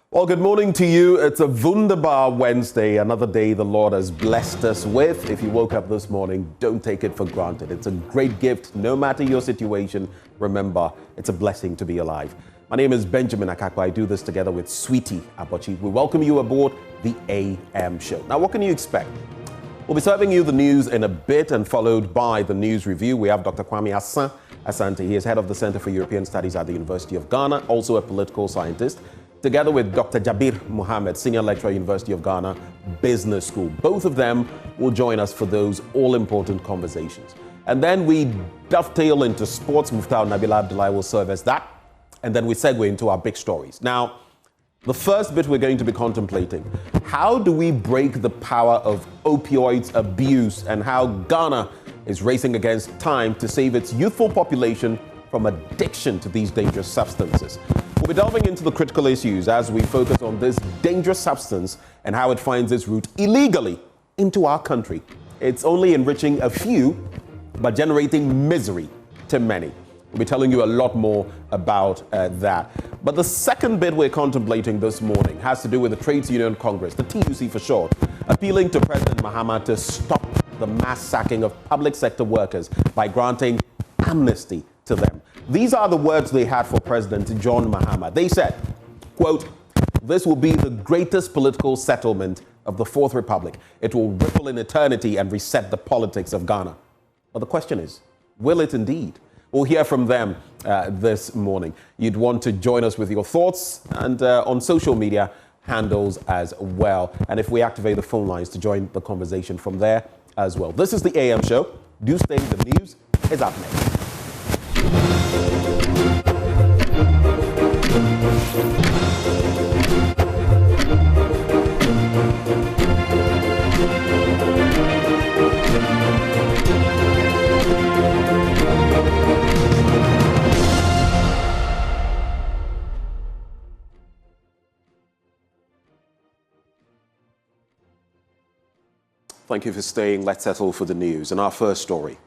Well, good morning to you. It's a wunderbar Wednesday, another day the Lord has blessed us with. If you woke up this morning, don't take it for granted. It's a great gift, no matter your situation. Remember, it's a blessing to be alive. My name is Benjamin Akakwa. I do this together with Sweetie Abochi. We welcome you aboard the AM show. Now, what can you expect? We'll be serving you the news in a bit and followed by the news review. We have Dr. Kwame Asante. He is head of the Center for European Studies at the University of Ghana, also a political scientist, together with Dr. Jabir Mohammed, Senior Lecturer, University of Ghana, Business School. Both of them will join us for those all-important conversations. And then we dovetail into sports. Muftar Nabila Abdullahi will serve as that. And then we segue into our big stories. Now, the first bit we're going to be contemplating, how do we break the power of opioids abuse and how Ghana is racing against time to save its youthful population from addiction to these dangerous substances. We'll be delving into the critical issues as we focus on this dangerous substance and how it finds its route illegally into our country. It's only enriching a few, but generating misery to many. We'll be telling you a lot more about that. But the second bit we're contemplating this morning has to do with the Trades Union Congress, the TUC for short, appealing to President Mahama to stop the mass sacking of public sector workers by granting amnesty to them. These are the words they had for President John Mahama. They said, quote, "This will be the greatest political settlement of the Fourth Republic. It will ripple in eternity and reset the politics of Ghana." Well, the question is, will it indeed? We'll hear from them this morning. You'd want to join us with your thoughts and on social media handles as well. And if we activate the phone lines to join the conversation from there as well. This is the AM show. Do stay. The news is up next. Thank you for staying. Let's settle for the news. And our first story.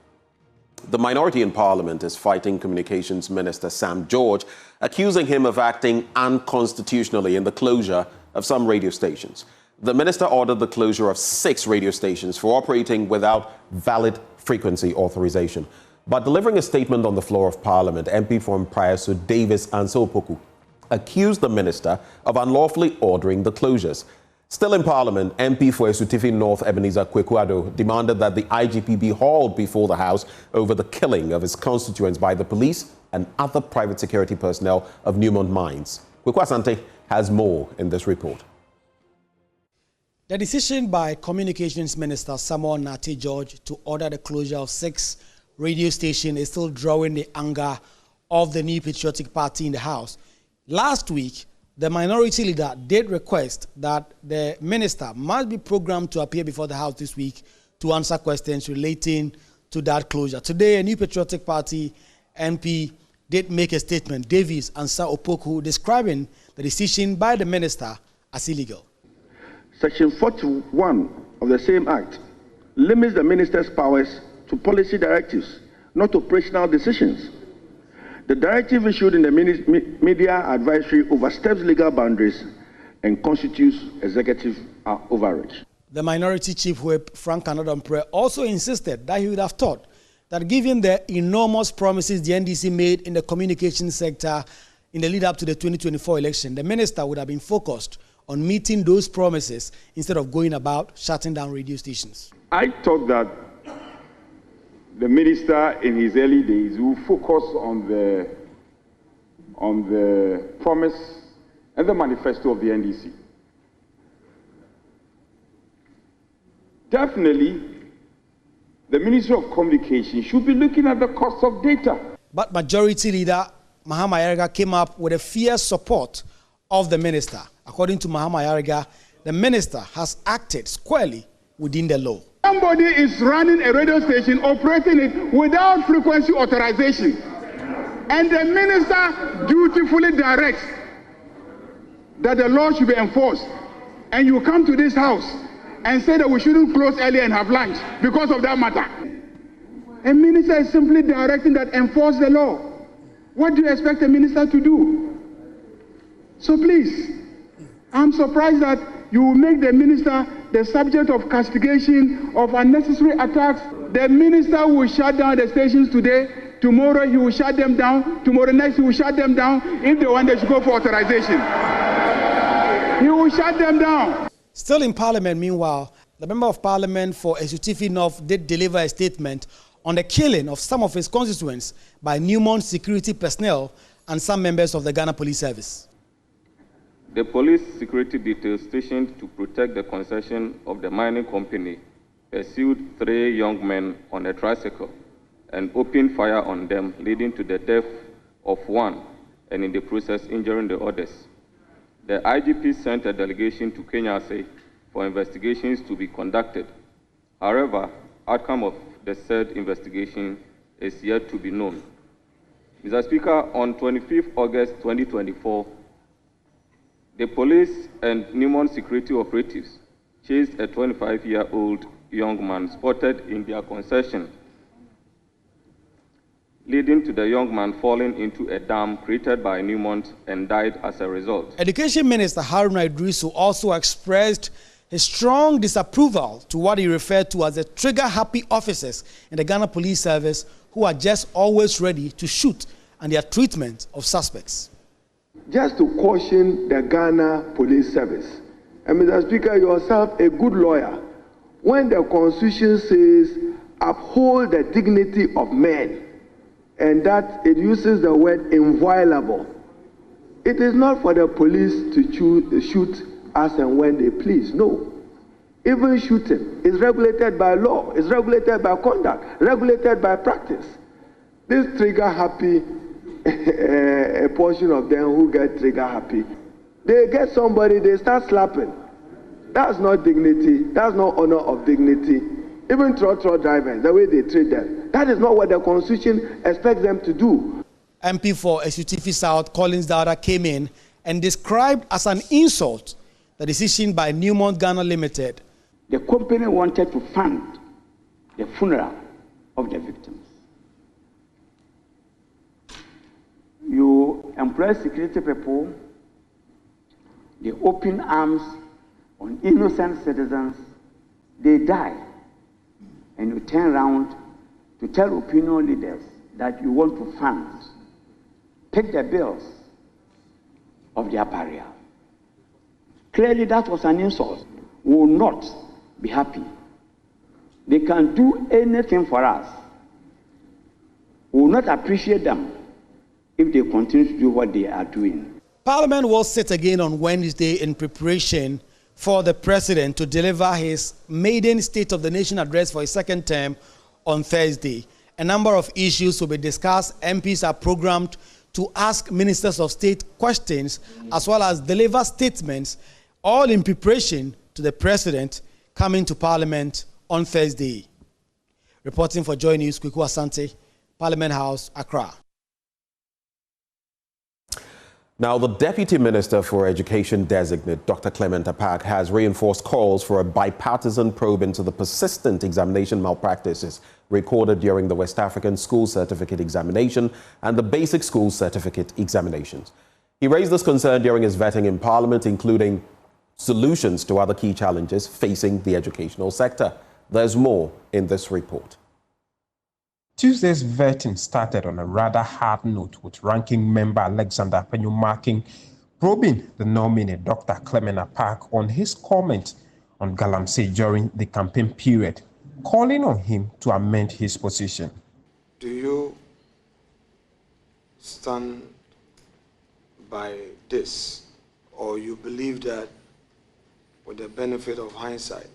The minority in Parliament is fighting Communications Minister Sam George, accusing him of acting unconstitutionally in the closure of some radio stations. The minister ordered the closure of 6 radio stations for operating without valid frequency authorization. But delivering a statement on the floor of Parliament, MP from Prayasu Davis Ansel-Opoku accused the minister of unlawfully ordering the closures. Still in Parliament, MP for Esutifi North Ebenezer Kwekuado demanded that the IGP be hauled before the House over the killing of his constituents by the police and other private security personnel of Newmont Mines. Kweku Asante has more in this report. The decision by Communications Minister Samuel Nate George to order the closure of 6 radio stations is still drawing the anger of the New Patriotic Party in the House. Last week, the minority leader did request that the minister must be programmed to appear before the House this week to answer questions relating to that closure. Today, a New Patriotic Party MP did make a statement, Davis Ansel-Opoku, describing the decision by the minister as illegal. Section 41 of the same Act limits the minister's powers to policy directives, not operational decisions. The directive issued in the media advisory oversteps legal boundaries and constitutes executive overreach. The minority chief whip, Frank Anodompre, also insisted that he would have thought that given the enormous promises the NDC made in the communication sector in the lead up to the 2024 election, the minister would have been focused on meeting those promises instead of going about shutting down radio stations. I thought that the minister in his early days will focus on the promise and the manifesto of the NDC. Definitely, the Ministry of Communication should be looking at the cost of data. But Majority Leader Mahama Ayariga came up with a fierce support of the minister. According to Mahama Ayariga, the minister has acted squarely within the law. Somebody is running a radio station, operating it without frequency authorization. And the minister dutifully directs that the law should be enforced. And you come to this house and say that we shouldn't close early and have lunch because of that matter. A minister is simply directing that enforce the law. What do you expect a minister to do? So please, I'm surprised that you will make the minister the subject of castigation, of unnecessary attacks. The minister will shut down the stations today. Tomorrow he will shut them down. Tomorrow next he will shut them down. If they want, they should go for authorization. He will shut them down. Still in Parliament, meanwhile, the Member of Parliament for Esutifi North did deliver a statement on the killing of some of his constituents by Newmont security personnel and some members of the Ghana Police Service. The police security detail stationed to protect the concession of the mining company pursued 3 young men on a tricycle and opened fire on them, leading to the death of one and in the process injuring the others. The IGP sent a delegation to Kenya for investigations to be conducted. However, outcome of the said investigation is yet to be known. Mr. Speaker, on 25th August 2024, the police and Newmont security operatives chased a 25-year-old young man spotted in their concession, leading to the young man falling into a dam created by Newmont and died as a result. Education Minister Haruna Idrisu also expressed his strong disapproval to what he referred to as the trigger-happy officers in the Ghana Police Service who are just always ready to shoot and their treatment of suspects. Just to caution the Ghana Police Service, and Mr. Speaker, yourself a good lawyer, when the Constitution says uphold the dignity of men, and that it uses the word inviolable, it is not for the police to shoot as and when they please. No. Even shooting is regulated by law, is regulated by conduct, regulated by practice. This trigger-happy a portion of them who get trigger-happy, they get somebody, they start slapping. That's not dignity. That's not honor of dignity. Even trotro drivers, the way they treat them, that is not what the Constitution expects them to do. MP for Esutifi South, Collins Dowda, came in and described as an insult the decision by Newmont Ghana Limited. The company wanted to fund the funeral of the victims. You employ security people, they open arms on innocent citizens, they die, and you turn around to tell opinion leaders that you want to fund, pick the bills of their burial. Clearly that was an insult. We will not be happy. They can do anything for us. We will not appreciate them if they continue to do what they are doing. Parliament will sit again on Wednesday in preparation for the President to deliver his maiden State of the Nation address for his second term on Thursday. A number of issues will be discussed. MPs are programmed to ask Ministers of State questions as well as deliver statements, all in preparation to the President coming to Parliament on Thursday. Reporting for Joy News, Kweku Asante, Parliament House, Accra. Now, the Deputy Minister for Education designate, Dr. Clement Apak, has reinforced calls for a bipartisan probe into the persistent examination malpractices recorded during the West African School Certificate Examination and the Basic School Certificate Examinations. He raised this concern during his vetting in Parliament, including solutions to other key challenges facing the educational sector. There's more in this report. Tuesday's vetting started on a rather hard note, with ranking member Alexander Penyu probing the nominee Dr. Clement Apak on his comment on Galamsey during the campaign period, calling on him to amend his position. Do you stand by this, or you believe that with the benefit of hindsight,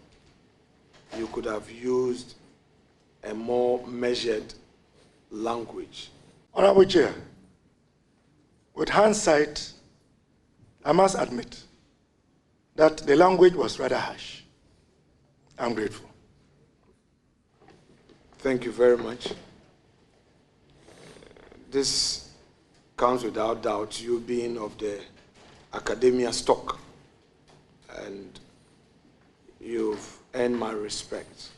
you could have used a more measured language? Honorable Chair, with hindsight, I must admit that the language was rather harsh. I'm grateful. Thank you very much. This comes without doubt, you being of the academia stock, and you've earned my respect.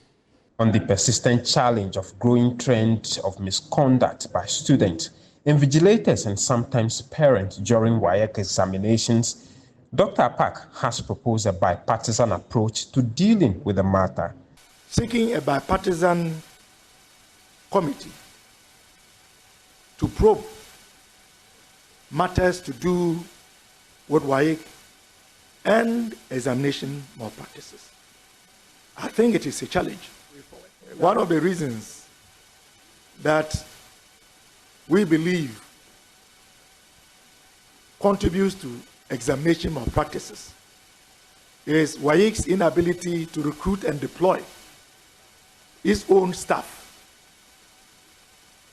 On the persistent challenge of growing trend of misconduct by students, invigilators and sometimes parents during WAEC examinations, Dr. Park has proposed a bipartisan approach to dealing with the matter. Seeking a bipartisan committee to probe matters to do with WAEC and examination malpractices. I think it is a challenge. One of the reasons that we believe contributes to examination malpractices is WAEC's inability to recruit and deploy its own staff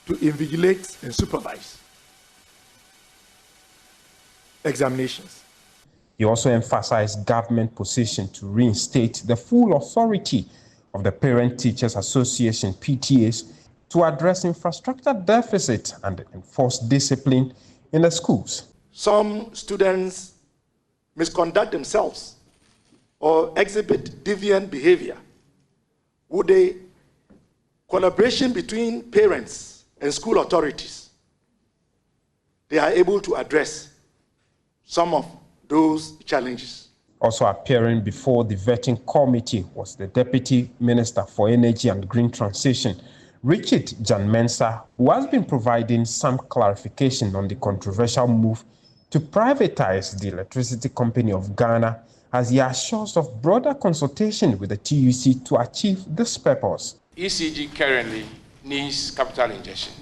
to invigilate and supervise examinations. He also emphasized government position to reinstate the full authority of the Parent Teachers Association, PTAs, to address infrastructure deficit and enforce discipline in the schools. Some students misconduct themselves or exhibit deviant behavior. Would a collaboration between parents and school authorities, they are able to address some of those challenges. Also appearing before the vetting committee was the Deputy Minister for Energy and Green Transition, Richard Jan Mensah, who has been providing some clarification on the controversial move to privatize the Electricity Company of Ghana, as he assures of broader consultation with the TUC to achieve this purpose. ECG currently needs capital injection.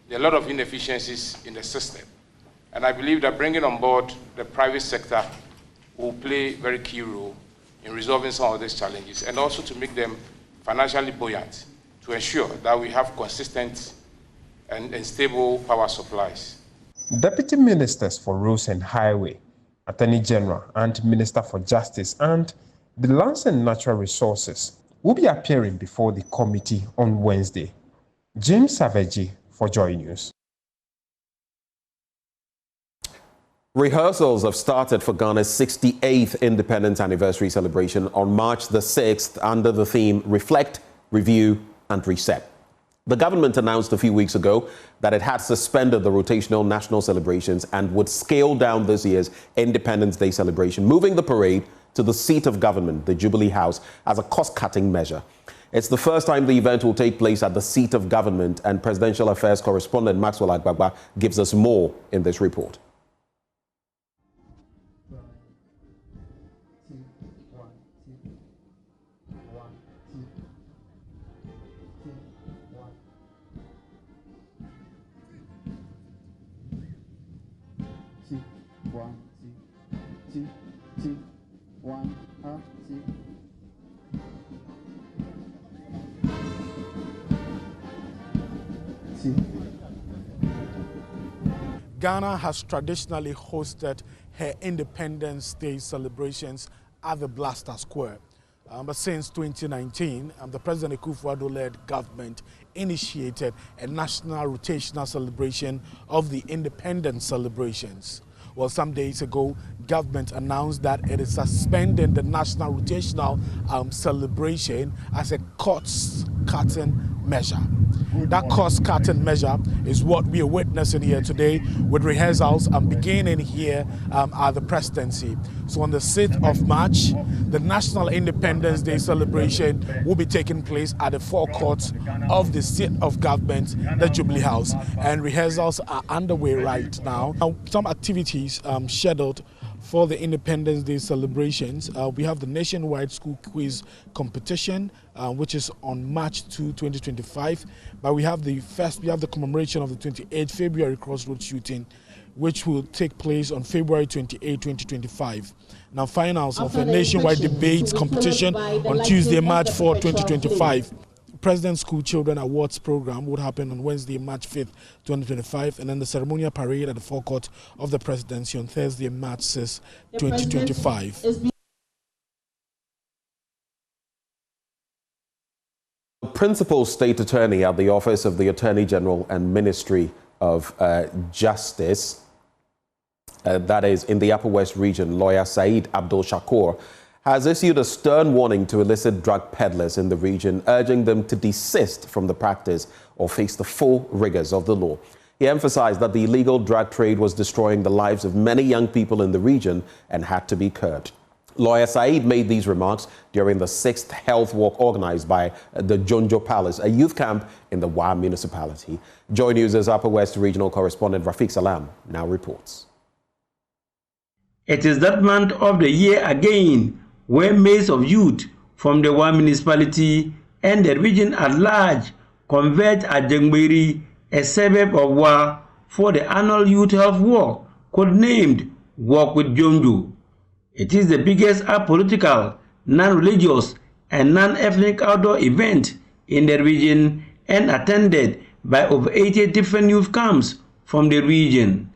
There are a lot of inefficiencies in the system. And I believe that bringing on board the private sector will play a very key role in resolving some of these challenges and also to make them financially buoyant to ensure that we have consistent and stable power supplies. Deputy Ministers for Roads and Highway, Attorney General and Minister for Justice and the Lands and Natural Resources will be appearing before the committee on Wednesday. James Savaji for Joy News. Rehearsals have started for Ghana's 68th Independence Anniversary celebration on March the 6th under the theme Reflect, Review and Reset. The government announced a few weeks ago that it had suspended the rotational national celebrations and would scale down this year's Independence Day celebration, moving the parade to the seat of government, the Jubilee House, as a cost-cutting measure. It's the first time the event will take place at the seat of government, and Presidential Affairs correspondent Maxwell Agbagba gives us more in this report. Ghana has traditionally hosted her Independence Day celebrations at the Blaster Square. But since 2019, the President Akufo-Addo-led government initiated a national rotational celebration of the independence celebrations. Well, some days ago, government announced that it is suspending the national rotational celebration as a cost-cutting measure. That cost-cutting measure is what we are witnessing here today, with rehearsals beginning here at the presidency. So on the 6th of March, the National Independence Day celebration will be taking place at the forecourt of the seat of government, the Jubilee House. And rehearsals are underway right now. Some activities scheduled for the Independence Day celebrations. We have the nationwide school quiz competition, which is on March 2, 2025. But we have the commemoration of the 28th February crossroad shooting, which will take place on February 28, 2025. Now, finals of the nationwide debates competition on Tuesday, March 4, 2025. President School Children Awards program would happen on Wednesday, March 5th, 2025, and then the ceremonial parade at the forecourt of the presidency on Thursday, March 6th, 2025. Principal State Attorney at the Office of the Attorney General and Ministry of Justice, that is in the Upper West region, lawyer Saeed Abdul Shakur, has issued a stern warning to illicit drug peddlers in the region, urging them to desist from the practice or face the full rigors of the law. He emphasized that the illegal drug trade was destroying the lives of many young people in the region and had to be curbed. Lawyer Said made these remarks during the 6th health walk organized by the Jonjo Palace, a youth camp in the Wa municipality. Joy News' Upper West regional correspondent Rafiq Salam now reports. It is that month of the year again where mass of youth from the Wa municipality and the region at large converge at Jengberi, a suburb of Wa, for the annual youth health walk, codenamed Walk with Jonjo. It is the biggest apolitical, non-religious, and non-ethnic outdoor event in the region and attended by over 80 different youth camps from the region.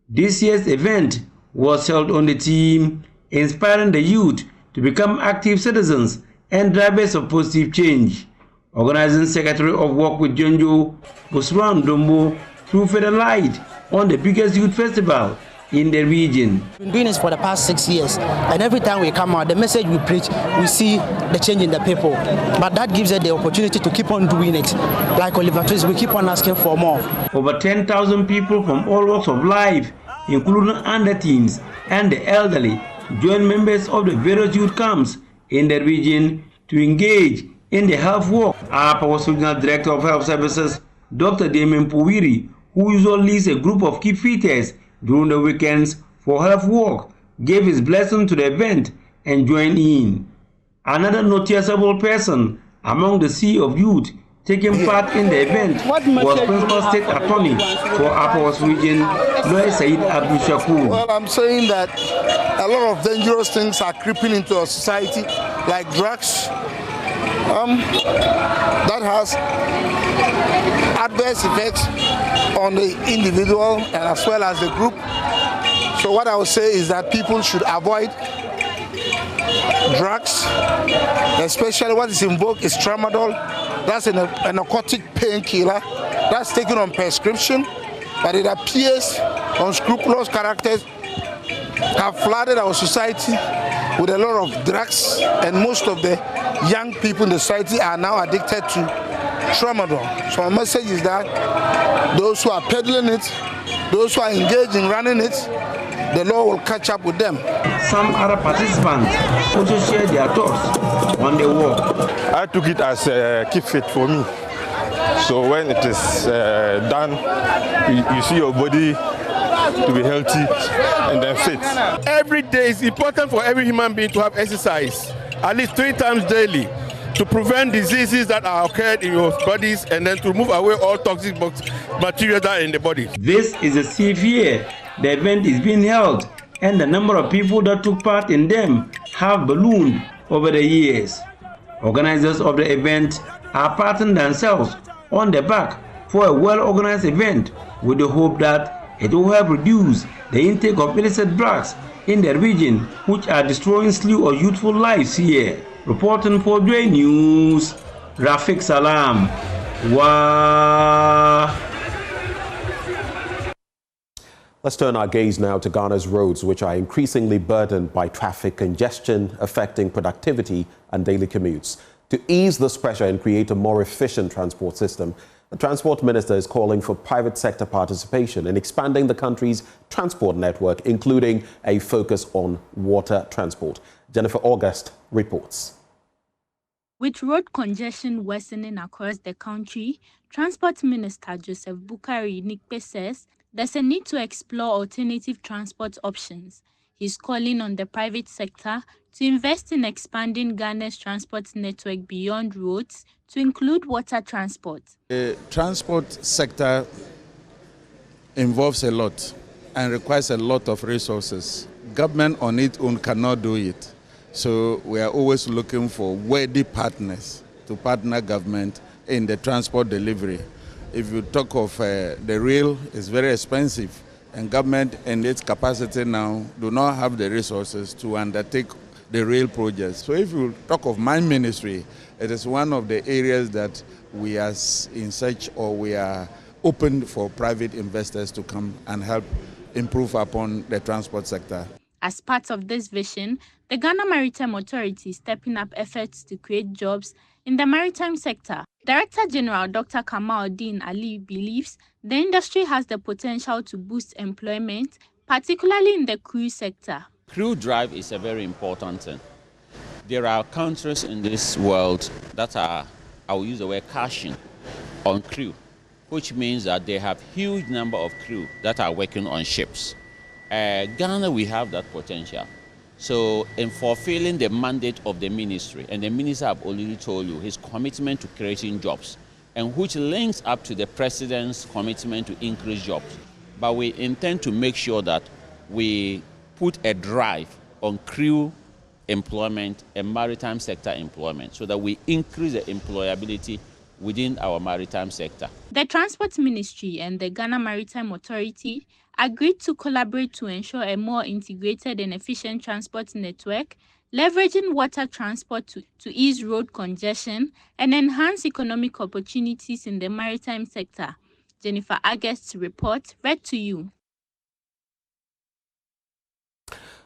This year's event was held on the theme inspiring the youth to become active citizens and drivers of positive change. Organizing Secretary of Walk with Jonjo, Busran Dombo, threw further light on the biggest youth festival in the region. We've been doing this for the past 6 years, and every time we come out, the message we preach, we see the change in the people. But that gives us the opportunity to keep on doing it. Like Oliver Twist, we keep on asking for more. Over 10,000 people from all walks of life, including under-teens and the elderly, joined members of the various youth camps in the region to engage in the health walk. Our Upper West Regional Director of Health Services, Dr. Damien Powiri, who usually leads a group of keep fitters during the weekends for health walk, gave his blessing to the event and joined in. Another noticeable person among the sea of youth taking part in the event was Principal State Attorney for Upper West Region, Lawyer Said Abdul Shakur. Well, I'm saying that a lot of dangerous things are creeping into our society, like drugs. That has adverse effects on the individual and as well as the group. So what I would say is that people should avoid drugs, especially what is in vogue is tramadol. That's a narcotic painkiller that's taken on prescription, but it appears unscrupulous characters have flooded our society with a lot of drugs, and most of the young people in the society are now addicted to tramadol. So my message is that those who are peddling it, those who are engaged in running it, the law will catch up with them. Some other participants also shared their thoughts on the walk. I took it as a keep fit for me. So when it is done, you see your body to be healthy and then fit. Every day is important for every human being to have exercise, at least 3 times daily, to prevent diseases that are occurred in your bodies and then to move away all toxic material that are in the body. This is a 6th year the event is being held, and the number of people that took part in them have ballooned over the years. Organizers of the event are patting themselves on the back for a well-organized event with the hope that it will help reduce the intake of illicit drugs in the region, which are destroying slew of youthful lives here. Reporting for Joy News, Rafiq Salam. Wa. Let's turn our gaze now to Ghana's roads, which are increasingly burdened by traffic congestion, affecting productivity and daily commutes. To ease this pressure and create a more efficient transport system, the Transport Minister is calling for private sector participation in expanding the country's transport network, including a focus on water transport. Jennifer August reports. With road congestion worsening across the country, Transport Minister Joseph Bukari Nikpe says there's a need to explore alternative transport options. He's calling on the private sector to invest in expanding Ghana's transport network beyond roads to include water transport. The transport sector involves a lot and requires a lot of resources. Government on its own cannot do it. So we are always looking for worthy partners to partner government in the transport delivery. If you talk of the rail, it's very expensive, and government in its capacity now do not have the resources to undertake the rail projects. So if you talk of mine ministry, it is one of the areas that we are in search, or we are open for private investors to come and help improve upon the transport sector. As part of this vision, the Ghana Maritime Authority is stepping up efforts to create jobs in the maritime sector. Director General Dr. Kamaldeen Ali believes the industry has the potential to boost employment, particularly in the cruise sector. Crew drive is a very important thing. There are countries in this world that are, I will use the word, cashing on crew, which means that they have huge number of crew that are working on ships. Ghana, we have that potential. So in fulfilling the mandate of the ministry, and the minister have already told you his commitment to creating jobs, and which links up to the president's commitment to increase jobs. But we intend to make sure that we put a drive on crew employment and maritime sector employment so that we increase the employability within our maritime sector. The Transport Ministry and the Ghana Maritime Authority agreed to collaborate to ensure a more integrated and efficient transport network, leveraging water transport to ease road congestion and enhance economic opportunities in the maritime sector. Jennifer Agest's report, read to you.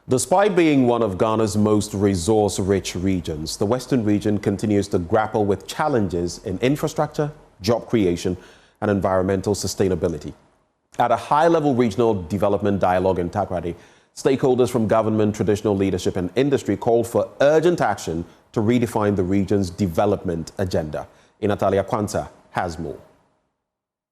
Despite being one of Ghana's most resource-rich regions, the Western region continues to grapple with challenges in infrastructure, job creation, and environmental sustainability. At a high-level regional development dialogue in Takoradi, stakeholders from government, traditional leadership, and industry called for urgent action to redefine the region's development agenda. Natalia Kwanta has more.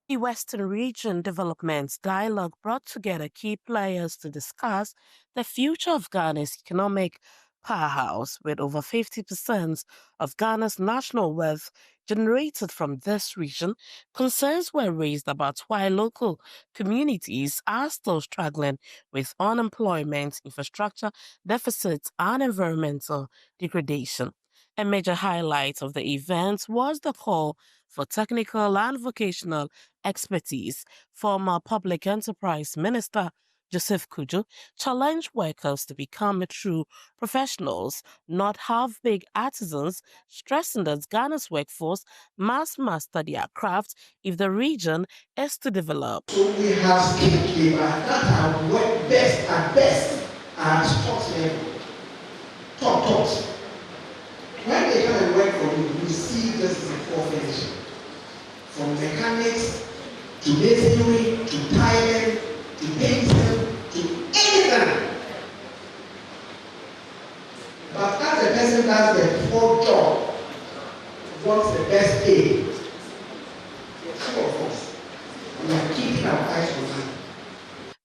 The Western Region Development Dialogue brought together key players to discuss the future of Ghana's economic powerhouse, with over 50% of Ghana's national wealth generated from this region. Concerns were raised about why local communities are still struggling with unemployment, infrastructure deficits, and environmental degradation. A major highlight of the event was the call for technical and vocational expertise. Former Public Enterprise Minister Joseph Kujo challenged workers to become true professionals, not half-baked artisans, stressing that Ghana's workforce must master their craft if the region is to develop. So we have skilled labor that are work best at sports level, top. When they come and work for you, you see this is a core finishing. From mechanics to masonry to tiling to painting to anything. But as a person does the full job, wants the best pay, two of us, we are keeping our eyes on that.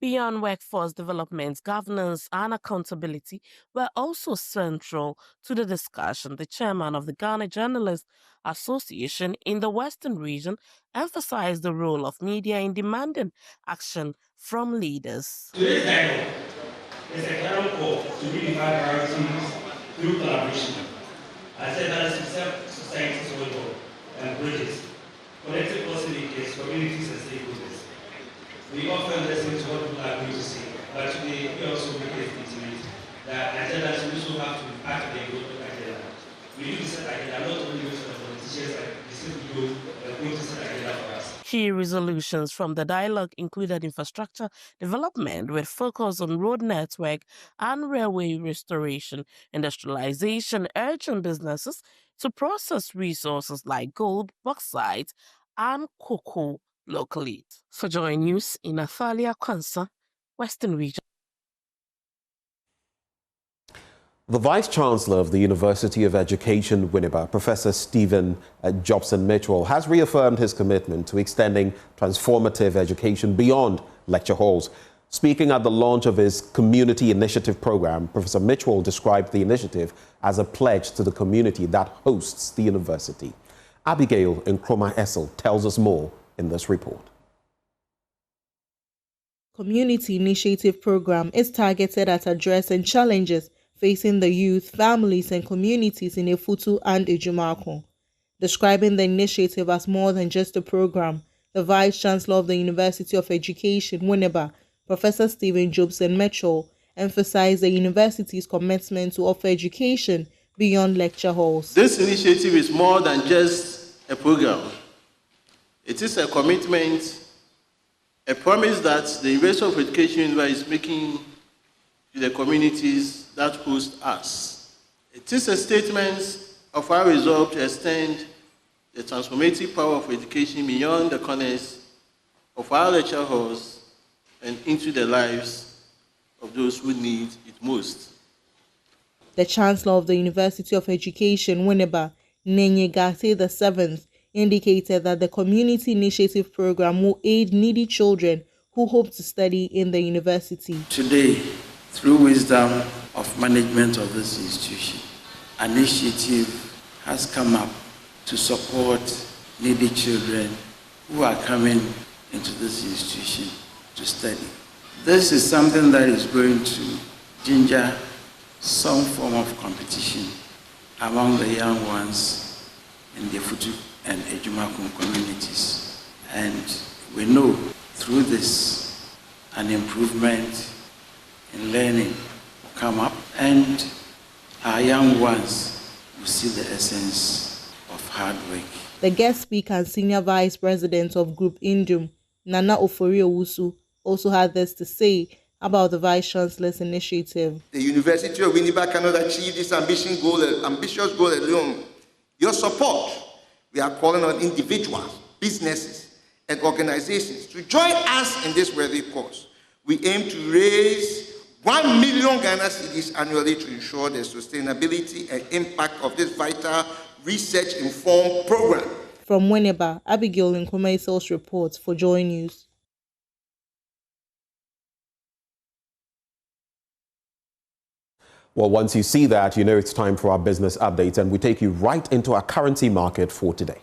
Beyond workforce development, governance and accountability were also central to the discussion. The chairman of the Ghana Journalists Association in the Western region emphasized the role of media in demanding action from leaders. Today's dialogue is a clarion call to redefine priorities through collaboration. I said that is society's work and bridges, collective policymakers, communities, and stakeholders. We often listen to what people are going to say, but today we also make it intimate that agendas we also have to act like a global agenda. We do this agenda not only with the politicians, but the same people that are going to set agenda for us. Key resolutions from the dialogue included infrastructure development with focus on road network and railway restoration, industrialization, urging businesses to process resources like gold, bauxite, and cocoa locally. For Joy News, in Athalia Kwansa, Western Region. The Vice-Chancellor of the University of Education, Winneba, Professor Stephen Jobson Mitchell, has reaffirmed his commitment to extending transformative education beyond lecture halls. Speaking at the launch of his Community Initiative program, Professor Mitchell described the initiative as a pledge to the community that hosts the university. Abigail Nkrumah Essel tells us more in this report. Community Initiative program is targeted at addressing challenges facing the youth, families, and communities in Efutu and Ejumakon. Describing the initiative as more than just a program, the Vice-Chancellor of the University of Education, Winneba, Professor Stephen Jobson Mitchell, emphasized the university's commitment to offer education beyond lecture halls. This initiative is more than just a program. It is a commitment, a promise that the University of Education is making to the communities that host us. It is a statement of our resolve to extend the transformative power of education beyond the corners of our lecture halls and into the lives of those who need it most. The Chancellor of the University of Education, Winneba, Nenyegate VII, indicated that the Community Initiative Program will aid needy children who hope to study in the university. Today, through wisdom of management of this institution, an initiative has come up to support needy children who are coming into this institution to study. This is something that is going to ginger some form of competition among the young ones in the Futu and Ejumakun communities. And we know through this an improvement in learning will come up, and our young ones will see the essence of hard work. The guest speaker and senior vice president of Group Indum, Nana Ofori-Owusu, also had this to say about the Vice Chancellor's initiative. The University of Winneba cannot achieve this ambitious goal alone. Your support, we are calling on individuals, businesses, and organizations to join us in this worthy cause. We aim to raise 1 million Ghana cedis annually to ensure the sustainability and impact of this vital research-informed program. From Winneba, Abigail Nkrumah reports for Joy News. Well, once you see that, you know it's time for our business updates, and we take you right into our currency market for today.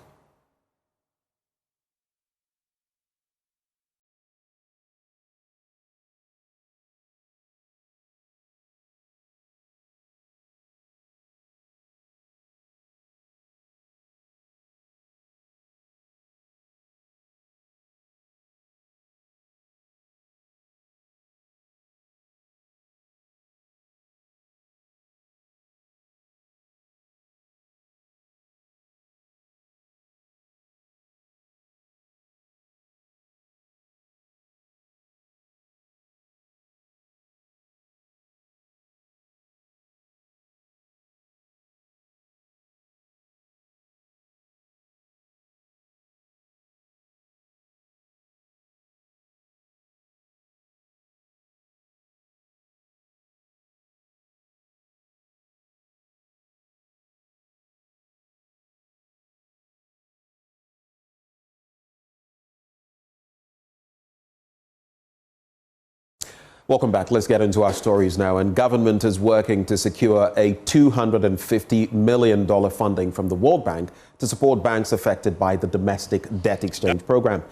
Welcome back. Let's get into our stories now. And government is working to secure a $250 million funding from the World Bank to support banks affected by the domestic debt exchange program.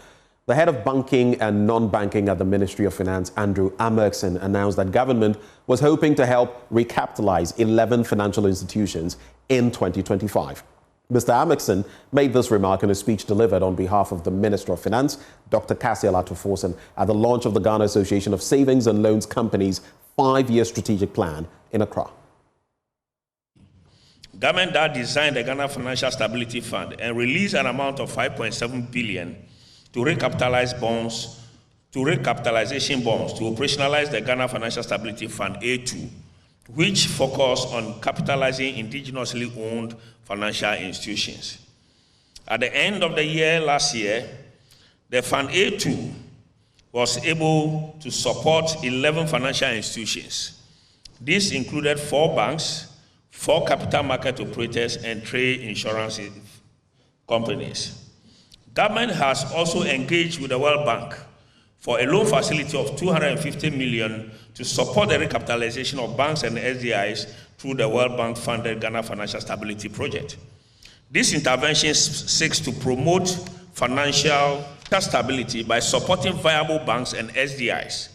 The head of banking and non-banking at the Ministry of Finance, Andrew Amerkson, announced that government was hoping to help recapitalize 11 financial institutions in 2025. Mr. Amerkson made this remark in a speech delivered on behalf of the Minister of Finance, Dr. Cassiel Atuforsen, at the launch of the Ghana Association of Savings and Loans Companies' 5-year strategic plan in Accra. Government that designed the Ghana Financial Stability Fund and released an amount of 5.7 billion to recapitalization bonds to operationalize the Ghana Financial Stability Fund A2, which focus on capitalizing indigenously owned financial institutions. At the end of the year last year, the Fund A2 was able to support 11 financial institutions. This included 4 banks, 4 capital market operators, and 3 insurance companies. Government has also engaged with the World Bank for a loan facility of $250 million to support the recapitalization of banks and SDIs through the World Bank-funded Ghana Financial Stability Project. This intervention seeks to promote financial stability by supporting viable banks and SDIs.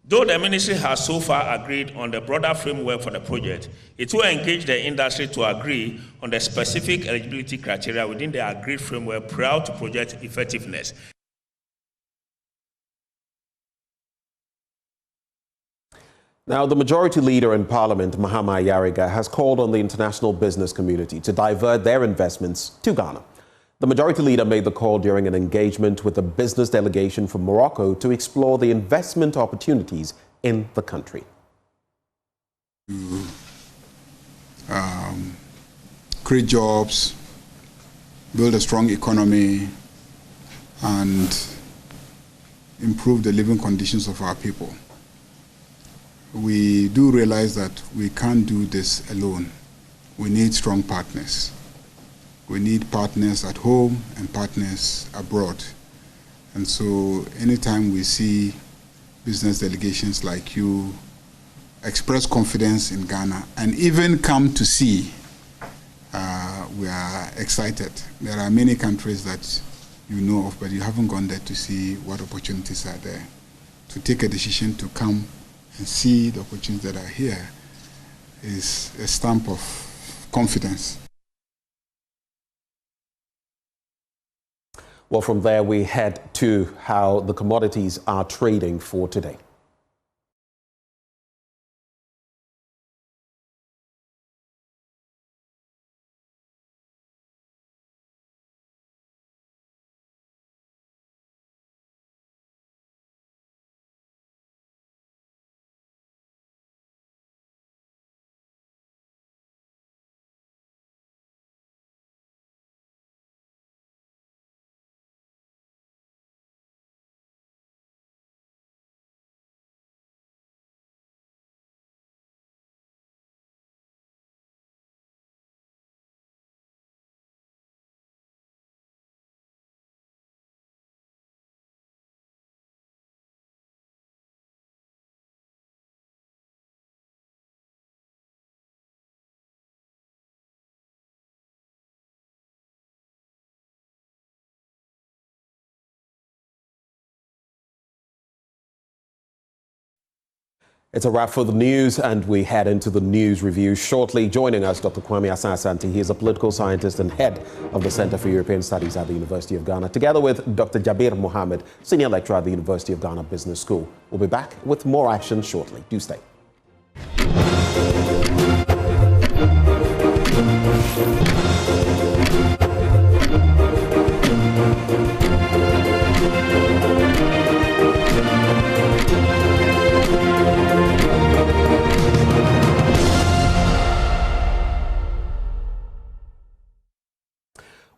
Though the ministry has so far agreed on the broader framework for the project, it will engage the industry to agree on the specific eligibility criteria within the agreed framework prior to project effectiveness. Now, the Majority Leader in Parliament, Mahama Ayariga, has called on the international business community to divert their investments to Ghana. The Majority Leader made the call during an engagement with a business delegation from Morocco to explore the investment opportunities in the country. Create jobs, build a strong economy, and improve the living conditions of our people. We do realize that we can't do this alone. We need strong partners. We need partners at home and partners abroad. And so anytime we see business delegations like you express confidence in Ghana and even come to see, we are excited. There are many countries that you know of, but you haven't gone there to see what opportunities are there. To take a decision to come and see the opportunities that are here is a stamp of confidence. Well, from there we head to how the commodities are trading for today. It's a wrap for the news, and we head into the news review shortly. Joining us, Dr. Kwame Asante. He is a political scientist and head of the Center for European Studies at the University of Ghana, together with Dr. Jabir Mohammed, senior lecturer at the University of Ghana Business School. We'll be back with more action shortly. Do stay.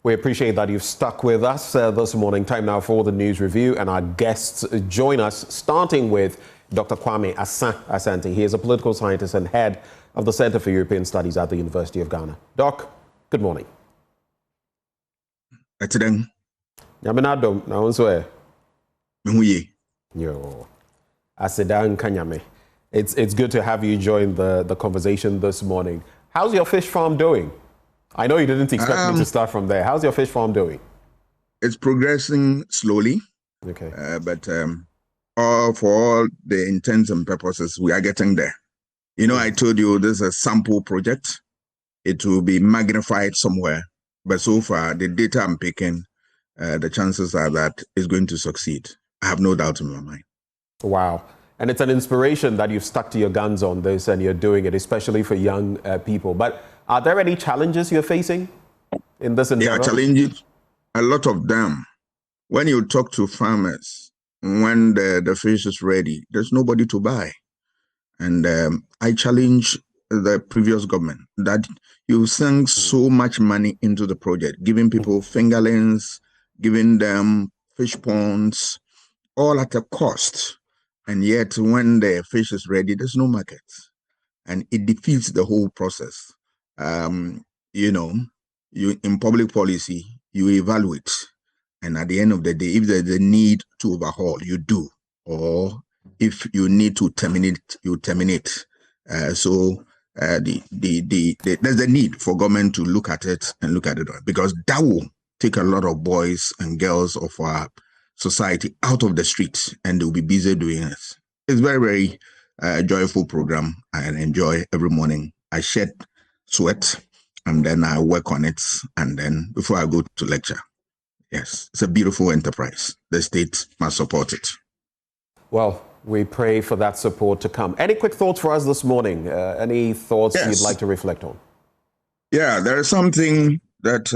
We appreciate that you've stuck with us this morning. Time now for the news review, and our guests join us, starting with Dr. Kwame Asante. He is a political scientist and head of the Center for European Studies at the University of Ghana. Doc, good morning. It's good to have you join the conversation this morning. How's your fish farm doing? I know you didn't expect me to start from there. How's your fish farm doing? It's progressing slowly. Okay. But for all the intents and purposes, we are getting there. You know, I told you this is a sample project. It will be magnified somewhere. But so far, the data I'm picking, the chances are that it's going to succeed. I have no doubt in my mind. Wow. And it's an inspiration that you've stuck to your guns on this and you're doing it, especially for young people. But are there any challenges you're facing in this endeavor? Yeah, challenges, a lot of them. When you talk to farmers, when the fish is ready, there's nobody to buy. And I challenge the previous government that you sink so much money into the project, giving people fingerlings, giving them fish ponds, all at a cost. And yet when the fish is ready, there's no market. And it defeats the whole process. You know, you in public policy, you evaluate. And at the end of the day, if there's a need to overhaul, you do. Or if you need to terminate, you terminate. There's a need for government to look at it and look at it, because that will take a lot of boys and girls of our society out of the streets, and they'll be busy doing it. It's very, very joyful program. I enjoy every morning. I shed sweat and then I work on it, and then before I go to lecture. Yes, it's a beautiful enterprise. The state must support it. Well, we pray for that support to come. Any quick thoughts for us this morning? Any thoughts you'd like to reflect on? Yeah, there is something that,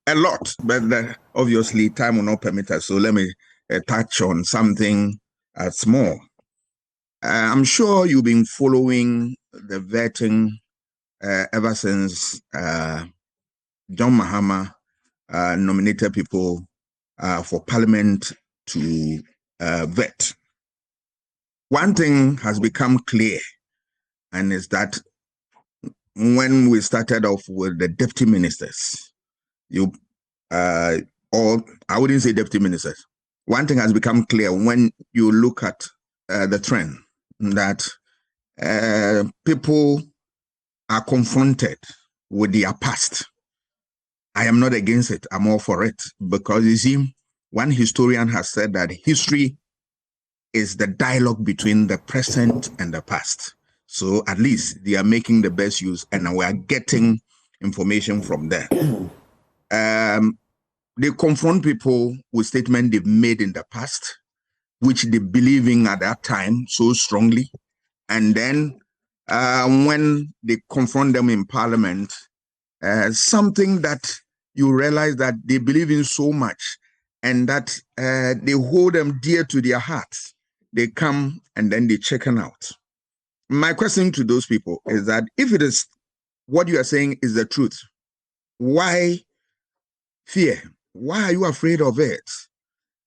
a lot, but that obviously time will not permit us. So let me touch on something small. I'm sure you've been following the vetting ever since John Mahama nominated people for Parliament to vet. One thing has become clear, and is that when we started off with the deputy ministers, or I wouldn't say deputy ministers, one thing has become clear when you look at the trend that people are confronted with their past. I am not against it. I'm all for it. Because you see, one historian has said that history is the dialogue between the present and the past. So at least they are making the best use, and we are getting information from there. They confront people with statements they've made in the past, which they believe in at that time so strongly. And then when they confront them in Parliament, something that you realize that they believe in so much and that they hold them dear to their hearts, they come and then they chicken out. My question to those people is that if it is what you are saying is the truth, why fear? Why are you afraid of it?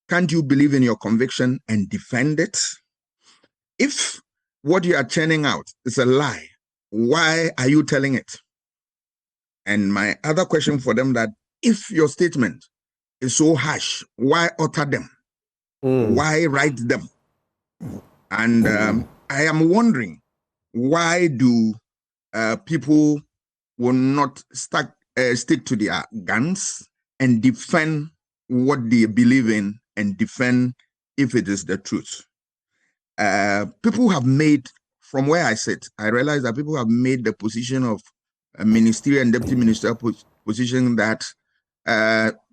Can't you believe in your conviction and defend it? If what you are churning out is a lie, why are you telling it? And my other question for them, that if your statement is so harsh, why utter them? Why write them? And I am wondering, why do people will not stick to their guns and defend what they believe in and defend if it is the truth? People have made, from where I sit, I realize that people have made the position of a ministerial and deputy ministerial position that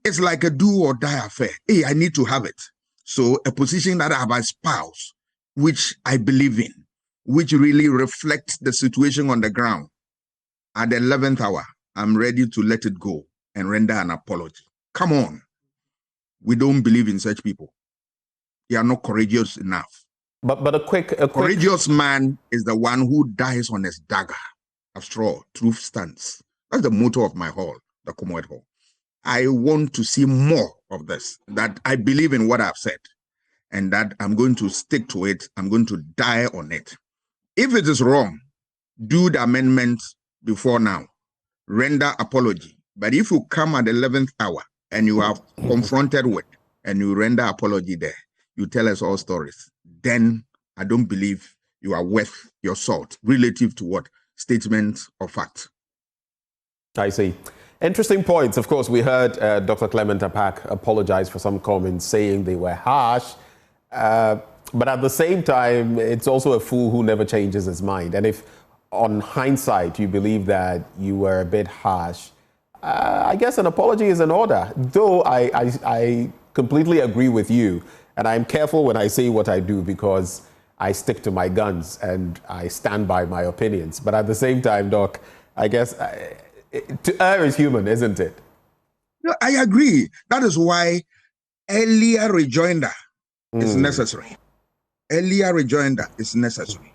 it's like a do or die affair. Hey, I need to have it. So a position that I have espoused, which I believe in, which really reflects the situation on the ground. At the 11th hour, I'm ready to let it go and render an apology. Come on. We don't believe in such people. They are not courageous enough. But a quick courageous man is the one who dies on his dagger. After all, truth stands. That's the motto of my hall, the Commonwealth Hall. I want to see more of this, that I believe in what I've said, and that I'm going to stick to it. I'm going to die on it. If it is wrong, do the amendment before now. Render apology. But if you come at the 11th hour and you are confronted with, and you render apology there, you tell us all stories, then I don't believe you are worth your salt relative to what? Statement or fact. I see. Interesting points. Of course, we heard Dr. Clement Apak apologize for some comments saying they were harsh. But at the same time, it's also a fool who never changes his mind. And if on hindsight, you believe that you were a bit harsh, I guess an apology is in order. Though I completely agree with you. And I'm careful when I say what I do because I stick to my guns and I stand by my opinions. But at the same time, Doc, I guess to err is human, isn't it? No, I agree. That is why earlier rejoinder is necessary. Earlier rejoinder is necessary.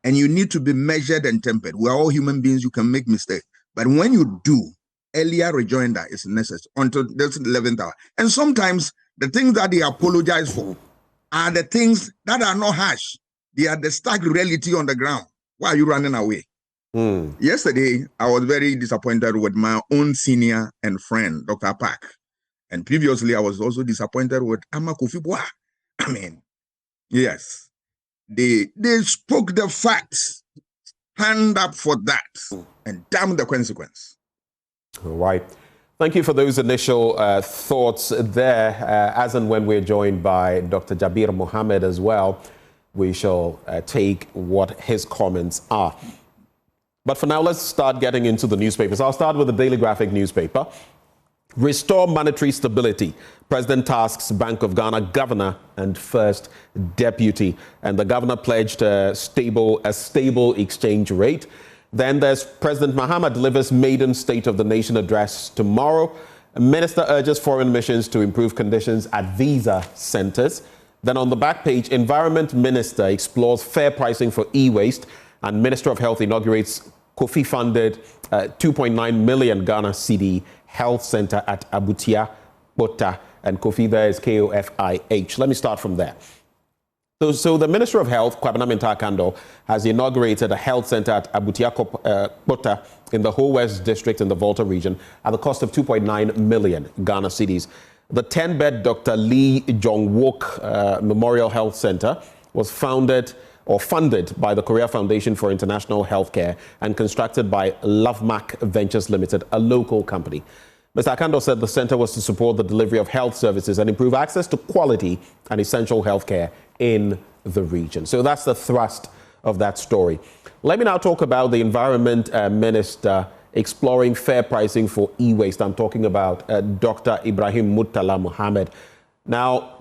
And you need to be measured and tempered. We're all human beings. You can make mistakes. But when you do, earlier rejoinder is necessary until the 11th hour. And sometimes the things that they apologize for are the things that are not harsh. They are the stark reality on the ground. Why are you running away? Yesterday, I was very disappointed with my own senior and friend, Dr. Park. And previously, I was also disappointed with Ama Kofi Boah. I mean, yes, they spoke the facts. Hand up for that and damn the consequence. All right. Thank you for those initial thoughts there. As and when we're joined by Dr. Jabir Mohammed as well, we shall take what his comments are. But for now, let's start getting into the newspapers. I'll start with the Daily Graphic newspaper. Restore monetary stability. President tasks Bank of Ghana governor and first deputy. And the governor pledged a stable exchange rate. Then there's President Mahama delivers maiden State of the Nation address tomorrow. A minister urges foreign missions to improve conditions at visa centers. Then on the back page, Environment Minister explores fair pricing for e-waste. And Minister of Health inaugurates Kofi-funded 2.9 million Ghana cedi Health Center at Abutia Bota, and Kofi there is KOFIH. Let me start from there. So the Minister of Health, Kwabena Mintah-Kando, has inaugurated a health center at Abutia Bota in the Whole West District in the Volta region at the cost of 2.9 million Ghana cedis. The 10-bed Dr. Lee Jong-wook Memorial Health Center was funded by the Korea Foundation for International Healthcare and constructed by Lovemark Ventures Limited, a local company. Mr. Akando said the center was to support the delivery of health services and improve access to quality and essential healthcare in the region. So that's the thrust of that story. Let me now talk about the Environment Minister exploring fair pricing for e-waste. I'm talking about Dr. Ibrahim Murtala Mohammed. Now,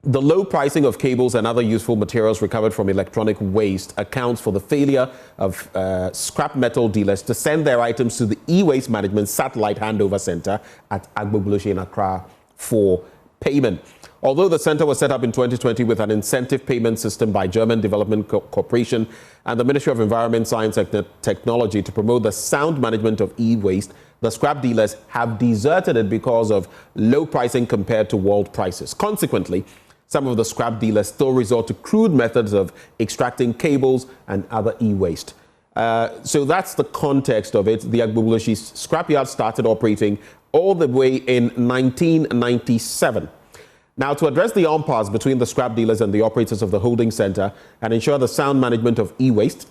the low pricing of cables and other useful materials recovered from electronic waste accounts for the failure of scrap metal dealers to send their items to the e-waste management satellite handover center at Agbogboloshe in Accra for payment. Although the center was set up in 2020 with an incentive payment system by German Development Corporation and the Ministry of Environment, Science and Technology to promote the sound management of e-waste, the scrap dealers have deserted it because of low pricing compared to world prices. Consequently, some of the scrap dealers still resort to crude methods of extracting cables and other e-waste. So that's the context of it. The Agbogboloshe scrapyard started operating all the way in 1997. Now, to address the impasse between the scrap dealers and the operators of the holding center and ensure the sound management of e-waste,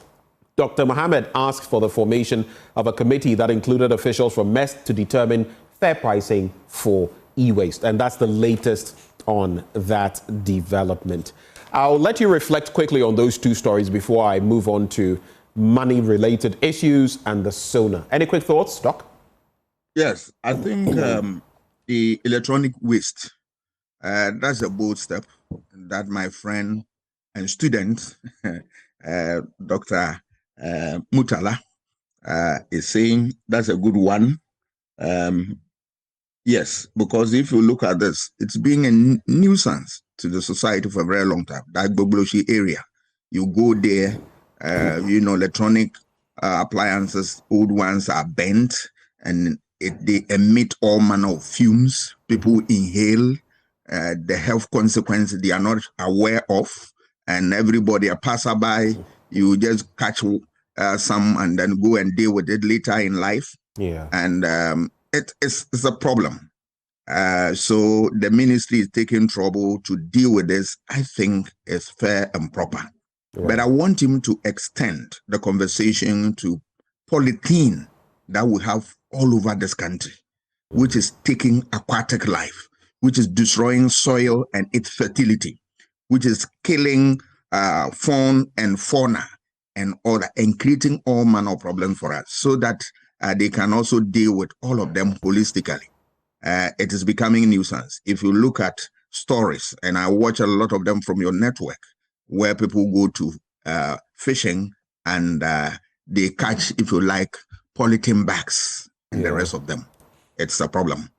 Dr. Mohammed asked for the formation of a committee that included officials from MEST to determine fair pricing for e-waste. And that's the latest on that development. I'll let you reflect quickly on those two stories before I move on to money-related issues and the SONA. Any quick thoughts, Doc? Yes, I think the electronic waste, that's a bold step that my friend and student, Dr. Murtala, is saying. That's a good one. Yes, because if you look at this, it's being a nuisance to the society for a very long time. That Agbogboloshe area, you go there, electronic appliances, old ones are bent, and they emit all manner of fumes. People inhale. The health consequences they are not aware of, and everybody, a passerby, you just catch some and then go and deal with it later in life. Yeah. And it's a problem. So the ministry is taking trouble to deal with this. I think it's fair and proper. Right. But I want him to extend the conversation to polythene that we have all over this country, which is taking aquatic life, which is destroying soil and its fertility, which is killing fauna and fauna and all that, and creating all manner of problems for us, so that they can also deal with all of them holistically. It is becoming a nuisance. If you look at stories, and I watch a lot of them from your network, where people go to fishing and they catch, if you like, polythene bags and the rest of them. It's a problem.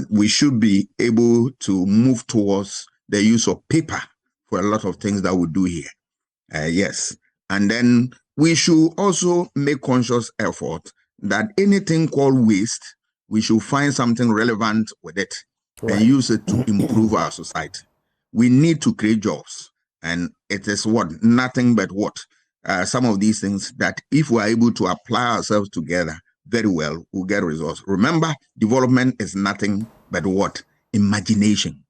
We should be able to move towards the use of paper for a lot of things that we do here. Yes. And then we should also make conscious effort that anything called waste, we should find something relevant with it and use it to improve our society. We need to create jobs. And it is nothing but some of these things that if we are able to apply ourselves together very well, we'll get results. Remember, development is nothing but imagination.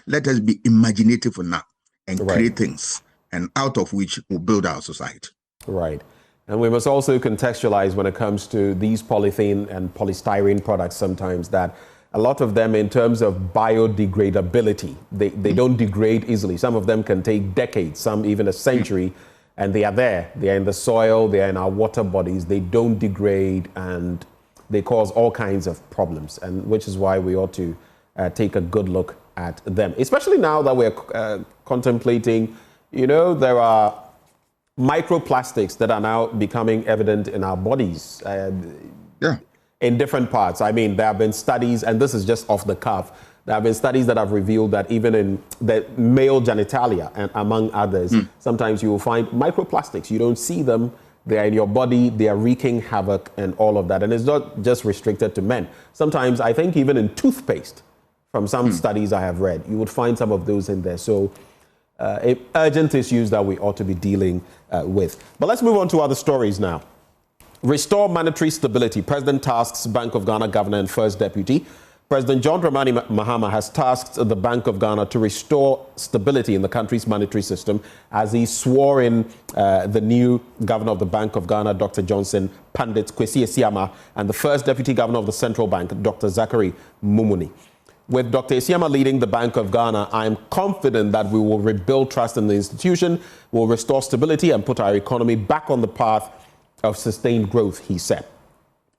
Let us be imaginative enough and create things, and out of which we'll build our society. Right. And we must also contextualize when it comes to these polythene and polystyrene products sometimes that a lot of them, in terms of biodegradability, they don't degrade easily. Some of them can take decades, some even a century, and they are there. They are in the soil, they are in our water bodies, they don't degrade, and they cause all kinds of problems, and which is why we ought to take a good look at them. Especially now that we're contemplating, there are microplastics that are now becoming evident in our bodies. In different parts. I mean, there have been studies, and this is just off the cuff, there have been studies that have revealed that even in the male genitalia, and among others, sometimes you will find microplastics. You don't see them They are in your body, they are wreaking havoc and all of that. And it's not just restricted to men. Sometimes, I think even in toothpaste, from some studies I have read, you would find some of those in there. So urgent issues that we ought to be dealing with. But let's move on to other stories now. Restore monetary stability. President tasks Bank of Ghana Governor and First Deputy. President John Dramani Mahama has tasked the Bank of Ghana to restore stability in the country's monetary system as he swore in the new governor of the Bank of Ghana, Dr. Johnson Pandit Kwesi Esiama, and the First Deputy Governor of the Central Bank, Dr. Zachary Mumuni. With Dr. Esiama leading the Bank of Ghana, I am confident that we will rebuild trust in the institution, will restore stability and put our economy back on the path of sustained growth, he said.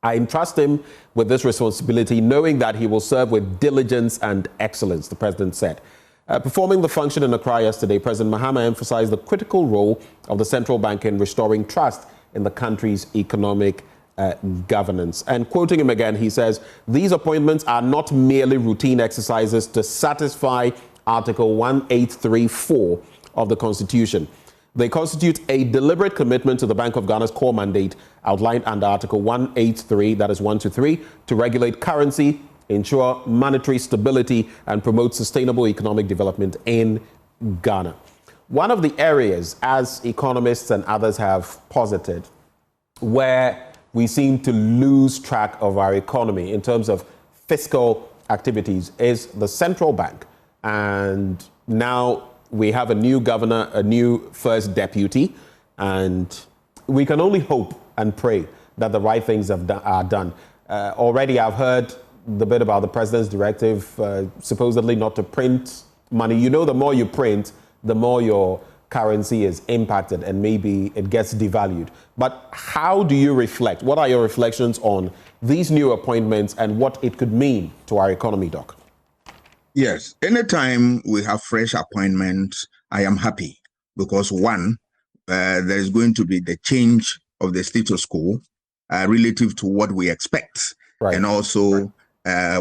I entrust him with this responsibility, knowing that he will serve with diligence and excellence, the president said. Performing the function in Accra yesterday, President Mahama emphasized the critical role of the central bank in restoring trust in the country's economic governance. And quoting him again, he says, these appointments are not merely routine exercises to satisfy Article 1834 of the Constitution. They constitute a deliberate commitment to the Bank of Ghana's core mandate outlined under Article 183, that is 1 to 3, to regulate currency, ensure monetary stability, and promote sustainable economic development in Ghana. One of the areas, as economists and others have posited, where we seem to lose track of our economy in terms of fiscal activities is the central bank. And now we have a new governor, a new first deputy, and we can only hope and pray that the right things are done. Already I've heard the bit about the president's directive, supposedly not to print money. You know, the more you print, the more your currency is impacted and maybe it gets devalued. But how do you reflect? What are your reflections on these new appointments and what it could mean to our economy, Doc? Yes, anytime we have fresh appointments, I am happy because one, there is going to be the change of the status quo relative to what we expect. Right. And also,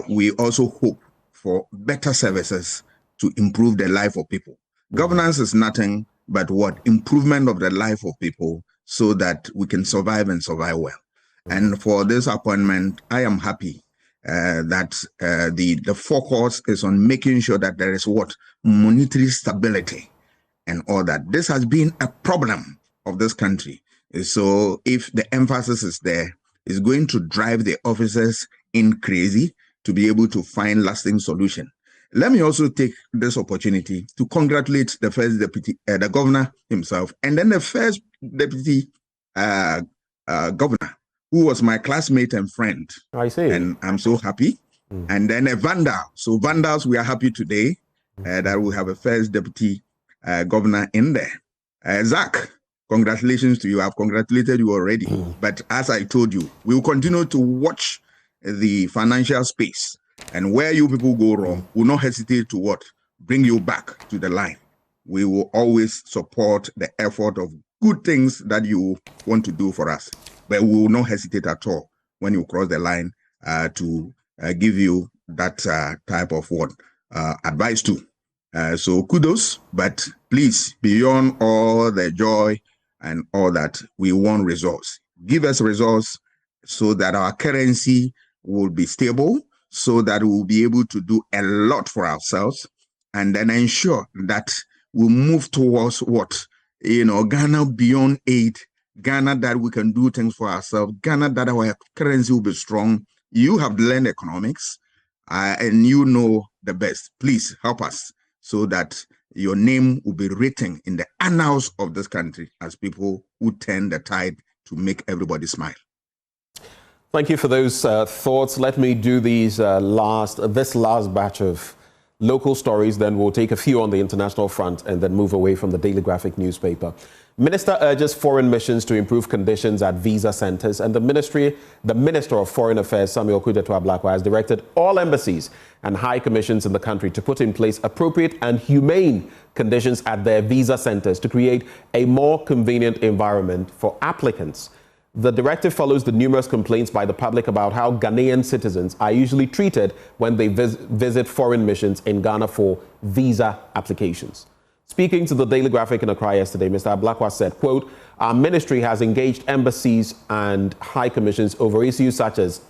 we also hope for better services to improve the life of people. Mm-hmm. Governance is nothing but what? Improvement of the life of people so that we can survive and survive well. Mm-hmm. And for this appointment, I am happy that the focus is on making sure that there is what? Monetary stability and all that. This has been a problem of this country. So if the emphasis is there, it's going to drive the officers in crazy to be able to find lasting solution. Let me also take this opportunity to congratulate the first deputy, the governor himself, and then the first deputy governor, who was my classmate and friend. I see. And I'm so happy. Mm. And then a Vandal. So Vandals, we are happy today that we have a first deputy governor in there. Zach, congratulations to you. I've congratulated you already. Mm. But as I told you, we will continue to watch the financial space. And where you people go wrong, we'll not hesitate to what? Bring you back to the line. We will always support the effort of good things that you want to do for us. But we will not hesitate at all when you cross the line to give you that type of what advice too. So kudos, but please, beyond all the joy and all that, we want results. Give us results so that our currency will be stable, so that we will be able to do a lot for ourselves, and then ensure that we move towards what? Ghana beyond aid, Ghana that we can do things for ourselves, Ghana that our currency will be strong. You have learned economics and you know the best. Please help us so that your name will be written in the annals of this country as people who turn the tide to make everybody smile. Thank you for those thoughts. Let me do this last batch of local stories, then we'll take a few on the international front and then move away from the Daily Graphic newspaper. Minister urges foreign missions to improve conditions at visa centers, and the Minister of Foreign Affairs, Samuel Kudetwa-Blakwa, has directed all embassies and high commissions in the country to put in place appropriate and humane conditions at their visa centers to create a more convenient environment for applicants. The directive follows the numerous complaints by the public about how Ghanaian citizens are usually treated when they visit foreign missions in Ghana for visa applications. Speaking to the Daily Graphic in Accra yesterday, Mr. Ablakwa said, quote, our ministry has engaged embassies and high commissions over issues such as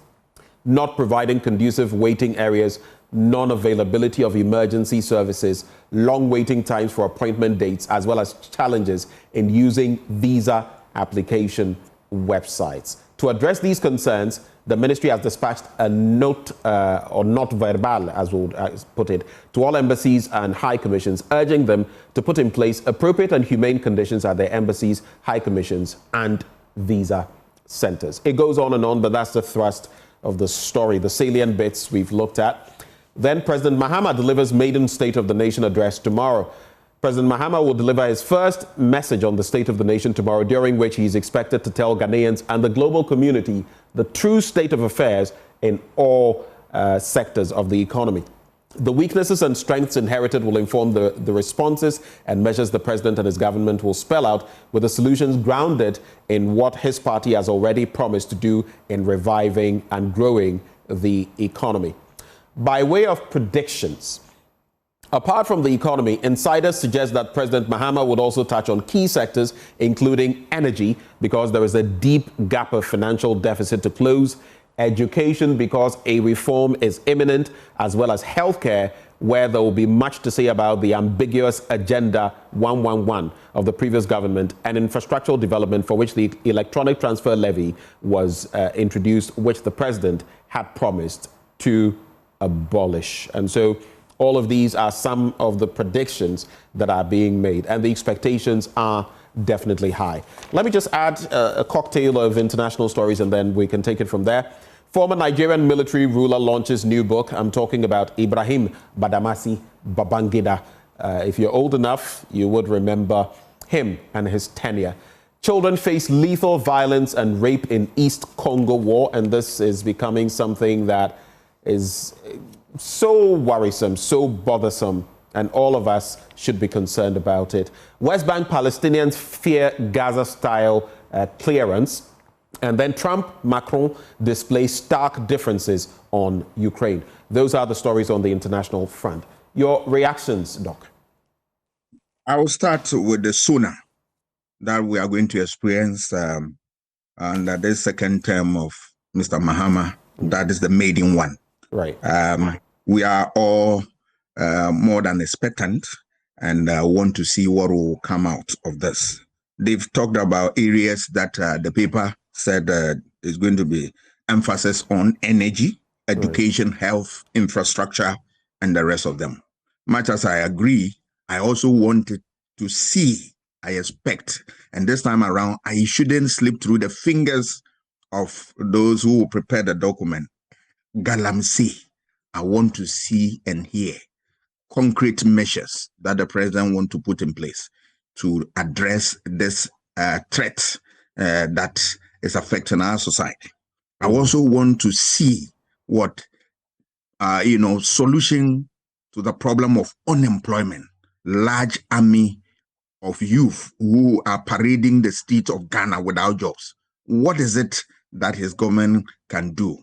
not providing conducive waiting areas, non-availability of emergency services, long waiting times for appointment dates, as well as challenges in using visa application websites. To address these concerns, the ministry has dispatched a note, or not verbal, as we would put it, to all embassies and high commissions, urging them to put in place appropriate and humane conditions at their embassies, high commissions, and visa centers. It goes on and on, but that's the thrust of the story, the salient bits we've looked at. Then President Mahama delivers maiden State of the Nation address tomorrow. President Mahama will deliver his first message on the State of the Nation tomorrow, during which he is expected to tell Ghanaians and the global community the true state of affairs in all sectors of the economy. The weaknesses and strengths inherited will inform the responses and measures the president and his government will spell out, with the solutions grounded in what his party has already promised to do in reviving and growing the economy. By way of predictions, apart from the economy, insiders suggest that President Mahama would also touch on key sectors, including energy, because there is a deep gap of financial deficit to close, education, because a reform is imminent, as well as healthcare, where there will be much to say about the ambiguous Agenda 111 of the previous government, and infrastructural development, for which the electronic transfer levy was introduced, which the president had promised to abolish. And so all of these are some of the predictions that are being made, and the expectations are definitely high. Let me just add a cocktail of international stories, and then we can take it from there. Former Nigerian military ruler launches new book. I'm talking about Ibrahim Badamasi Babangida. If you're old enough, you would remember him and his tenure. Children face lethal violence and rape in East Congo war, and this is becoming something that is so worrisome, so bothersome, and all of us should be concerned about it. West Bank Palestinians fear Gaza-style clearance. And then Trump, Macron display stark differences on Ukraine. Those are the stories on the international front. Your reactions, Doc? I will start with the tsunami that we are going to experience under this second term of Mr. Mahama. That is the maiden one. Right. We are all more than expectant and want to see what will come out of this. They've talked about areas that the paper said is going to be emphasis on energy, education, health, infrastructure, and the rest of them. Much as I agree, I also wanted to see, I expect, and this time around, I shouldn't slip through the fingers of those who prepare the document. Galamsey, I want to see and hear concrete measures that the president wants to put in place to address this threat that is affecting our society. I also want to see what, solution to the problem of unemployment, large army of youth who are parading the streets of Ghana without jobs. What is it that his government can do?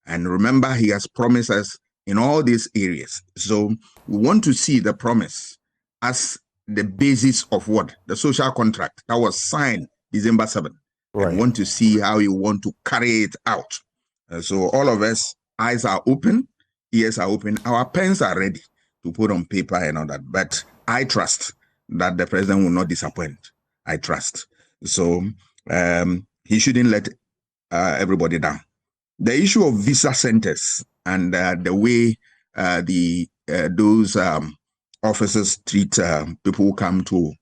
And remember, he has promised us in all these areas. So we want to see the promise as the basis of what? The social contract that was signed December 7th. Right. And want to see how you want to carry it out. So all of us, eyes are open, ears are open, our pens are ready to put on paper and all that. But I trust that the president will not disappoint. I trust. So he shouldn't let everybody down. The issue of visa centers and the way those officers treat people who come to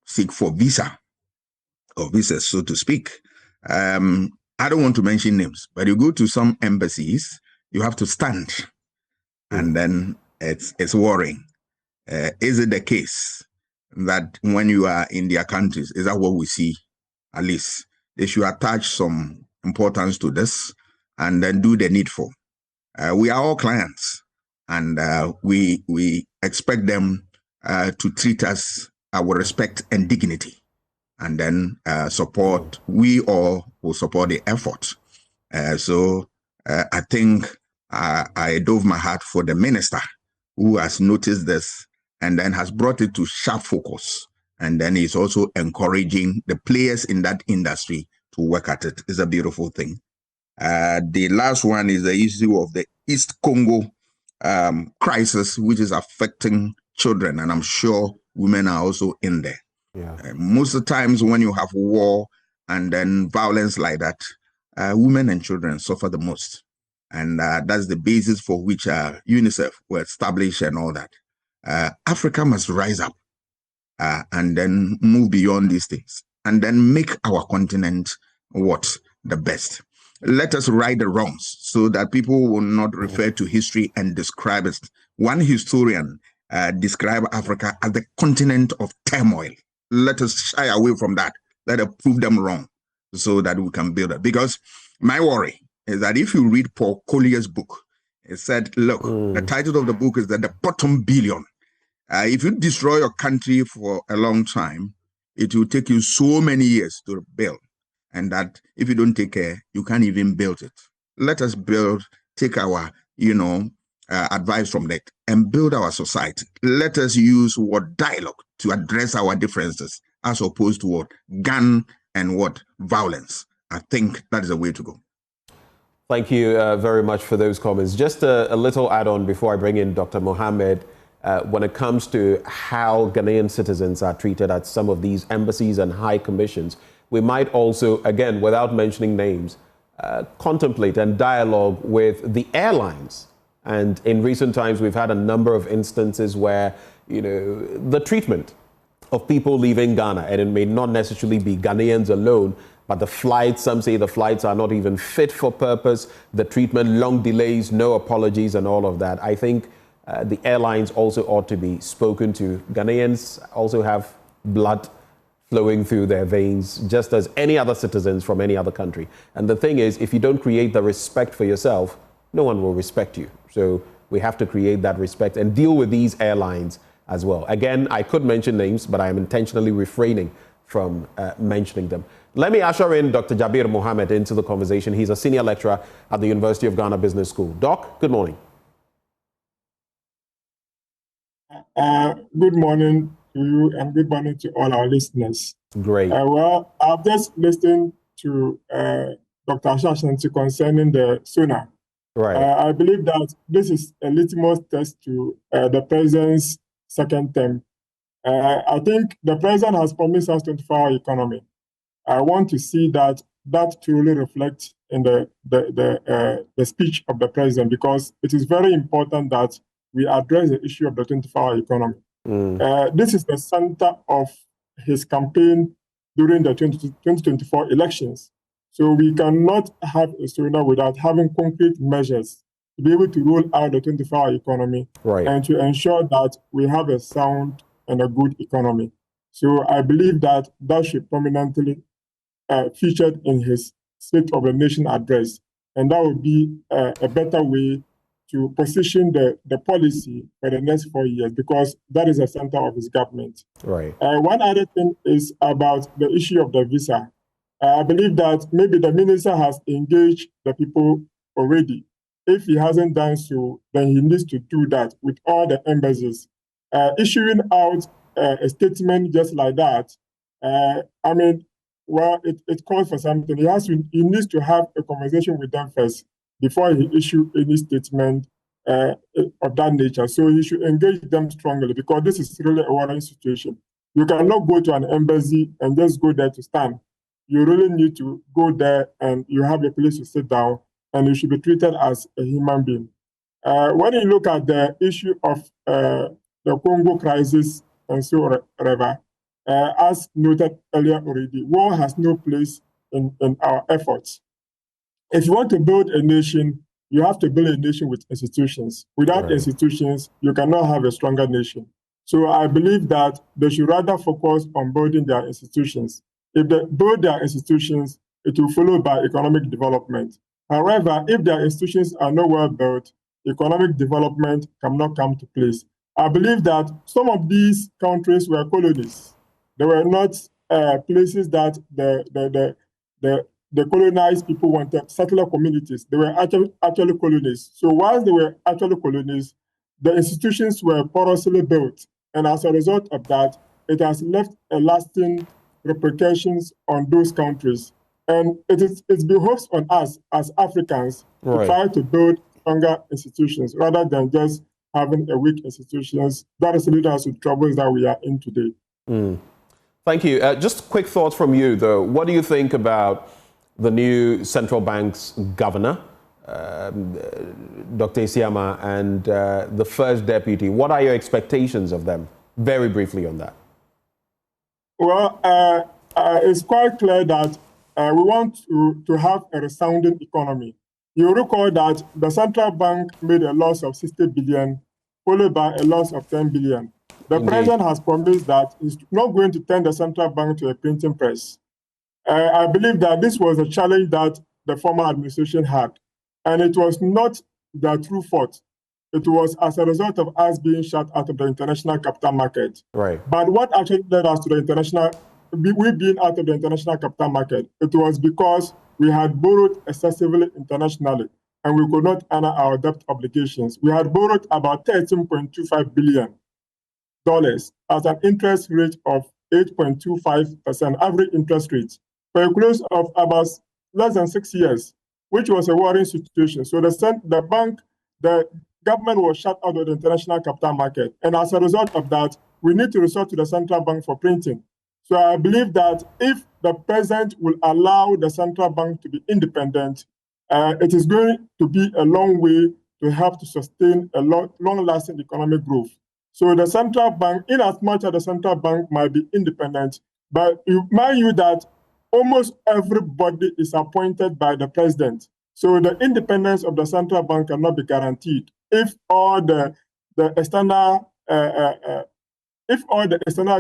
seek for visa, or visas, so to speak. I don't want to mention names, but you go to some embassies, you have to stand, and then it's worrying. Is it the case that when you are in their countries, is that what we see? At least they should attach some importance to this and then do the needful. We are all clients, and we expect them to treat us with respect and dignity. And then support, we all will support the effort. So I think I dove my heart for the minister who has noticed this and then has brought it to sharp focus. And then he's also encouraging the players in that industry to work at it. It's a beautiful thing. The last one is the issue of the East Congo crisis, which is affecting children, and I'm sure women are also in there. Yeah. Most of the times when you have war and then violence like that, women and children suffer the most. And that's the basis for which UNICEF were established and all that. Africa must rise up and then move beyond these things and then make our continent the best. Let us right the wrongs so that people will not refer to history and describe it. One historian described Africa as the continent of turmoil. Let us shy away from that. Let us prove them wrong so that we can build it. Because my worry is that if you read Paul Collier's book, it said, look, the title of the book is that the bottom billion. If you destroy your country for a long time, it will take you so many years to build. And that if you don't take care, you can't even build it. Let us take our, advice from that and build our society. Let us use dialogue to address our differences as opposed to gun and violence. I think that is the way to go. Thank you very much for those comments. Just a little add-on before I bring in Dr. Mohammed. When it comes to how Ghanaian citizens are treated at some of these embassies and high commissions, we might also, again, without mentioning names, contemplate and dialogue with the airlines. And in recent times, we've had a number of instances where, the treatment of people leaving Ghana, and it may not necessarily be Ghanaians alone, but the flights, some say the flights are not even fit for purpose, the treatment, long delays, no apologies, and all of that. I think the airlines also ought to be spoken to. Ghanaians also have blood flowing through their veins, just as any other citizens from any other country. And the thing is, if you don't create the respect for yourself, no one will respect you. So we have to create that respect and deal with these airlines as well. Again, I could mention names, but I am intentionally refraining from mentioning them. Let me usher in Dr. Jabir Mohammed into the conversation. He's a senior lecturer at the University of Ghana Business School. Doc, good morning. Good morning to you and good morning to all our listeners. Great. Well, I've just listened to Dr. Ashashanti concerning the SONA. Right. I believe that this is a litmus test to the president's second term. I think the president has promised us 24-hour economy. I want to see that truly reflects in the speech of the president, because it is very important that we address the issue of the 24-hour economy. This is the center of his campaign during the 2024 elections. So we cannot have a SONA without having concrete measures to be able to roll out the 24-hour economy and to ensure that we have a sound and a good economy. So I believe that should prominently featured in his State of the Nation address. And that would be a better way to position the policy for the next 4 years, because that is the center of his government. Right. One other thing is about the issue of the visa. I believe that maybe the minister has engaged the people already. If he hasn't done so, then he needs to do that with all the embassies. Issuing out a statement just like that, well, it calls for something. He needs to have a conversation with them first before he issue any statement of that nature. So he should engage them strongly, because this is really a worrying situation. You cannot go to an embassy and just go there to stand. You really need to go there and you have a place to sit down, and you should be treated as a human being. When you look at the issue of the Congo crisis and so on, as noted earlier already, war has no place in our efforts. If you want to build a nation, you have to build a nation with institutions. Without institutions, you cannot have a stronger nation. So I believe that they should rather focus on building their institutions. If they build their institutions, it will follow by economic development. However, if their institutions are not well built, economic development cannot come to place. I believe that some of these countries were colonies. They were not places that the colonized people wanted, settler communities. They were actually colonies. So whilst they were actually colonies, the institutions were porously built, And as a result of that, it has left a lasting repercussions on those countries. And it behoves on us as Africans to try to build stronger institutions rather than just having a weak institutions. That is leading us to troubles that we are in today. Thank you. Just quick thoughts from you, though. What do you think about the new central bank's governor, Dr. Isiama, and the first deputy? What are your expectations of them? Very briefly on that. Well, it's quite clear that we want to have a resounding economy. You recall that the central bank made a loss of 60 billion, followed by a loss of 10 billion. The president has promised that he's not going to turn the central bank to a printing press. I believe that this was a challenge that the former administration had, and it was not their true fault. It was as a result of us being shut out of the international capital market. Right. But what actually led us to the we being out of the international capital market, it was because we had borrowed excessively internationally, and we could not honor our debt obligations. We had borrowed about $13.25 billion at an interest rate of 8.25%, average interest rate, for a close of about less than 6 years, which was a worrying situation. So the government was shut out of the international capital market. And as a result of that, we need to resort to the central bank for printing. So I believe that if the president will allow the central bank to be independent, it is going to be a long way to help to sustain a long-lasting economic growth. So the central bank, in as much as the central bank might be independent, but mind you that almost everybody is appointed by the president. So the independence of the central bank cannot be guaranteed if all the external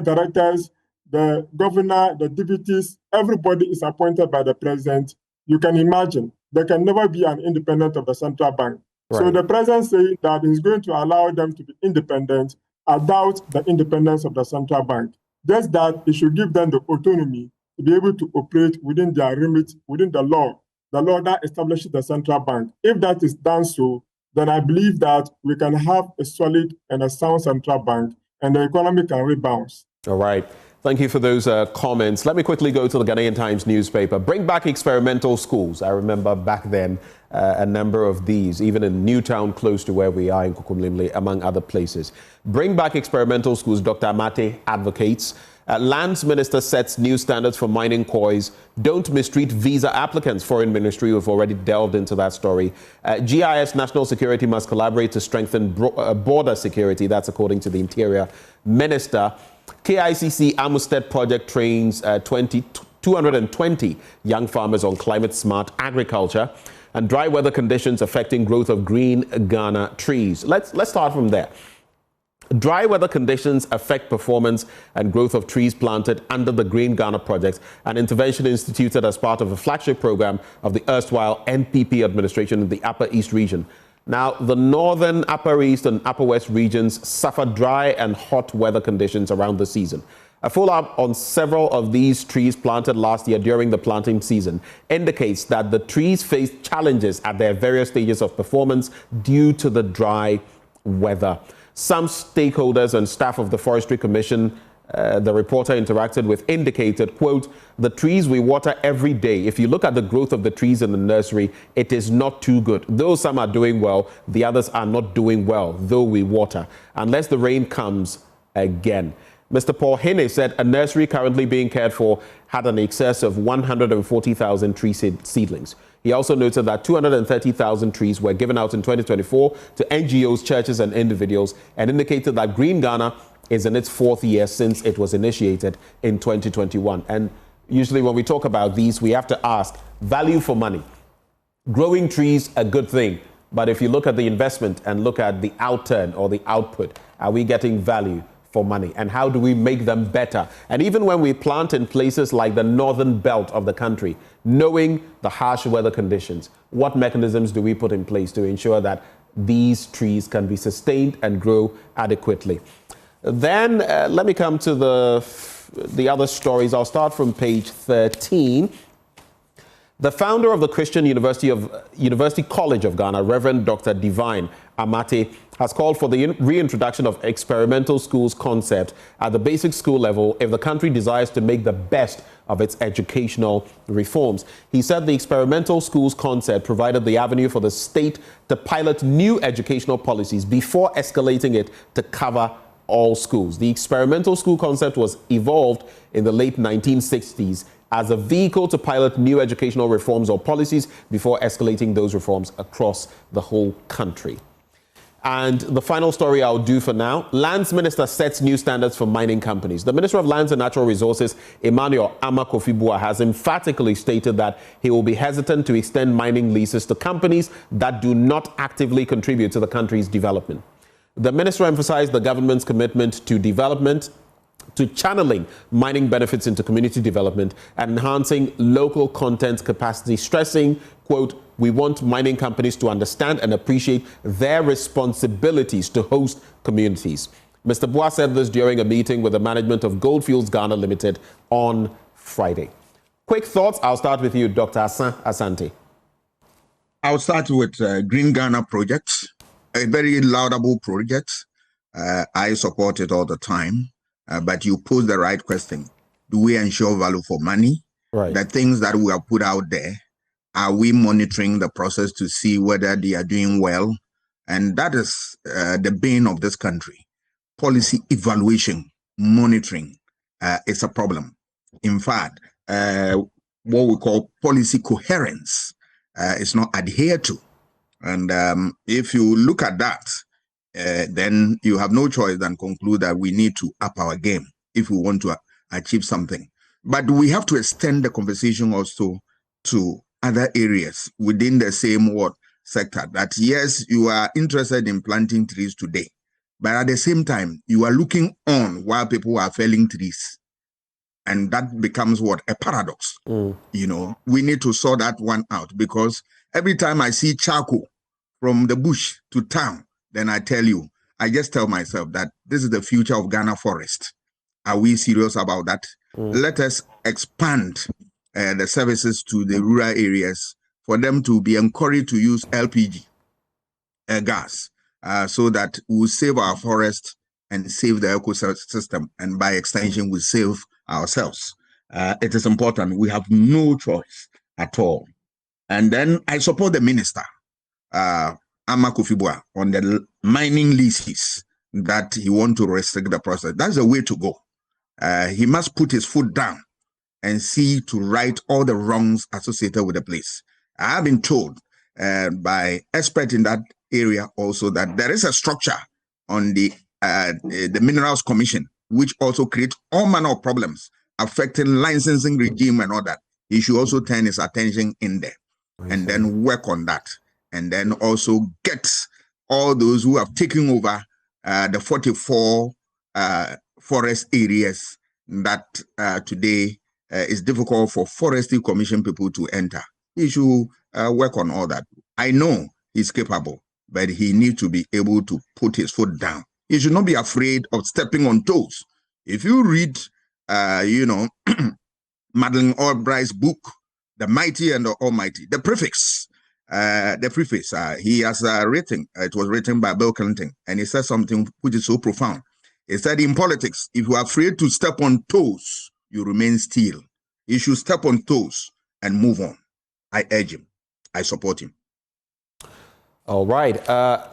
directors, the governor, the deputies, everybody is appointed by the president. You can imagine there can never be an independent of the central bank. Right. So the president saying that he's going to allow them to be independent, I doubt the independence of the central bank. Just that it should give them the autonomy to be able to operate within their remit, within the law that establishes the central bank. If that is done so, then I believe that we can have a solid and a sound central bank and the economy can rebound. All right. Thank you for those comments. Let me quickly go to the Ghanaian Times newspaper. Bring back experimental schools. I remember back then a number of these, even in Newtown, close to where we are in Kukumlimle, among other places. Bring back experimental schools, Dr. Amate advocates. Lands Minister sets new standards for mining quarries. Don't mistreat visa applicants. Foreign Ministry, we've already delved into that story. GIS National Security must collaborate to strengthen border security. That's according to the Interior Minister. KICC Amustet project trains 220 young farmers on climate-smart agriculture and dry weather conditions affecting growth of green Ghana trees. Let's start from there. Dry weather conditions affect performance and growth of trees planted under the Green Ghana project, an intervention instituted as part of a flagship program of the erstwhile NPP administration in the Upper East region. Now, the northern, Upper East and Upper West regions suffer dry and hot weather conditions around the season. A follow-up on several of these trees planted last year during the planting season indicates that the trees face challenges at their various stages of performance due to the dry weather. Some stakeholders and staff of the Forestry Commission the reporter interacted with indicated, quote, the trees we water every day. If you look at the growth of the trees in the nursery, it is not too good. Though some are doing well, the others are not doing well, though we water, unless the rain comes again. Mr. Paul Hene said a nursery currently being cared for had an excess of 140,000 tree seedlings. He also noted that 230,000 trees were given out in 2024 to NGOs, churches and individuals, and indicated that Green Ghana is in its 4th year since it was initiated in 2021. And usually when we talk about these, we have to ask value for money. Growing trees, a good thing. But if you look at the investment and look at the outturn or the output, are we getting value for money? And how do we make them better? And even when we plant in places like the northern belt of the country, knowing the harsh weather conditions, what mechanisms do we put in place to ensure that these trees can be sustained and grow adequately? Then let me come to the other stories. I'll start from page 13. The founder of the Christian University College of Ghana, Reverend Dr. Divine Amate, has called for the reintroduction of experimental schools concept at the basic school level if the country desires to make the best of its educational reforms. He said the experimental schools concept provided the avenue for the state to pilot new educational policies before escalating it to cover all schools. The experimental school concept was evolved in the late 1960s as a vehicle to pilot new educational reforms or policies before escalating those reforms across the whole country. And the final story I'll do for now, Lands Minister sets new standards for mining companies. The Minister of Lands and Natural Resources, Emmanuel Amakofibua, has emphatically stated that he will be hesitant to extend mining leases to companies that do not actively contribute to the country's development. The minister emphasized the government's commitment to development, to channeling mining benefits into community development and enhancing local content capacity, stressing, quote, "We want mining companies to understand and appreciate their responsibilities to host communities." Mr. Bua said this during a meeting with the management of Goldfields Ghana Limited on Friday. Quick thoughts. I'll start with you, Dr. Asante. I'll start with Green Ghana project, a very laudable project. I support it all the time. But you pose the right question. Do we ensure value for money? Right. The things that we have put out there, are we monitoring the process to see whether they are doing well? And that is the bane of this country. Policy evaluation, monitoring is a problem. In fact, what we call policy coherence is not adhered to. And if you look at that, then you have no choice than conclude that we need to up our game if we want to achieve something. But we have to extend the conversation also to other areas within the same sector. That yes, you are interested in planting trees today, but at the same time, you are looking on while people are felling trees. And that becomes a paradox. You know, we need to sort that one out, because every time I see charcoal from the bush to town, then I just tell myself that this is the future of Ghana forest. Are we serious about that? Let us expand the services to the rural areas for them to be encouraged to use LPG gas so that we'll save our forest and save the ecosystem, and by extension, we save ourselves. It is important. We have no choice at all. And then I support the minister, Amakofibua, on the mining leases that he wants to restrict the process. That's the way to go. He must put his foot down and see to right all the wrongs associated with the place. I have been told by experts in that area also that there is a structure on the Minerals Commission, which also creates all manner of problems affecting licensing regime and all that. He should also turn his attention in there and then work on that. And then also get all those who have taken over the 44 forest areas that today is difficult for Forestry Commission people to enter. He should work on all that. I know he's capable, but he needs to be able to put his foot down. He should not be afraid of stepping on toes. If you read, Madeleine Albright's book, The Mighty and the Almighty, the preface, he has written, it was written by Bill Clinton, and he said something which is so profound. He said, in politics, if you are afraid to step on toes, you remain still. You should step on toes and move on. I urge him. I support him. All right.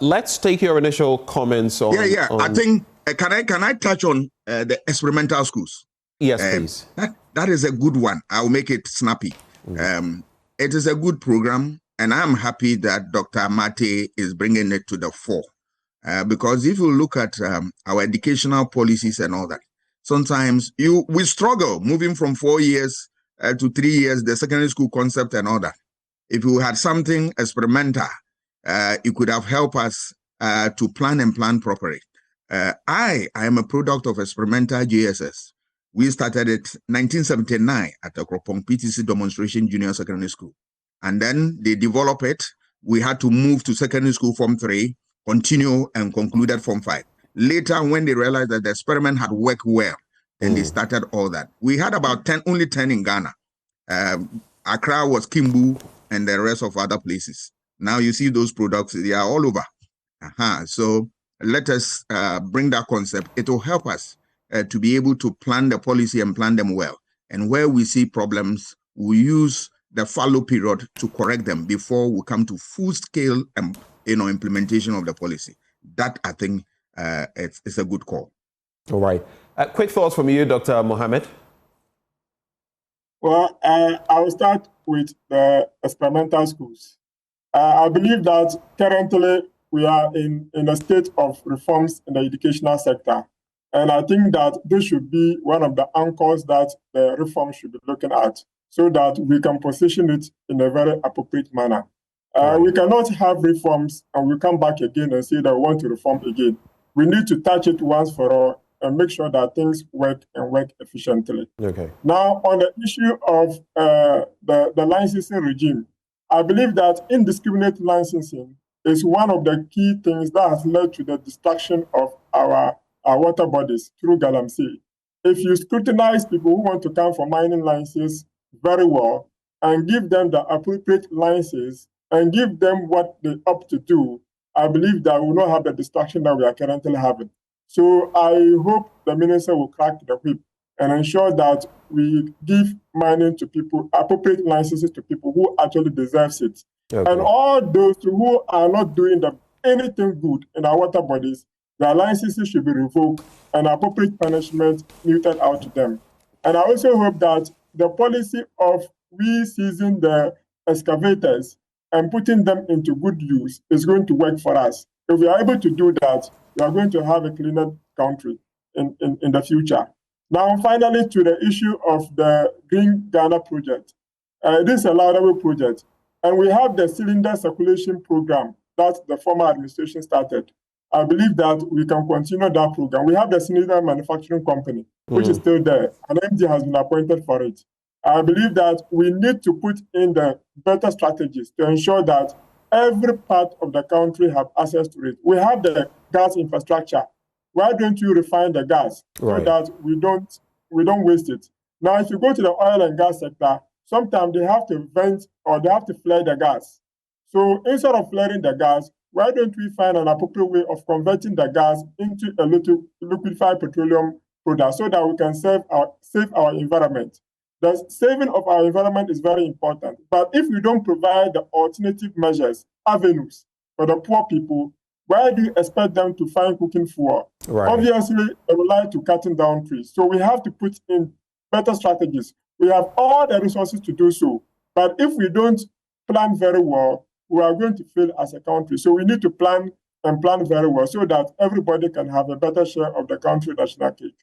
Let's take your initial comments on... Yeah. I think, can I touch on the experimental schools? Yes, please. That is a good one. I'll make it snappy. It is a good program, and I'm happy that Dr. Mate is bringing it to the fore. Because if you look at our educational policies and all that, sometimes we struggle moving from 4 years to 3 years, the secondary school concept and all that. If you had something experimental, it could have helped us to plan properly. I am a product of experimental JSS. We started it 1979 at the Kropong PTC Demonstration Junior Secondary School. And then they developed it. We had to move to secondary school Form 3, continue and concluded Form 5. Later, when they realized that the experiment had worked well, then they started all that. We had about only 10 in Ghana. Accra was Kimbu and the rest of other places. Now you see those products, they are all over. So let us bring that concept. It will help us to be able to plan the policy and plan them well. And where we see problems, we use the fallow period to correct them before we come to full-scale implementation of the policy. That, I think, it's a good call. All right. Quick thoughts from you, Dr. Mohammed. Well, I will start with the experimental schools. I believe that currently we are in a state of reforms in the educational sector. And I think that this should be one of the anchors that the reform should be looking at, so that we can position it in a very appropriate manner. We cannot have reforms and we come back again and say that we want to reform again. We need to touch it once for all and make sure that things work and work efficiently. Okay. Now, on the issue of the licensing regime, I believe that indiscriminate licensing is one of the key things that has led to the destruction of our water bodies through Galamsey. If you scrutinize people who want to come for mining licenses very well and give them the appropriate licenses and give them what they opt to do, I believe that we will not have the destruction that we are currently having. So I hope the minister will crack the whip and ensure that we give mining to people, appropriate licenses to people who actually deserve it. Okay. And all those who are not doing anything good in our water bodies, their licenses should be revoked and appropriate punishment meted out to them. And I also hope that the policy of re-seizing the excavators and putting them into good use is going to work for us. If we are able to do that, we are going to have a cleaner country in the future. Now, finally, to the issue of the Green Ghana project. This is a laudable project, and we have the cylinder circulation program that the former administration started. I believe that we can continue that program. We have the cylinder manufacturing company, which is still there. An MD has been appointed for it. I believe that we need to put in the better strategies to ensure that every part of the country have access to it. We have the gas infrastructure. Why don't you refine the gas so that we don't waste it? Now, if you go to the oil and gas sector, sometimes they have to vent or they have to flare the gas. So instead of flaring the gas, why don't we find an appropriate way of converting the gas into a little liquefied petroleum product so that we can save our environment? The saving of our environment is very important. But if we don't provide the alternative measures, avenues for the poor people, why do you expect them to find cooking fuel? Obviously, they rely to cutting down trees. So we have to put in better strategies. We have all the resources to do so. But if we don't plan very well, we are going to fail as a country. So we need to plan and plan very well so that everybody can have a better share of the country national cake.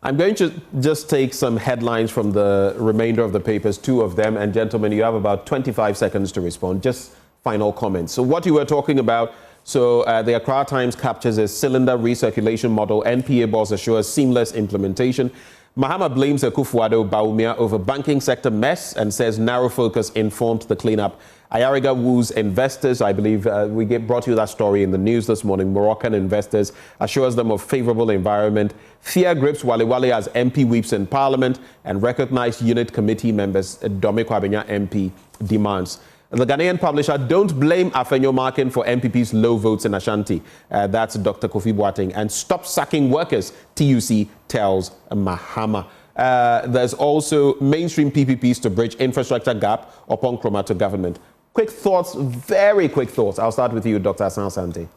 I'm going to just take some headlines from the remainder of the papers, 2 of them. And gentlemen, you have about 25 seconds to respond. Just final comments. So what you were talking about, the Accra Times captures a cylinder recirculation model. NPA boss assures seamless implementation. Mahama blames Akufo-Addo Bawumia over banking sector mess and says narrow focus informed the cleanup. Ayariga woos investors. I believe we brought you that story in the news this morning. Moroccan investors assures them of favorable environment. Fear grips Wale Wale as MP weeps in Parliament, and recognized unit committee members Dome Kwabena MP demands. The Ghanaian publisher Don't Blame Afenyo Markin for MPP's low votes in Ashanti. That's Dr. Kofi Boateng. And Stop Sacking Workers, TUC tells Mahama. There's also mainstream PPPs to bridge infrastructure gap upon Nkrumah to government. Quick thoughts, very quick thoughts. I'll start with you, Dr. Asan Asante.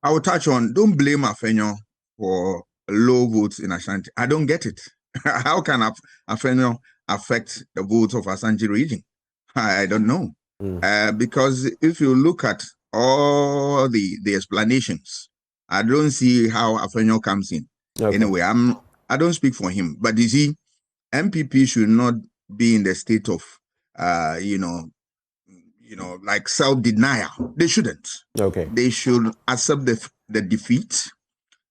I will touch on, don't blame Afenyo for low votes in Ashanti. I don't get it. How can Afenyo affect the votes of Ashanti region? I don't know. Because if you look at all the explanations, I don't see how Afenyo comes in. Okay. Anyway, I don't speak for him. But you see, MPP should not be in the state of, like self-denial. They shouldn't. Okay. They should accept the defeat,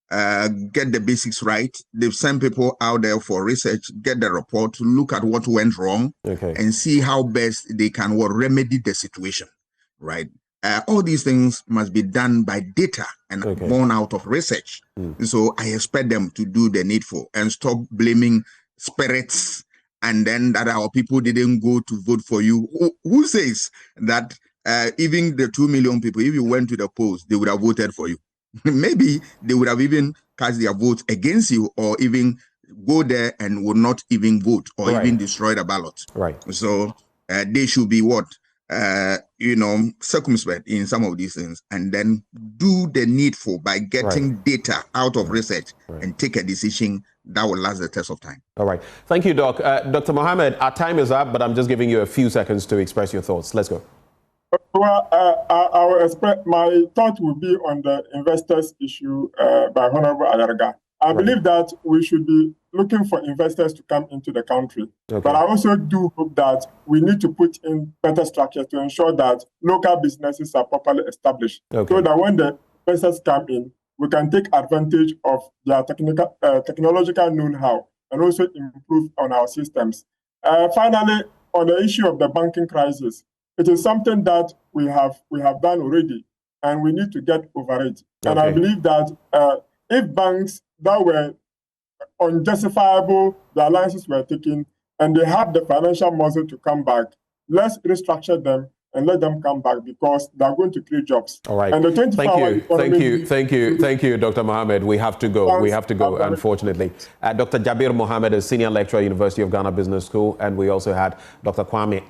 get the basics right. They've sent people out there for research, get the report, look at what went wrong, and see how best they can remedy the situation, right? All these things must be done by data and born out of research. So I expect them to do the needful and stop blaming spirits and then that our people didn't go to vote for you. Who says that even the 2 million people, if you went to the polls, they would have voted for you? maybe they would have even cast their votes against you, or even go there and would not even vote, or even destroy the ballot. Right. So they should be circumspect in some of these things, and then do the needful by getting data out of research and take a decision that will last the test of time. All right. Thank you, Doc. Dr. Mohammed, our time is up, but I'm just giving you a few seconds to express your thoughts. Let's go. Well, my thought will be on the investors issue by Honorable Ayarga. I believe that we should be looking for investors to come into the country. Okay. But I also do hope that we need to put in better structures to ensure that local businesses are properly established. Okay. So that when the investors come in, we can take advantage of their technological know-how and also improve on our systems. Finally, on the issue of the banking crisis, it is something that we have done already, and we need to get over it. Okay. And I believe that if banks that were unjustifiable, the alliances were taken, and they have the financial muscle to come back, let's restructure them and let them come back, because they're going to create jobs. All right. And the 24-hour Thank you, Dr. Mohammed. We have to go. Unfortunately. Dr. Jabir Mohammed is Senior Lecturer at University of Ghana Business School, and we also had Dr. Kwame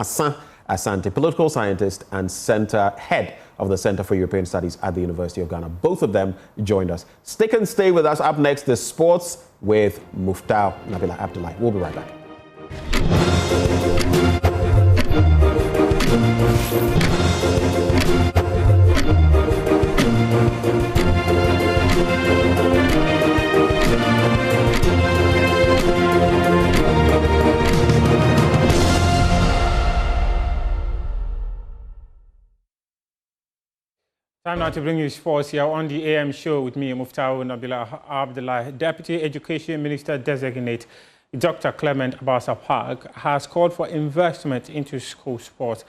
Asante, political scientist and head of the Center for European Studies at the University of Ghana. Both of them joined us. Stick and stay with us. Up next, the sports with Muftau Nabila Abdullahi. We'll be right back. Time now to bring you sports here on the AM show with me, Muftau Nabila Abdullah. Deputy Education Minister Designate Dr. Clement Abasa Park has called for investment into school sports.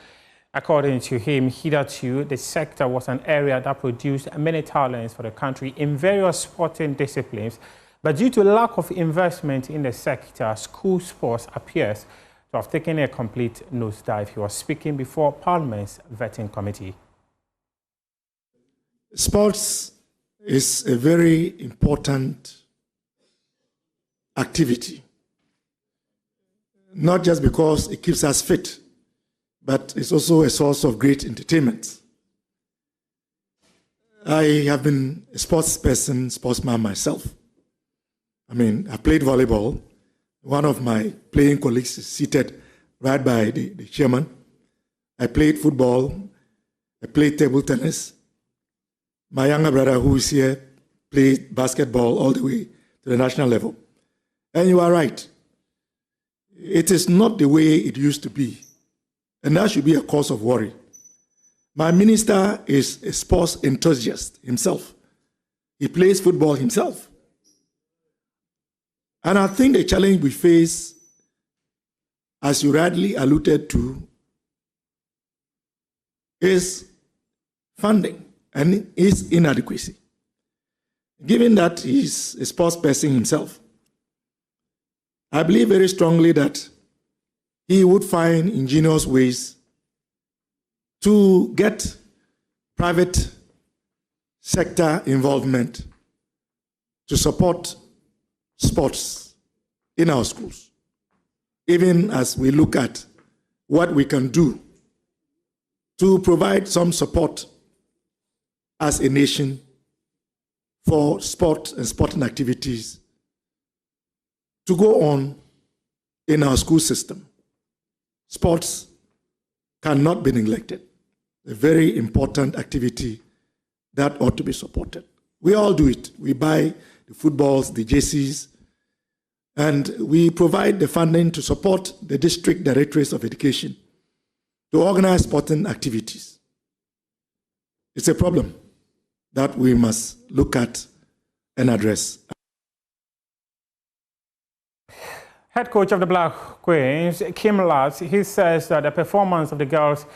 According to him, hitherto the sector was an area that produced many talents for the country in various sporting disciplines. But due to lack of investment in the sector, school sports appears to have taken a complete nosedive. He was speaking before Parliament's vetting committee. Sports is a very important activity, not just because it keeps us fit, but it's also a source of great entertainment. I have been a sportsman myself. I mean, I played volleyball. One of my playing colleagues is seated right by the chairman. I played football. I played table tennis. My younger brother, who is here, played basketball all the way to the national level. And you are right. It is not the way it used to be. And that should be a cause of worry. My minister is a sports enthusiast himself. He plays football himself. And I think the challenge we face, as you rightly alluded to, is funding and its inadequacy. Given that he's a sports person himself, I believe very strongly that he would find ingenious ways to get private sector involvement to support sports in our schools, even as we look at what we can do to provide some support as a nation for sport and sporting activities to go on in our school system. Sports cannot be neglected. A very important activity that ought to be supported. We all do it. We buy the footballs, the jerseys, and we provide the funding to support the district directorates of education to organize sporting activities. It's a problem that we must look at and address. Head coach of the Black Queens, Kim Latz, he says that the performance of the girls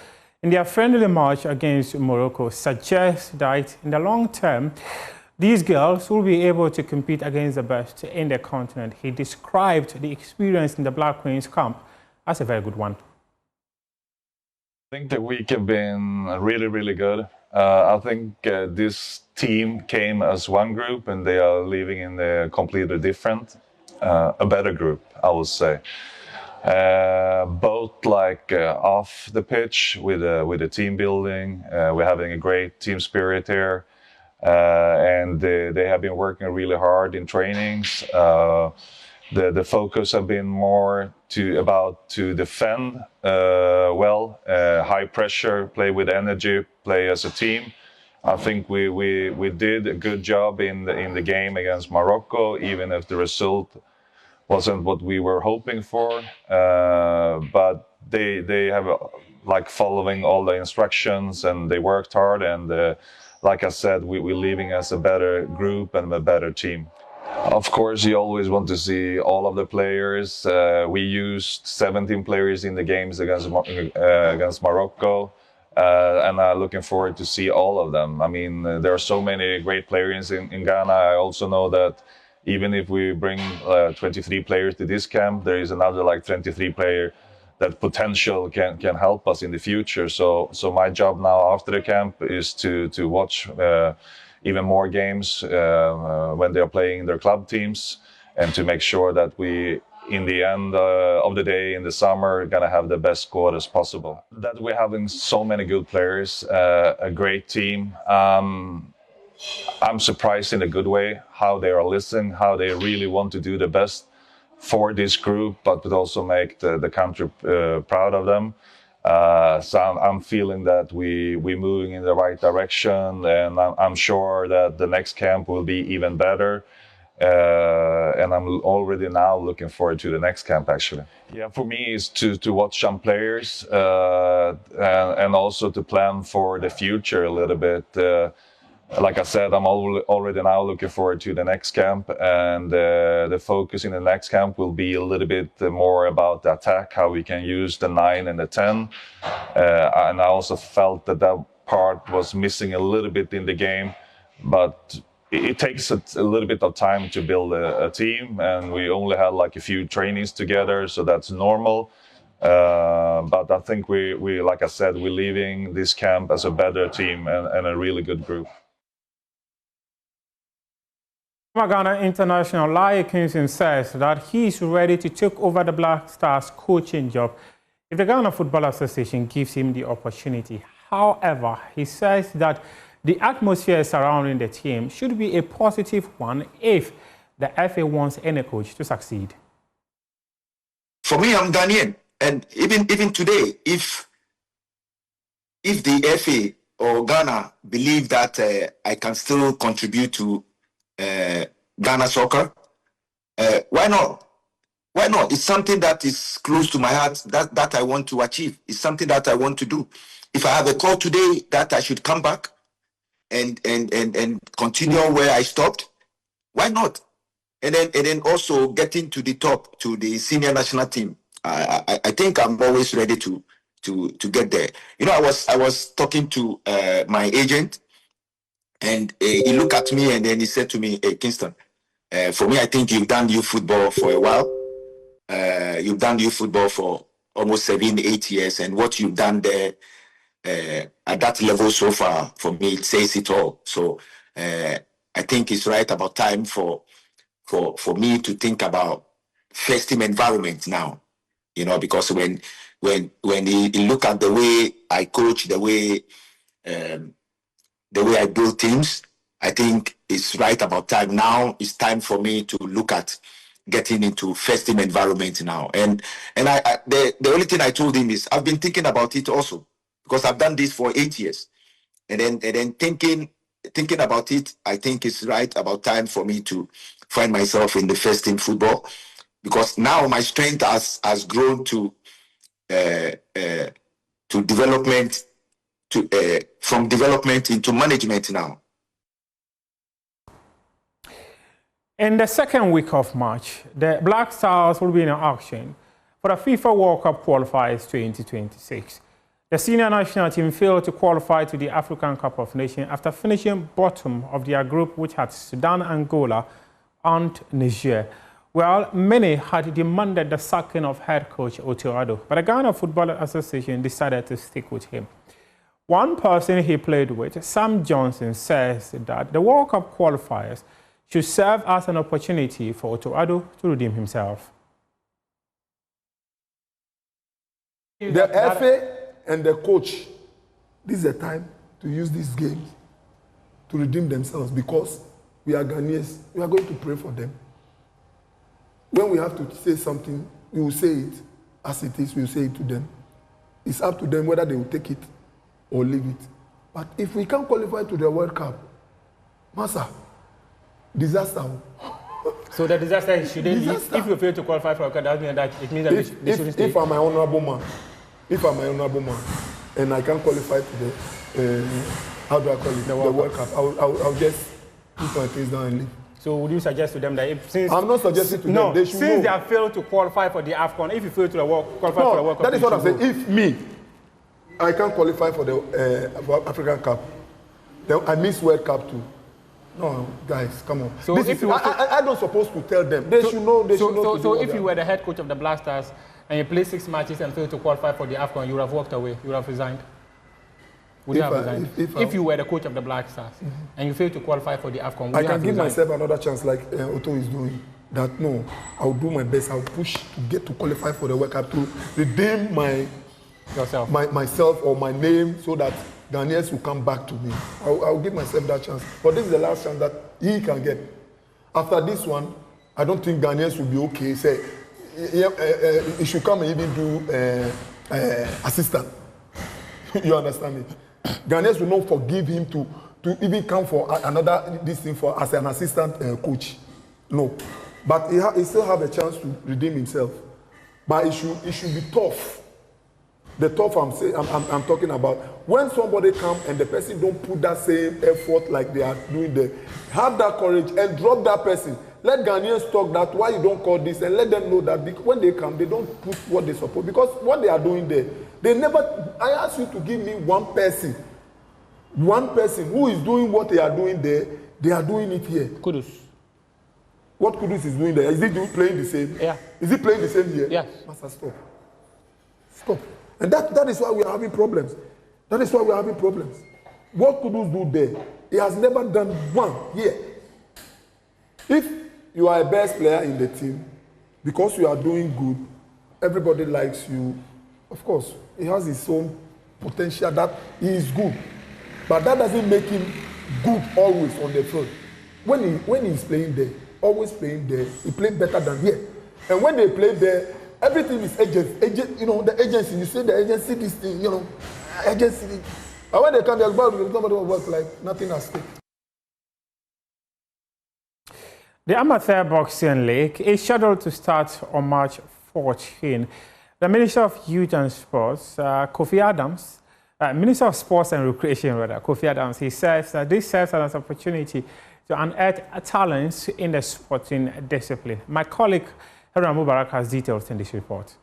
in their friendly match against Morocco suggests that in the long term, these girls will be able to compete against the best in the continent. He described the experience in the Black Queens camp as a very good one. I think the week have been really, really good. I think this team came as one group, and they are living in a completely different, a better group, I would say. Both like off the pitch with the team building, we're having a great team spirit here, and they have been working really hard in trainings. The focus have been more to defend well, high pressure, play with energy, play as a team. I think we did a good job in the game against Morocco, even if the result wasn't what we were hoping for. But they have like following all the instructions, and they worked hard. And like I said, we're leaving as a better group and a better team. Of course, you always want to see all of the players. We used 17 players in the games against Morocco, and I'm looking forward to see all of them. I mean, there are so many great players in Ghana. I also know that even if we bring 23 players to this camp, there is another like 23 player that potential can help us in the future. So my job now after the camp is to watch even more games when they're playing their club teams, and to make sure that we, in the end of the day in the summer, gonna have the best squad as possible. That we're having so many good players, a great team. I'm surprised in a good way how they are listening, how they really want to do the best for this group, but also make the country proud of them. So I'm feeling that we're moving in the right direction, and I'm sure that the next camp will be even better. And I'm already now looking forward to the next camp, actually. Yeah, for me is to watch some players and also to plan for the future a little bit. Like I said, I'm already now looking forward to the next camp, and the focus in the next camp will be a little bit more about the attack, how we can use the 9 and the 10. And I also felt that part was missing a little bit in the game, but it takes a little bit of time to build a team, and we only had like a few trainings together, so that's normal. But I think we, like I said, we're leaving this camp as a better team and a really good group. Ghana international Lai Kingston says that he is ready to take over the Black Stars coaching job if the Ghana Football Association gives him the opportunity. However, he says that the atmosphere surrounding the team should be a positive one if the FA wants any coach to succeed. For me, I'm Ghanaian, and even today, if the FA or Ghana believe that I can still contribute to Ghana soccer, why not? Why not? It's something that is close to my heart, that I want to achieve. It's something that I want to do. If I have a call today that I should come back and continue where I stopped, why not? And then also getting to the top, to the senior national team. I think I'm always ready to get there. You know, I was talking to my agent, and he looked at me and then he said to me, "Hey, Kingston, for me, I think you've done youth football for a while. You've done youth football for almost 7-8 years, and what you've done there at that level so far, for me, it says it all. So I think it's right about time for me to think about first team environment now. You know, because when you look at the way I coach, the way I build teams, I think it's right about time. Now it's time for me to look at getting into first team environment now. And the only thing I told him is I've been thinking about it also, because I've done this for 8 years. And then thinking about it, I think it's right about time for me to find myself in the first team football, because now my strength has grown to development, from development into management now. In the second week of March, the Black Stars will be in action for the FIFA World Cup qualifiers 2026. The senior national team failed to qualify to the African Cup of Nations after finishing bottom of their group, which had Sudan, Angola, and Niger. Well, many had demanded the sacking of head coach Otto Addo, but the Ghana Football Association decided to stick with him. One person he played with, Sam Johnson, says that the World Cup qualifiers should serve as an opportunity for Otto Addo to redeem himself. The FA and the coach, this is the time to use these games to redeem themselves, because we are Ghanaians. We are going to pray for them. When we have to say something, we will say it as it is. We will say it to them. It's up to them whether they will take it or leave it. But if we can't qualify to the World Cup, Massa, disaster. So the disaster shouldn't be, if you fail to qualify for a World Cup, it means that they shouldn't stay. If I'm an honorable man, and I can't qualify to the, how do I call it, the World Cup, I'll just put my things down and leave. So would you suggest to them that if, since... I'm not suggesting to them, they should since know. they have failed to qualify for the AFCON, if you fail to qualify for the World Cup... That is what I'm saying. If me, I can't qualify for the African Cup, then I miss World Cup too. No, guys, come on. So if I'm not supposed to tell them. They should know. So if you were the head coach of the Black Stars and you played 6 matches and failed to qualify for the AFCON, you would have walked away. You would have resigned. Would you have resigned? If you were the coach of the Black Stars and you failed to qualify for the AFCON, would you have resigned? I can give myself another chance like Otto is doing. That no, I'll do my best. I'll push to get to qualify for the World Cup to redeem myself or my name, so that Ghanaians will come back to me. I'll give myself that chance. But this is the last chance that he can get. After this one, I don't think Ghanaians will be okay. Say, he should come and even do assistant. You understand me? Ghanaians will not forgive him to even come for another this thing for as an assistant coach. No, but he still have a chance to redeem himself. But it should be tough. The tough I'm talking about, when somebody come and the person don't put that same effort like they are doing there, have that courage and drop that person. Let Ghanaians talk that why you don't call this, and let them know that when they come, they don't put what they support, because what they are doing there, they never. I ask you to give me one person who is doing what they are doing there. They are doing it here. Kudus. What Kudus is doing there? Is he playing the same? Yeah. Is he playing the same here? Yes. Master, stop. And that is why we are having problems. That is why we are having problems. What Kudus do there? He has never done one here. If you are a best player in the team, because you are doing good, everybody likes you. Of course, he has his own potential that he is good. But that doesn't make him good always on the field. When he's playing there, always playing there, he plays better than here. And when they play there, everything is agent, the agency. You say the agency, this thing, agency. But when they come, there's somebody will work like nothing at stake. The Amateur Boxing League is scheduled to start on March 14. The Minister of Youth and Sports, Kofi Adams, Minister of Sports and Recreation, Kofi Adams, he says that this serves as an opportunity to unearth talents in the sporting discipline. My colleague, Haruna Mubarak, has details in this report.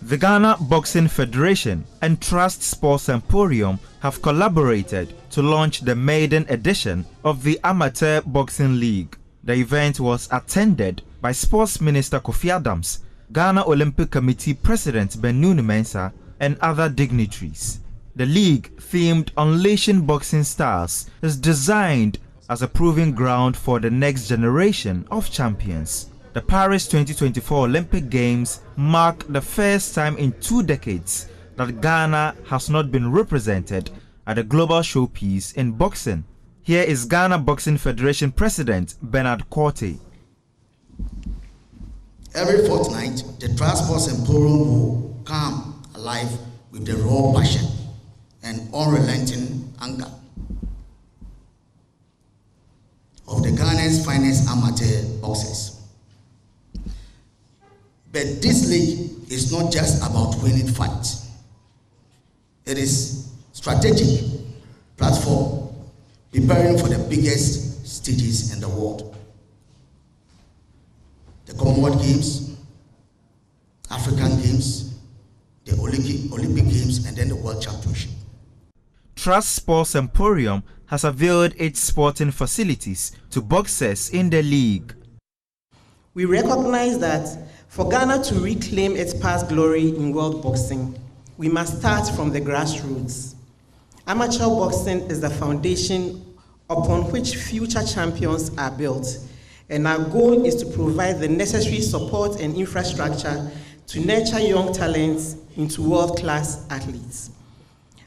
The Ghana Boxing Federation and Trust Sports Emporium have collaborated to launch the maiden edition of the Amateur Boxing League. The event was attended by Sports Minister Kofi Adams, Ghana Olympic Committee President Benunu Mensah, and other dignitaries. The league, themed Unleashing Boxing Stars, is designed as a proving ground for the next generation of champions. The Paris 2024 Olympic Games mark the first time in 2 decades that Ghana has not been represented at a global showpiece in boxing. Here is Ghana Boxing Federation President Bernard Korte. Every fortnight, the Transport Emporium will come alive with the raw passion and unrelenting anger of the Ghana's finest amateur boxers. But this league is not just about winning fights. It is strategic platform preparing for the biggest stages in the world. The Commonwealth Games, African Games, the Olympic Games, and then the World Championship. Trust Sports Emporium has availed its sporting facilities to boxers in the league. We recognize that for Ghana to reclaim its past glory in world boxing, we must start from the grassroots. Amateur boxing is the foundation upon which future champions are built, and our goal is to provide the necessary support and infrastructure to nurture young talents into world-class athletes.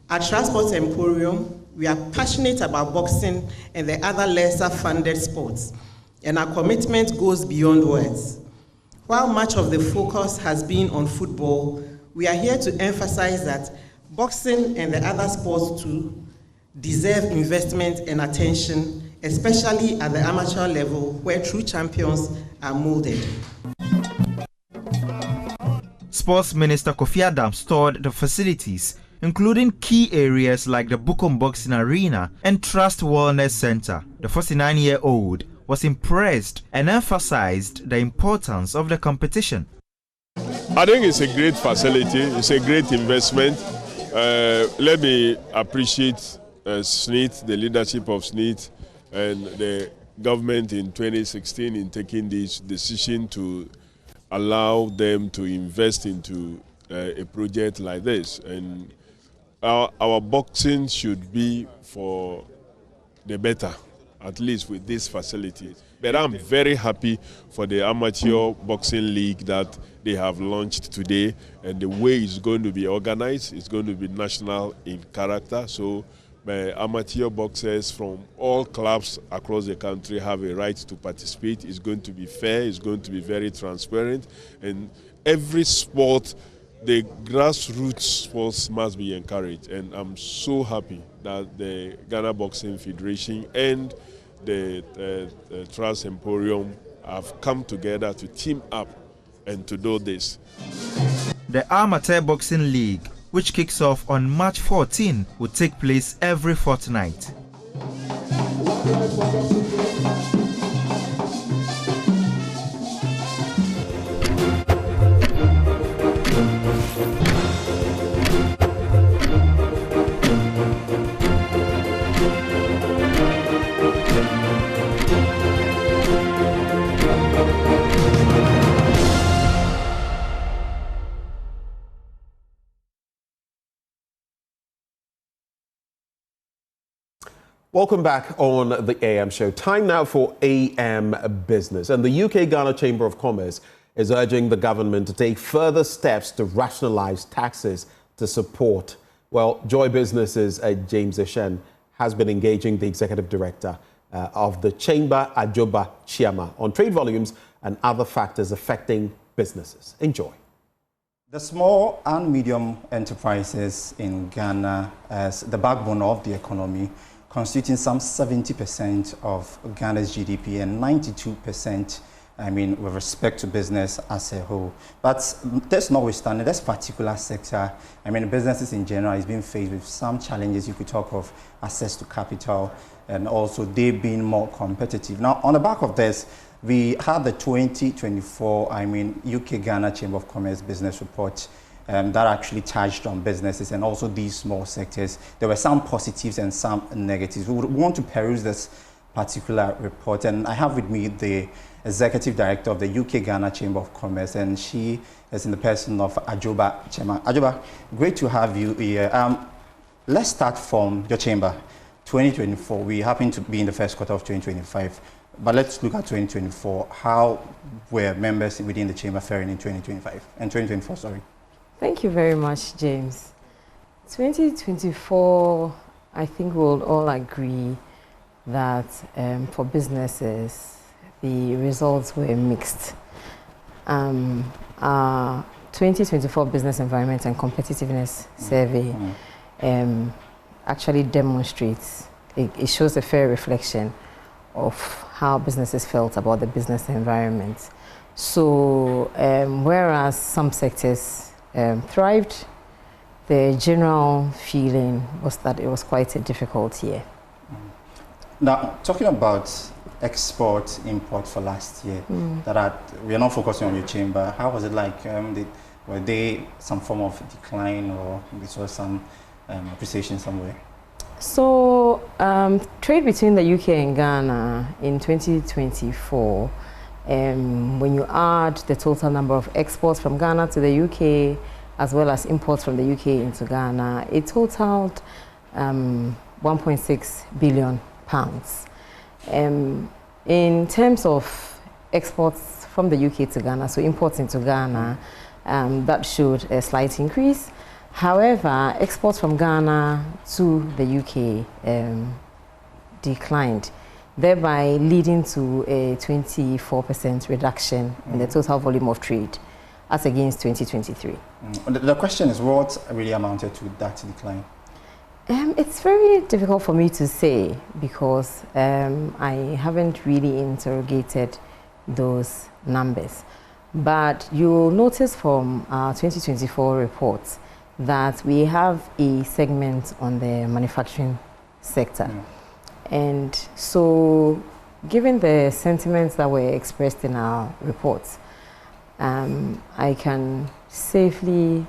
At Transport Emporium, we are passionate about boxing and the other lesser-funded sports, and our commitment goes beyond words. While much of the focus has been on football, we are here to emphasize that boxing and the other sports too deserve investment and attention, especially at the amateur level where true champions are molded. Sports Minister Kofi Adams toured the facilities, including key areas like the Bukom Boxing Arena and Trust Wellness Center. The 49-year-old was impressed and emphasized the importance of the competition. I think it's a great facility, it's a great investment. Let me appreciate SNIT, the leadership of SNIT, and the government in 2016 in taking this decision to allow them to invest into a project like this. And our boxing should be for the better, at least with this facility. But I'm very happy for the amateur boxing league that they have launched today, and the way it's going to be organized, it's going to be national in character. So amateur boxers from all clubs across the country have a right to participate. It's going to be fair, it's going to be very transparent, and every sport, the grassroots sports must be encouraged. And I'm so happy that the Ghana Boxing Federation and the Trust Emporium have come together to team up and to do this. The Amateur Boxing League, which kicks off on March 14, will take place every fortnight. Welcome back on the AM show. Time now for AM Business. And the UK Ghana Chamber of Commerce is urging the government to take further steps to rationalize taxes to support. Well, Joy Businesses, James Eshen, has been engaging the executive director of the Chamber, Ajoba Chiama, on trade volumes and other factors affecting businesses. Enjoy. The small and medium enterprises in Ghana as the backbone of the economy, constituting some 70% of Ghana's GDP and 92%, with respect to business as a whole. But that's notwithstanding, this particular sector, businesses in general is being faced with some challenges. You could talk of access to capital and also they being more competitive. Now, on the back of this, we had the 2024, UK Ghana Chamber of Commerce Business Report that actually touched on businesses and also these small sectors. There were some positives and some negatives. We would want to peruse this particular report, and I have with me the Executive Director of the UK Ghana Chamber of Commerce, and she is in the person of Ajoba Chiama. Ajoba, great to have you here. Let's start from your chamber. 2024, we happen to be in the first quarter of 2025, but let's look at 2024. How were members within the chamber faring in 2025 and 2024, sorry? Thank you very much, James. 2024, I think we'll all agree that for businesses, the results were mixed. Our 2024 Business Environment and Competitiveness Survey actually demonstrates, it shows a fair reflection of how businesses felt about the business environment. So, whereas some sectors thrived, the general feeling was that it was quite a difficult year. Now, talking about export, import for last year, we are not focusing on your chamber. How was it like? Were they some form of decline or we saw some appreciation somewhere? So, trade between the UK and Ghana in 2024 When you add the total number of exports from Ghana to the UK, as well as imports from the UK into Ghana, it totaled 1.6 billion pounds. In terms of exports from the UK to Ghana, so imports into Ghana, that showed a slight increase. However, exports from Ghana to the UK declined, thereby leading to a 24% reduction in the total volume of trade as against 2023. The question is, what really amounted to that decline? It's very difficult for me to say because I haven't really interrogated those numbers. But you'll notice from our 2024 reports that we have a segment on the manufacturing sector. And so, given the sentiments that were expressed in our reports, I can safely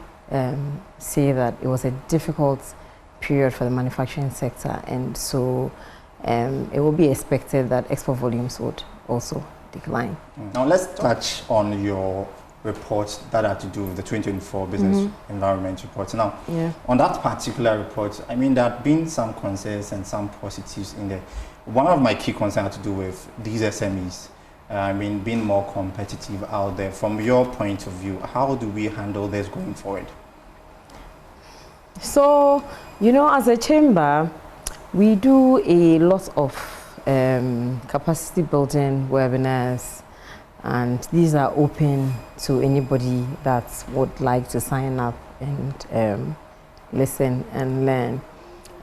say that it was a difficult period for the manufacturing sector, and so it will be expected that export volumes would also decline. Now let's touch on your reports that had to do with the 2024 business environment report. Now, on that particular report, I mean, there have been some concerns and some positives in there. One of my key concerns had to do with these SMEs. I mean, being more competitive out there. From your point of view, how do we handle this going forward? So, you know, as a chamber, we do a lot of capacity building webinars, and these are open to anybody that would like to sign up and listen and learn.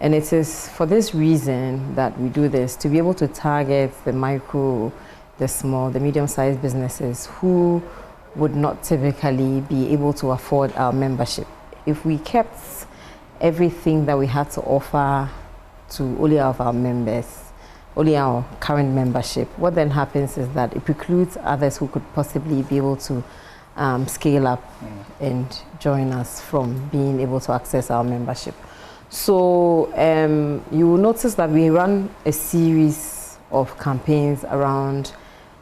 And it is for this reason that we do this, to be able to target the micro, the small, the medium-sized businesses who would not typically be able to afford our membership. If we kept everything that we had to offer to only our members, only our current membership, what then happens is that it precludes others who could possibly be able to scale up and join us from being able to access our membership. So you will notice that we run a series of campaigns around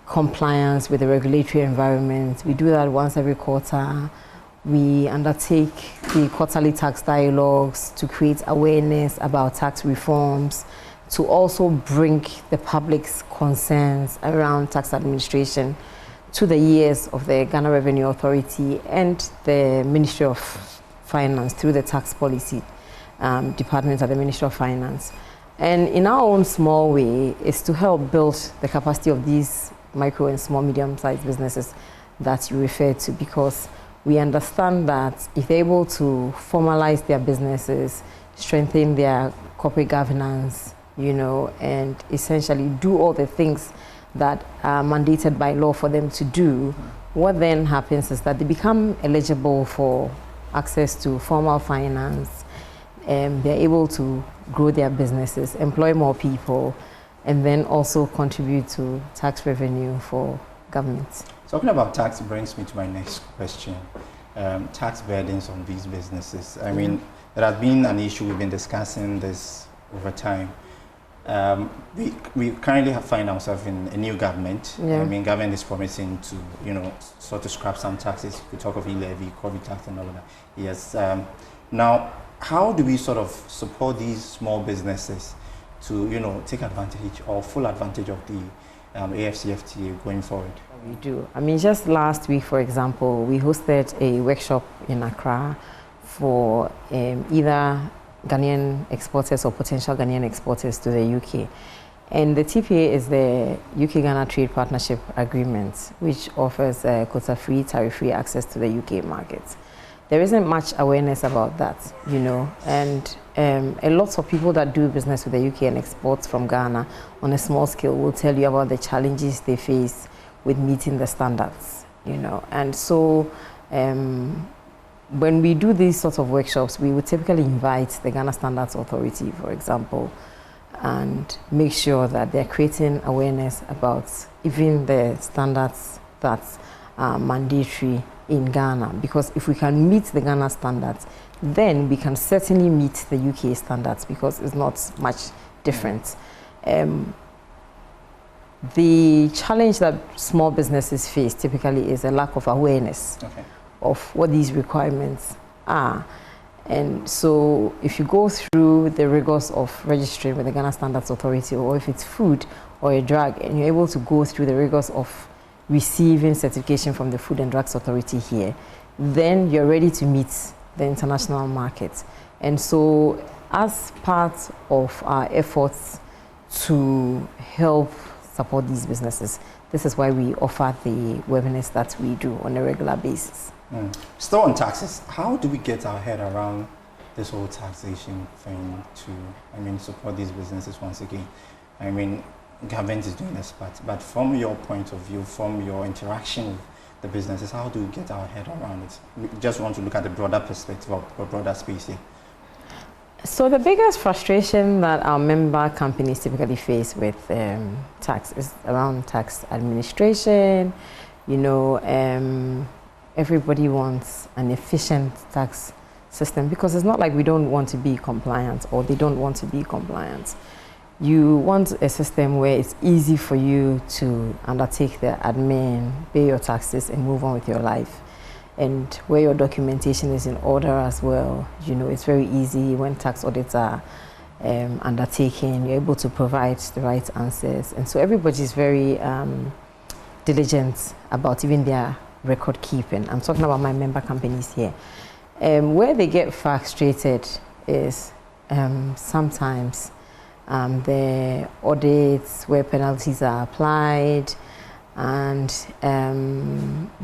compliance with the regulatory environment. We do that once every quarter. We undertake the quarterly tax dialogues to create awareness about tax reforms, to also bring the public's concerns around tax administration to the ears of the Ghana Revenue Authority and the Ministry of Finance through the tax policy department at the Ministry of Finance. And in our own small way is to help build the capacity of these micro and small medium-sized businesses that you refer to, because we understand that if they're able to formalize their businesses, strengthen their corporate governance, you know, and essentially do all the things that are mandated by law for them to do, what then happens is that they become eligible for access to formal finance, and they're able to grow their businesses, employ more people, and then also contribute to tax revenue for government. Talking about tax brings me to my next question. Tax burdens on these businesses. I mean, there has been an issue, we've been discussing this over time. We currently find ourselves in a new government. I mean, government is promising to, you know, sort of scrap some taxes. We talk of e-levy, COVID tax and all of that. Yes. Now, how do we sort of support these small businesses to, you know, take advantage or full advantage of the AFCFTA going forward? We do. I mean, just last week, for example, we hosted a workshop in Accra for either Ghanaian exporters or potential Ghanaian exporters to the UK. And the TPA is the UK-Ghana Trade Partnership Agreement, which offers quota-free, tariff-free access to the UK markets. There isn't much awareness about that, you know, and a lot of people that do business with the UK and export from Ghana on a small scale will tell you about the challenges they face with meeting the standards, you know. And so when we do these sorts of workshops, we would typically invite the Ghana Standards Authority, for example, and make sure that they're creating awareness about even the standards that are mandatory in Ghana. Because if we can meet the Ghana standards, then we can certainly meet the UK standards, because it's not much different. The challenge that small businesses face typically is a lack of awareness of what these requirements are. And so if you go through the rigors of registering with the Ghana Standards Authority, or if it's food or a drug, and you're able to go through the rigors of receiving certification from the Food and Drugs Authority here, then you're ready to meet the international market. And so as part of our efforts to help support these businesses, this is why we offer the webinars that we do on a regular basis. Still on taxes, how do we get our head around this whole taxation thing to, support these businesses once again? Government is doing its part, but from your point of view, from your interaction with the businesses, how do we get our head around it? We just want to look at the broader perspective of the broader space here. So the biggest frustration that our member companies typically face with tax is around tax administration. Everybody wants an efficient tax system, because it's not like we don't want to be compliant or they don't want to be compliant. You want a system where it's easy for you to undertake the admin, pay your taxes, and move on with your life. And where your documentation is in order as well. It's very easy when tax audits are undertaken, you're able to provide the right answers. And so everybody's very diligent about even their record keeping. I'm talking about my member companies here. Where they get frustrated is sometimes the audits where penalties are applied, and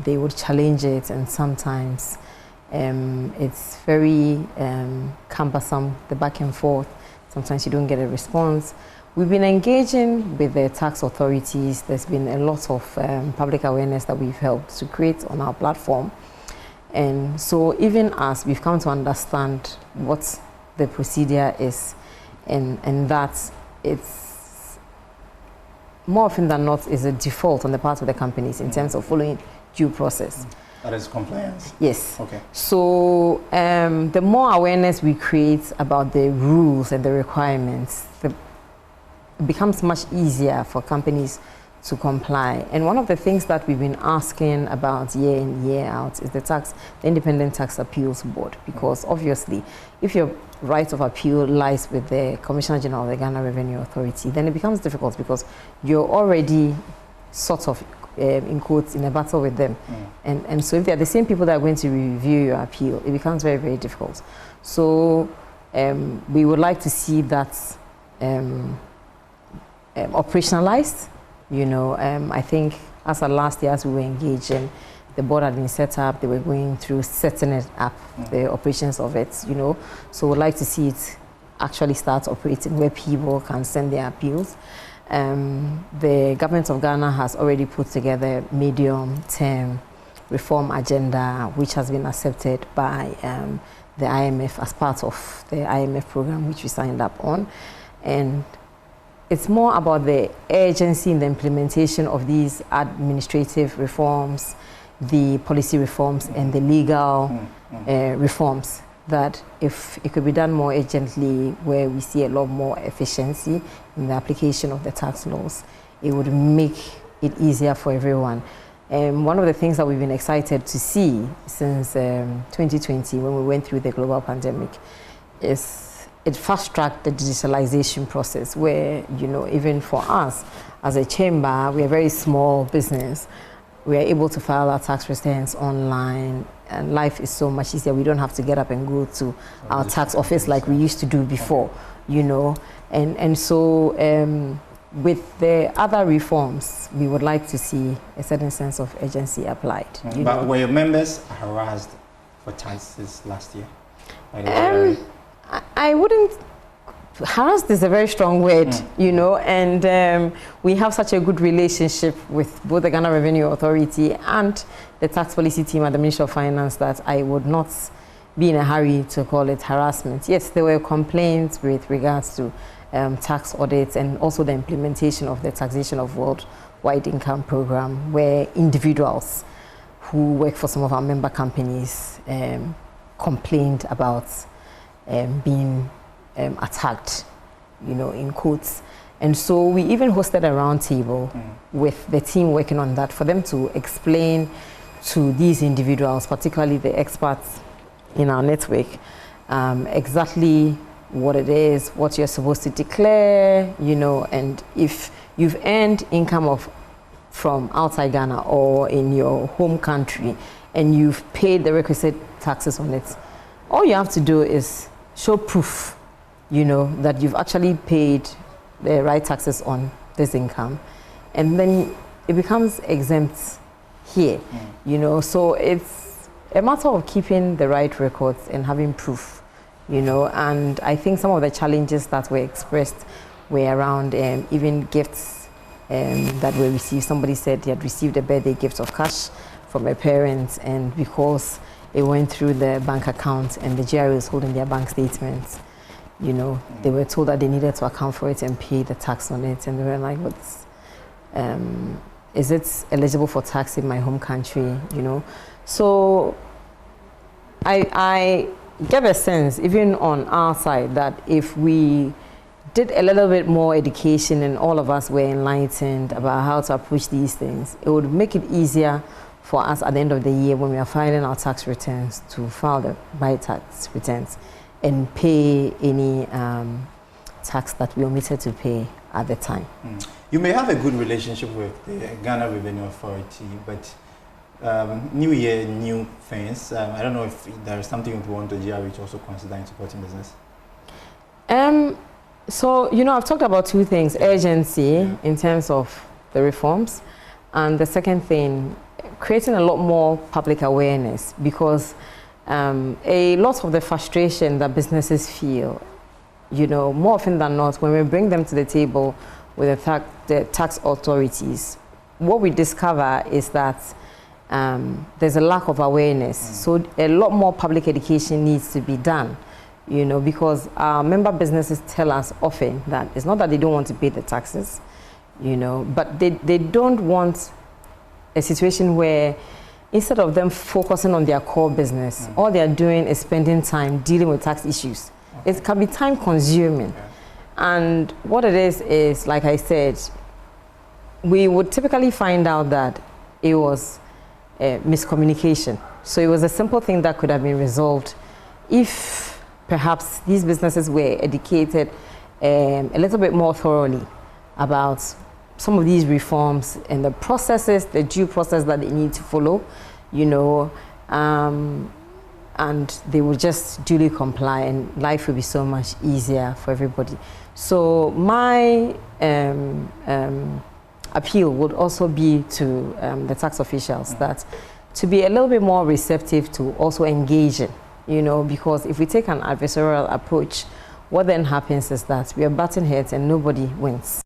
they would challenge it, and sometimes it's very cumbersome, the back and forth. Sometimes you don't get a response. We've been engaging with the tax authorities. There's been a lot of public awareness that we've helped to create on our platform. And so even as we've come to understand what the procedure is, and that it's more often than not is a default on the part of the companies in terms of following due process. That is compliance? Yes. Okay. So the more awareness we create about the rules and the requirements, it becomes much easier for companies to comply. And one of the things that we've been asking about year in, year out is the Independent Tax Appeals Board, because obviously if your right of appeal lies with the Commissioner General of the Ghana Revenue Authority, then it becomes difficult because you're already sort of in quotes in a battle with them. And so if they're the same people that are going to review your appeal, it becomes very, very difficult. So we would like to see that operationalized. I think as of last year, as we were engaging, the board had been set up, they were going through setting it up, the operations of it, So we'd like to see it actually start operating where people can send their appeals. The government of Ghana has already put together a medium-term reform agenda, which has been accepted by the IMF as part of the IMF program, which we signed up on. And it's more about the urgency in the implementation of these administrative reforms, the policy reforms, and the legal reforms, that if it could be done more urgently, where we see a lot more efficiency in the application of the tax laws, it would make it easier for everyone. One of the things that we've been excited to see since 2020, when we went through the global pandemic, is it fast-tracked the digitalization process, where, even for us as a chamber, we're a very small business. We are able to file our tax returns online, and life is so much easier. We don't have to get up and go to our tax office like we used to do before, And so with the other reforms, we would like to see a certain sense of urgency applied. But were your members harassed for taxes last year? I wouldn't. Harassed is a very strong word, and we have such a good relationship with both the Ghana Revenue Authority and the tax policy team at the Ministry of Finance that I would not be in a hurry to call it harassment. Yes, there were complaints with regards to tax audits and also the implementation of the taxation of worldwide income program, where individuals who work for some of our member companies complained about being attacked, in quotes. And so we even hosted a roundtable with the team working on that for them to explain to these individuals, particularly the experts in our network, exactly what it is, what you're supposed to declare, you know, and if you've earned income from outside Ghana or in your home country and you've paid the requisite taxes on it, all you have to do is show proof, you know, that you've actually paid the right taxes on this income, and then it becomes exempt here, you know. So it's a matter of keeping the right records and having proof, you know. And I think some of the challenges that were expressed were around even gifts that were received. Somebody said he had received a birthday gift of cash from a parent, and because it went through the bank account and the GRA was holding their bank statements, you know, they were told that they needed to account for it and pay the tax on it, and they were like, "What's is it eligible for tax in my home country?" You know, so I get a sense, even on our side, that if we did a little bit more education and all of us were enlightened about how to approach these things, it would make it easier for us at the end of the year when we are filing our tax returns to file the right tax returns and pay any tax that we omitted to pay at the time. You may have a good relationship with the Ghana Revenue Authority, but new year, new things. I don't know if there is something you want the GRA to also consider in supporting business. So, you know, I've talked about two things: urgency in terms of the reforms, and the second thing, creating a lot more public awareness, because a lot of the frustration that businesses feel, you know, more often than not, when we bring them to the table with the tax authorities, what we discover is that there's a lack of awareness. So a lot more public education needs to be done, you know, because our member businesses tell us often that it's not that they don't want to pay the taxes, you know, but they don't want a situation where instead of them focusing on their core business, all they're doing is spending time dealing with tax issues. It can be time consuming. And what it is, like I said, we would typically find out that it was miscommunication. So it was a simple thing that could have been resolved if perhaps these businesses were educated a little bit more thoroughly about some of these reforms and the processes, the due process that they need to follow, you know, and they will just duly comply and life will be so much easier for everybody. So my appeal would also be to the tax officials that to be a little bit more receptive to also engaging, you know, because if we take an adversarial approach, what then happens is that we are butting heads and nobody wins.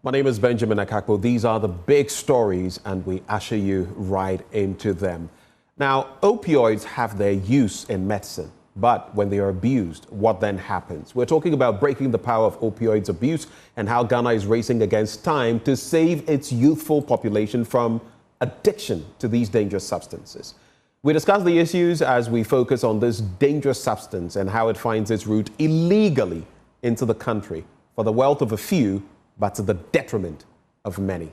My name is Benjamin Akakpo. These are the big stories, and we usher you right into them. Now, opioids have their use in medicine, but when they are abused, what then happens? We're talking about breaking the power of opioids abuse and how Ghana is racing against time to save its youthful population from addiction to these dangerous substances. We discuss the issues as we focus on this dangerous substance and how it finds its route illegally into the country for the wealth of a few, but to the detriment of many.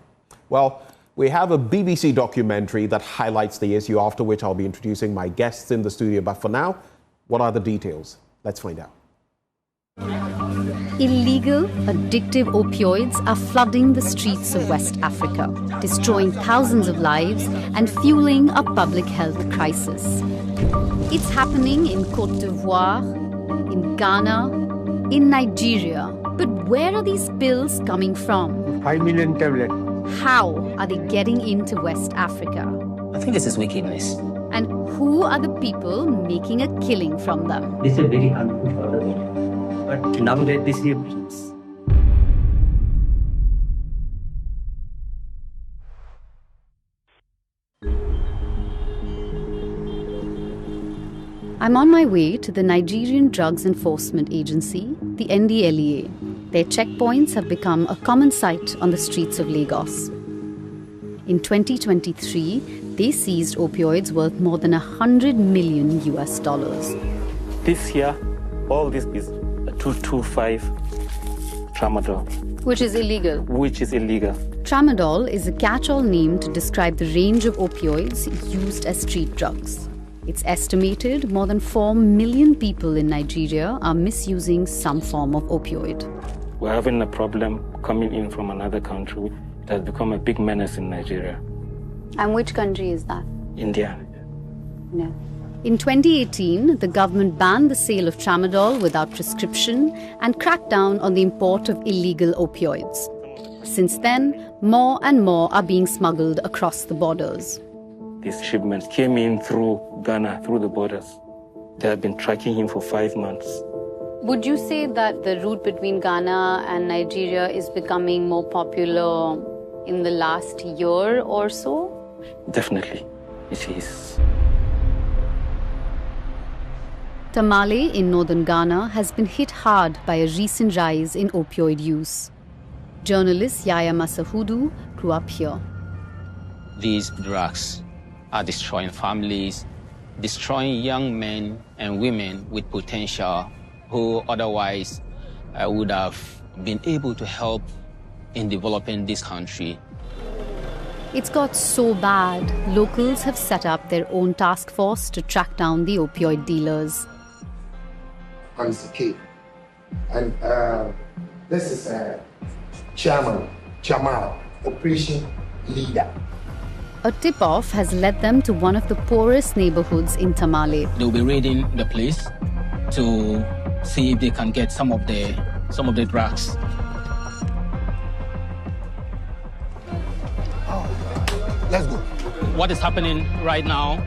Well, we have a BBC documentary that highlights the issue, after which I'll be introducing my guests in the studio. But for now, what are the details? Let's find out. Illegal, addictive opioids are flooding the streets of West Africa, destroying thousands of lives and fueling a public health crisis. It's happening in Côte d'Ivoire, in Ghana, in Nigeria. But where are these pills coming from? 5 million tablets. How are they getting into West Africa? I think this is wickedness. And who are the people making a killing from them? This is very harmful for the body. But nowadays this is I'm on my way to the Nigerian Drugs Enforcement Agency, the NDLEA. Their checkpoints have become a common sight on the streets of Lagos. In 2023, they seized opioids worth more than $100 million. This year, all this is 225 tramadol. Which is illegal. Tramadol is a catch-all name to describe the range of opioids used as street drugs. It's estimated more than 4 million people in Nigeria are misusing some form of opioid. We're having a problem coming in from another country that has become a big menace in Nigeria. And which country is that? India. No. In 2018, the government banned the sale of tramadol without prescription and cracked down on the import of illegal opioids. Since then, more and more are being smuggled across the borders. These shipments came in through Ghana, through the borders. They have been tracking him for 5 months. Would you say that the route between Ghana and Nigeria is becoming more popular in the last year or so? Definitely, it is. Tamale in northern Ghana has been hit hard by a recent rise in opioid use. Journalist Yaya Masahudu grew up here. These drugs are destroying families, destroying young men and women with potential who otherwise would have been able to help in developing this country. It's got so bad, locals have set up their own task force to track down the opioid dealers. I'm K. And this is Chairman Jamal, Operation Leader. A tip-off has led them to one of the poorest neighborhoods in Tamale. They'll be raiding the place to see if they can get some of the drugs. Let's go. What is happening right now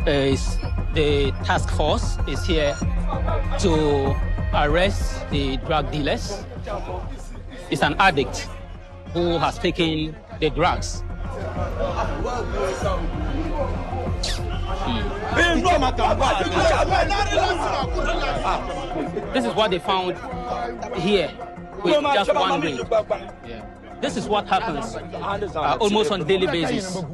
is the task force is here to arrest the drug dealers. It's an addict who has taken the drugs. This is what they found here with just one raid. Yeah. This is what happens almost on a daily basis.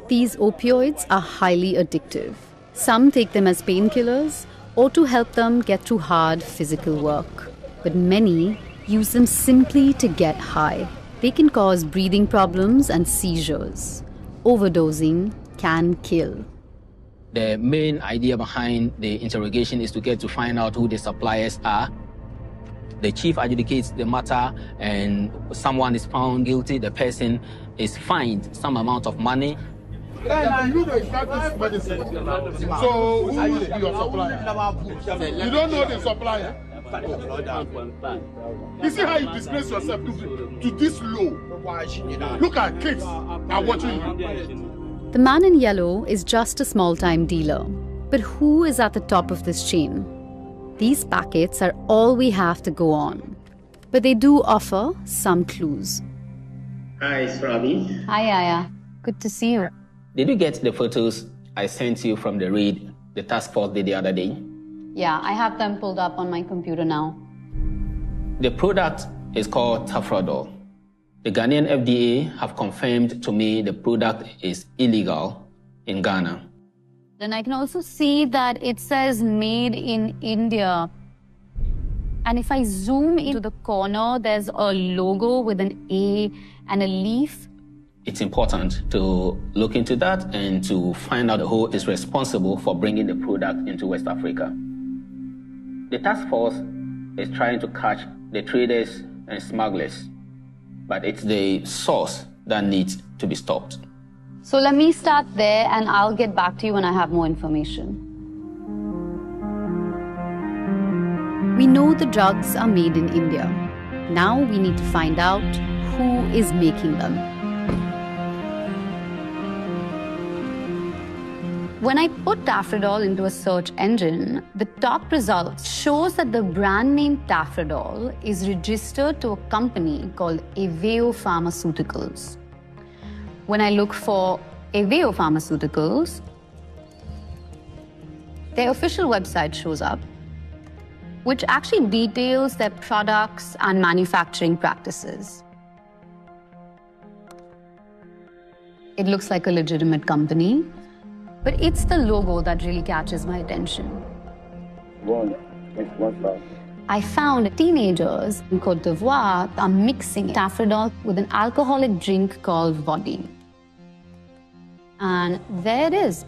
These opioids are highly addictive. Some take them as painkillers or to help them get through hard physical work. But many use them simply to get high. They can cause breathing problems and seizures. Overdosing can kill. The main idea behind the interrogation is to get to find out who the suppliers are. The chief adjudicates the matter and someone is found guilty. The person is fined some amount of money. You know this medicine. So who will be your supplier? You don't know the supplier? You see how you disgrace yourself to this low? Look at kids are watching you. The man in yellow is just a small-time dealer. But who is at the top of this chain? These packets are all we have to go on. But they do offer some clues. Hi, it's Ravi. Hi, Yaya. Good to see you. Did you get the photos I sent you from the raid the task force did the other day? Yeah, I have them pulled up on my computer now. The product is called Tafrodol. The Ghanaian FDA have confirmed to me the product is illegal in Ghana. Then I can also see that it says made in India. And if I zoom into the corner, there's a logo with an A and a leaf. It's important to look into that and to find out who is responsible for bringing the product into West Africa. The task force is trying to catch the traders and smugglers, but it's the source that needs to be stopped. So let me start there and I'll get back to you when I have more information. We know the drugs are made in India. Now we need to find out who is making them. When I put Tafrodol into a search engine, the top result shows that the brand name Tafrodol is registered to a company called Aveo Pharmaceuticals. When I look for Aveo Pharmaceuticals, their official website shows up, which actually details their products and manufacturing practices. It looks like a legitimate company, but it's the logo that really catches my attention. I found teenagers in Côte d'Ivoire are mixing Tafrodol with an alcoholic drink called vodka. And there it is,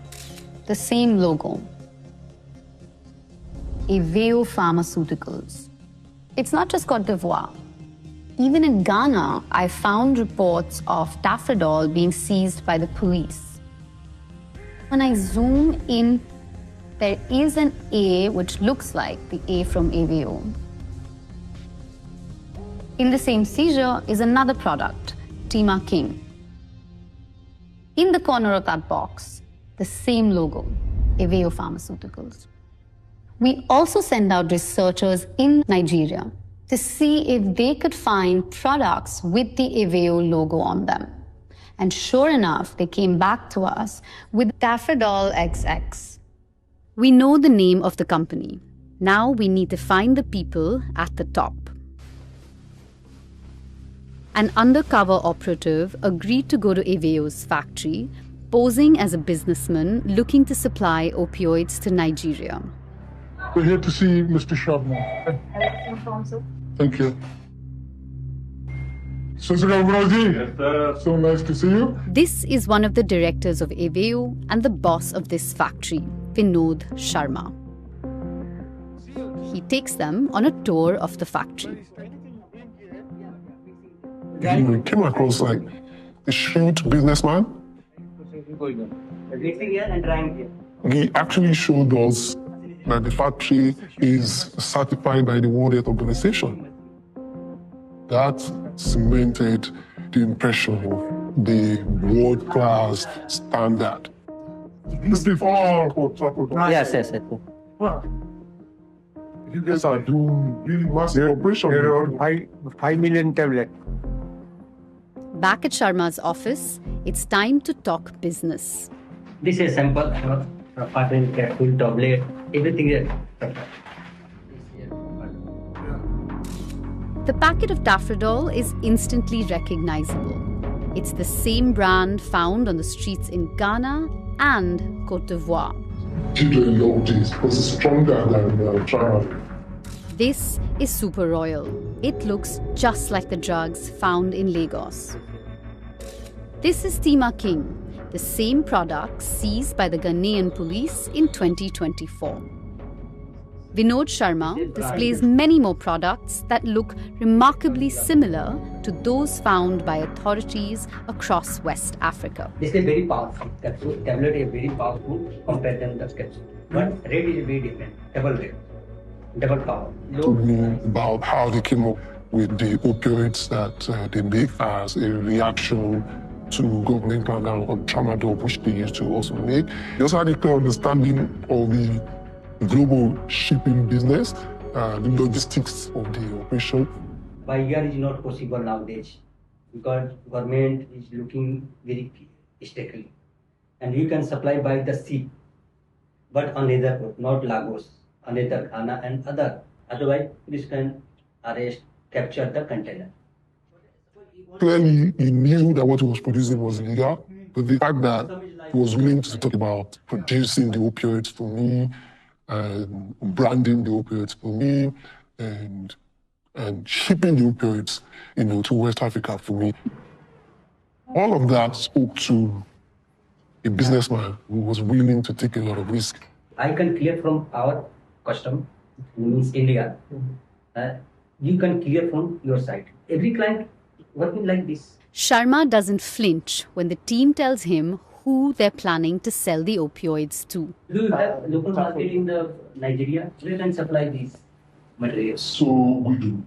the same logo. Aveo Pharmaceuticals. It's not just Côte d'Ivoire. Even in Ghana, I found reports of Tafrodol being seized by the police. When I zoom in, there is an A which looks like the A from Aveo. In the same seizure is another product, Tima King. In the corner of that box, the same logo, Aveo Pharmaceuticals. We also send out researchers in Nigeria to see if they could find products with the Aveo logo on them. And sure enough, they came back to us with Tafrodol XX. We know the name of the company. Now we need to find the people at the top. An undercover operative agreed to go to Aveo's factory, posing as a businessman looking to supply opioids to Nigeria. We're here to see Mr. Sharma. Thank you. Yes, sir. So nice to see you. This is one of the directors of Aveo and the boss of this factory, Vinod Sharma. He takes them on a tour of the factory. You came across like a shrewd businessman. He actually showed us that the factory is certified by the World Health Organization. That cemented the impression of the world-class standard. This is all Yes. Wow. You guys are doing really massive operation. There are 5 million tablets. Back at Sharma's office, it's time to talk business. This is sample, patent, capsule, tablet, everything is. The packet of Tafrodol is instantly recognizable. It's the same brand found on the streets in Ghana and Côte d'Ivoire. Children love this because it's stronger than China. This is Super Royal. It looks just like the drugs found in Lagos. This is Tima King, the same product seized by the Ghanaian police in 2024. Vinod Sharma displays many more products that look remarkably similar to those found by authorities across West Africa. This is very powerful. Tablet is very powerful compared to the capsule. But rate is very different. Double rate. Double power. Told me about how they came up with the opioids that they make as a reaction to government crackdown on tramadol, which they used to also make. They also had a clear understanding of the global shipping business, the logistics of the operation. By air is not possible nowadays because government is looking very strictly. And you can supply by the sea, but on another port, not Lagos, another Ghana and other. Otherwise, police can arrest, capture the container. Clearly, he knew that what he was producing was illegal, but the fact that he was willing to talk about producing the opioids for me, and branding the opioids for me, and shipping the opioids, to West Africa for me. All of that spoke to a businessman who was willing to take a lot of risk. I can clear from our custom, means India. You can clear from your side. Every client working like this. Sharma doesn't flinch when the team tells him who they're planning to sell the opioids to. Do you have local market in the Nigeria? We can supply these. materials. So we do.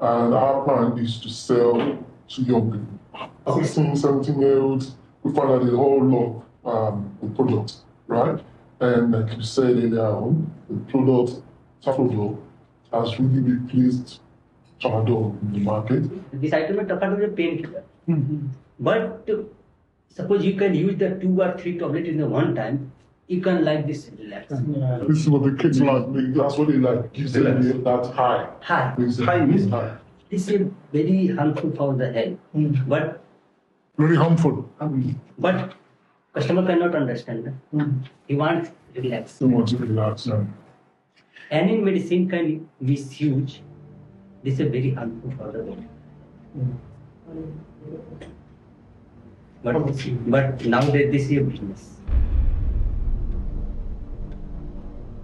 And our plan is to sell to young people. 16, 17-year-olds, we find out they all love the product, right? And like you said earlier on, the product, Tafrodol, has really replaced Tramadol in the market. This item is Tafrodol is a painkiller. But suppose you can use the 2 or 3 tablets in the one time, you can like this relax. This is what the kids like. That's what they like. Gives them that high. High. High means high. This is very harmful for the health. But very harmful. But customer cannot understand. He wants relax. He wants to relax. Any medicine can misuse. This is very harmful for the body. But nowadays this is a business.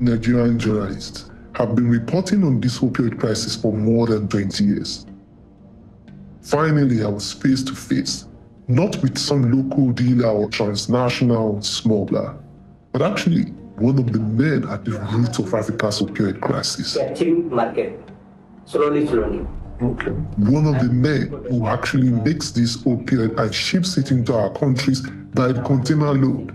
Nigerian journalists have been reporting on this opioid crisis for more than 20 years. Finally, I was face to face, not with some local dealer or transnational smuggler, but actually one of the men at the root of Africa's opioid crisis. Capturing market, slowly. Okay. One of the men who actually makes this opioid and ships it into our countries by the container load.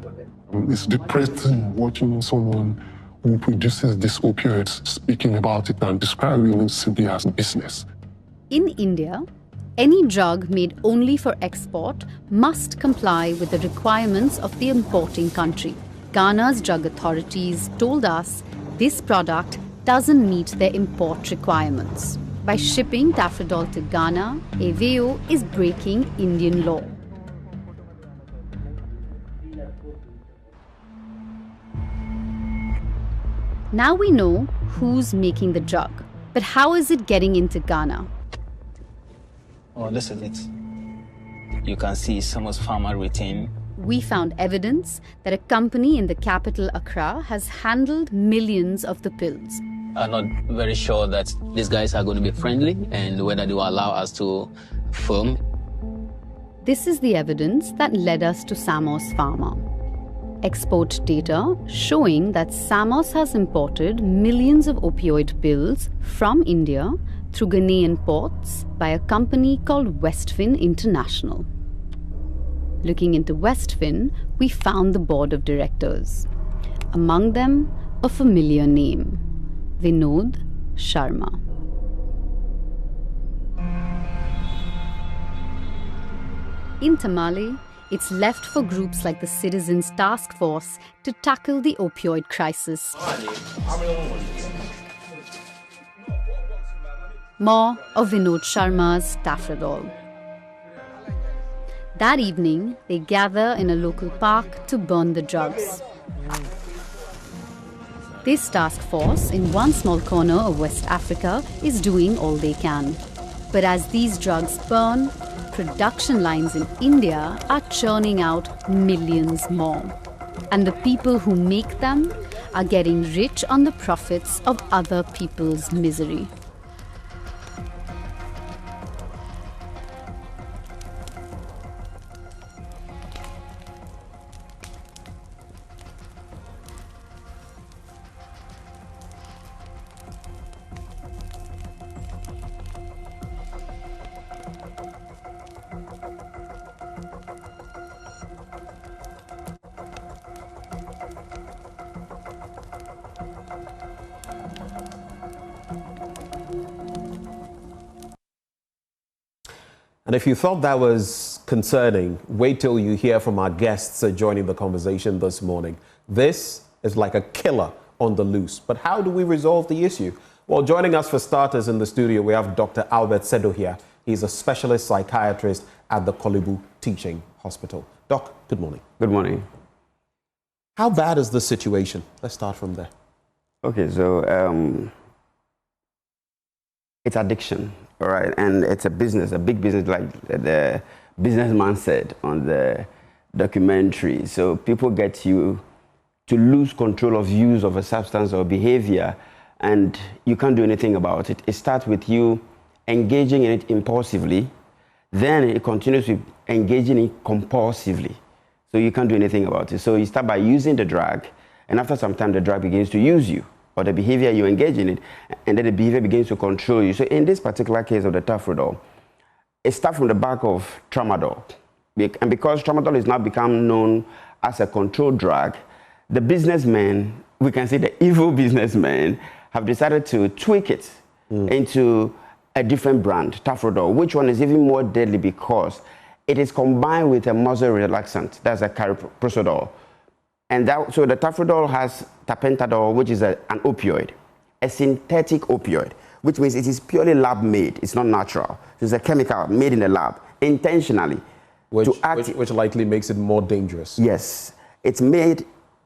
It's depressing watching someone who produces these opioids speaking about it and describing it simply as business. In India, any drug made only for export must comply with the requirements of the importing country. Ghana's drug authorities told us this product doesn't meet their import requirements. By shipping Tafrodol to Ghana, Aveo is breaking Indian law. Now we know who's making the drug, but how is it getting into Ghana? Oh, this is it. You can see Samo's pharma retain. We found evidence that a company in the capital Accra has handled millions of the pills. I'm not very sure that these guys are going to be friendly and whether they will allow us to film. This is the evidence that led us to Samos Pharma. Export data showing that Samos has imported millions of opioid pills from India through Ghanaian ports by a company called Westfin International. Looking into Westfin, we found the board of directors. Among them, a familiar name, Vinod Sharma. In Tamale, it's left for groups like the Citizens Task Force to tackle the opioid crisis. More of Vinod Sharma's Tafrodol. That evening, they gather in a local park to burn the drugs. This task force in one small corner of West Africa is doing all they can. But as these drugs burn, production lines in India are churning out millions more. And the people who make them are getting rich on the profits of other people's misery. And if you thought that was concerning, wait till you hear from our guests joining the conversation this morning. This is like a killer on the loose. But how do we resolve the issue? Well, joining us for starters in the studio, we have Dr. Albert Sedo here. He's a specialist psychiatrist at the Kolebu Teaching Hospital. Doc, good morning. Good morning. How bad is the situation? Let's start from there. Okay, so it's addiction. All right, and it's a business, a big business, like the businessman said on the documentary. So people get you to lose control of use of a substance or behavior, and you can't do anything about it. It starts with you engaging in it impulsively, then it continues with engaging in it compulsively. So you can't do anything about it. So you start by using the drug, and after some time, the drug begins to use you. or the behavior you engage in it, and then the behavior begins to control you. So in this particular case of the tafrodol, it starts from the back of tramadol. And because tramadol is now become known as a controlled drug, the businessmen, we can say the evil businessmen, have decided to tweak it into a different brand, tafrodol, which one is even more deadly because it is combined with a muscle relaxant, that's a cariprazole. And so the tafrodol has tapentadol, which is an opioid, a synthetic opioid, which means it is purely lab made, it's not natural. It's a chemical made in the lab, intentionally. Which likely makes it more dangerous. Yes, it's made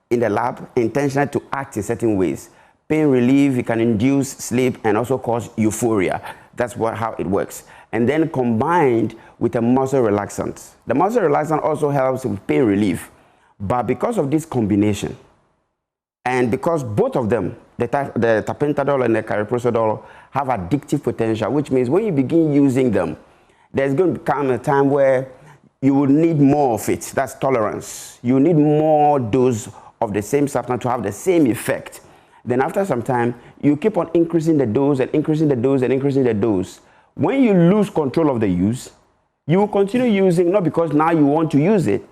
in the lab, intentionally to act in certain ways. Pain relief, it can induce sleep and also cause euphoria. That's how it works. And then combined with a muscle relaxant. The muscle relaxant also helps with pain relief. But because of this combination, and because both of them, the tapentadol and the cariprazole, have addictive potential, which means when you begin using them, there's going to come a time where you will need more of it. That's tolerance. You need more dose of the same substance to have the same effect. Then after some time, you keep on increasing the dose and increasing the dose and increasing the dose. When you lose control of the use, you will continue using, not because now you want to use it,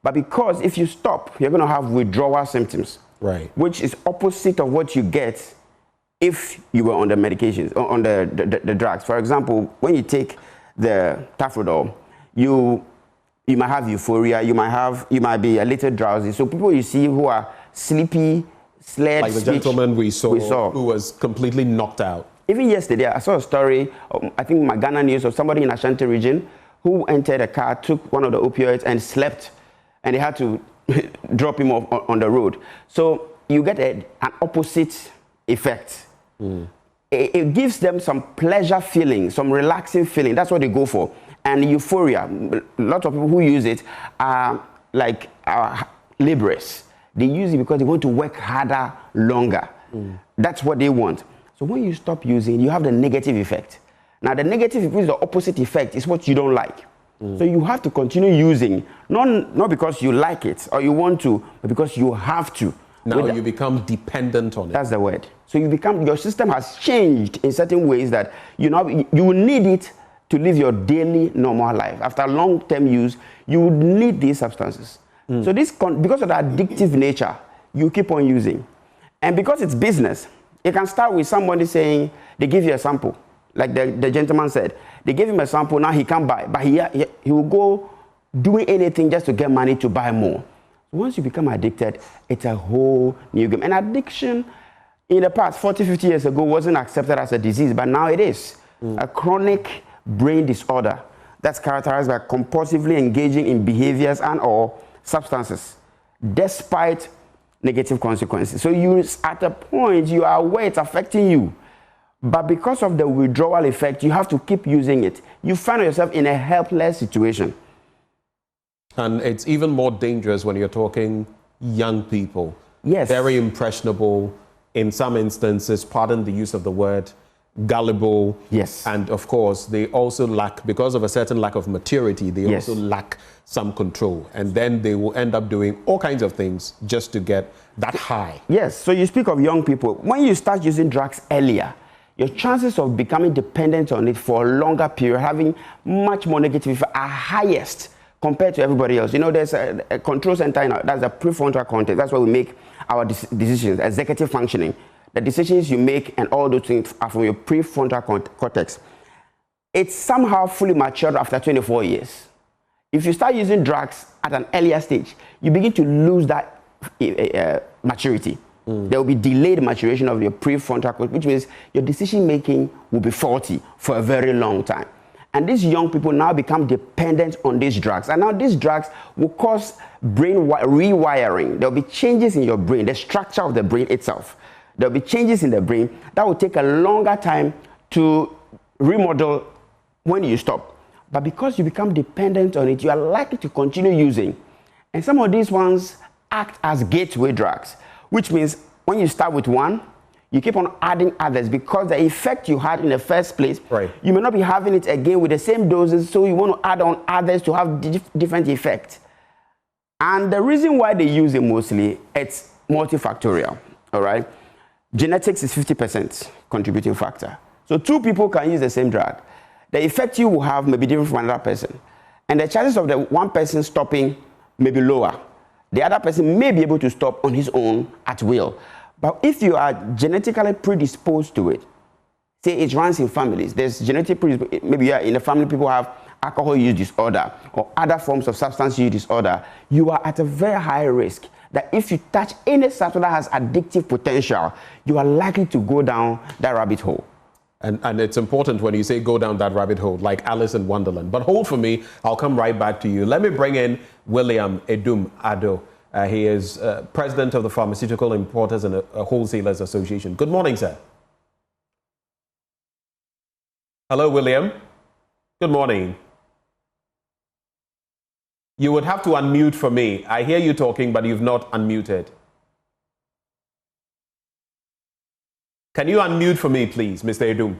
but because if you stop, you're going to have withdrawal symptoms. Right. Which is opposite of what you get if you were on the medications, on the drugs. For example, when you take the tafrodol, you might have euphoria, you might be a little drowsy. So people you see who are sleepy, slurred like the speech, gentleman we saw who was completely knocked out. Even yesterday, I saw a story, I think my Ghana News, of somebody in Ashanti region who entered a car, took one of the opioids and slept, and they had to drop him off on the road. So you get an opposite effect. It gives them some pleasure feeling, some relaxing feeling. That's what they go for. And euphoria, a lot of people who use it are like laborers. They use it because they want to work harder, longer. That's what they want. So when you stop using, you have the negative effect. Now the negative effect, the opposite effect, is what you don't like. So you have to continue using, not because you like it or you want to, but because you have to. Now you become dependent on it. That's the word. So your system has changed in certain ways that you will need it to live your daily normal life. After long-term use, you would need these substances. So because of the addictive nature, you keep on using. And because it's business, it can start with somebody saying, they give you a sample. Like the gentleman said, they gave him a sample, now he can't buy, but he will go doing anything just to get money to buy more. Once you become addicted, it's a whole new game. And addiction, in the past, 40, 50 years ago, wasn't accepted as a disease, but now it is. A chronic brain disorder that's characterized by compulsively engaging in behaviors and or substances, despite negative consequences. So at a point, you are aware it's affecting you. But because of the withdrawal effect, you have to keep using it. You find yourself in a helpless situation. And it's even more dangerous when you're talking young people. Yes. Very impressionable, in some instances, pardon the use of the word, gullible. Yes. And of course, they also lack, because of a certain lack of maturity, they also lack some control. And then they will end up doing all kinds of things just to get that high. Yes. So you speak of young people. When you start using drugs earlier, your chances of becoming dependent on it for a longer period, having much more negative effects, are highest compared to everybody else. You know, there's a control center, that's a prefrontal cortex. That's where we make our decisions, executive functioning. The decisions you make and all those things are from your prefrontal cortex. It's somehow fully matured after 24 years. If you start using drugs at an earlier stage, you begin to lose that maturity. There will be delayed maturation of your prefrontal cortex, which means your decision making will be faulty for a very long time. And these young people now become dependent on these drugs. And now these drugs will cause brain rewiring. There will be changes in your brain, the structure of the brain itself. There will be changes in the brain that will take a longer time to remodel when you stop. But because you become dependent on it, you are likely to continue using. And some of these ones act as gateway drugs, which means when you start with one, you keep on adding others because the effect you had in the first place, you may not be having it again with the same doses, so you want to add on others to have different effects. And the reason why they use it mostly, it's multifactorial, all right? genetics is 50% contributing factor. So two people can use the same drug. The effect you will have may be different from another person. And the chances of the one person stopping may be lower. The other person may be able to stop on his own at will. But if you are genetically predisposed to it, say it runs in families, there's genetic predisposition, maybe you are in a family people have alcohol use disorder or other forms of substance use disorder, you are at a very high risk that if you touch any substance that has addictive potential, you are likely to go down that rabbit hole. And it's important when you say go down that rabbit hole, like Alice in Wonderland. But hold for me, I'll come right back to you. Let me bring in William Edum Ado. He is president of the Pharmaceutical Importers and Wholesalers Association. Good morning, sir. Hello, William. Good morning. You would have to unmute for me. I hear you talking, but you've not unmuted. Can you unmute for me, please, Mr. Edum?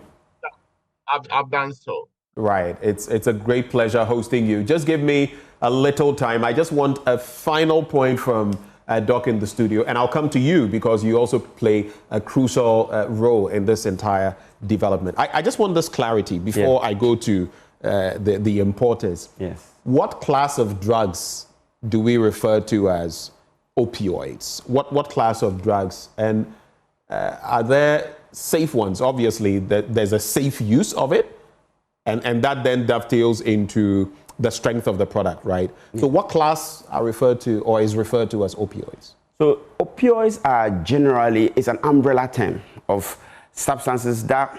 I've done so. Right. It's a great pleasure hosting you. Just give me a little time. I just want a final point from Doc in the studio, and I'll come to you because you also play a crucial role in this entire development. I just want this clarity before I go to the importers. Yes. What class of drugs do we refer to as opioids? What class of drugs? And are there safe ones? Obviously, there's a safe use of it, and that then dovetails into the strength of the product, right? So what class are referred to or is referred to as opioids? So opioids are generally, it's an umbrella term of substances that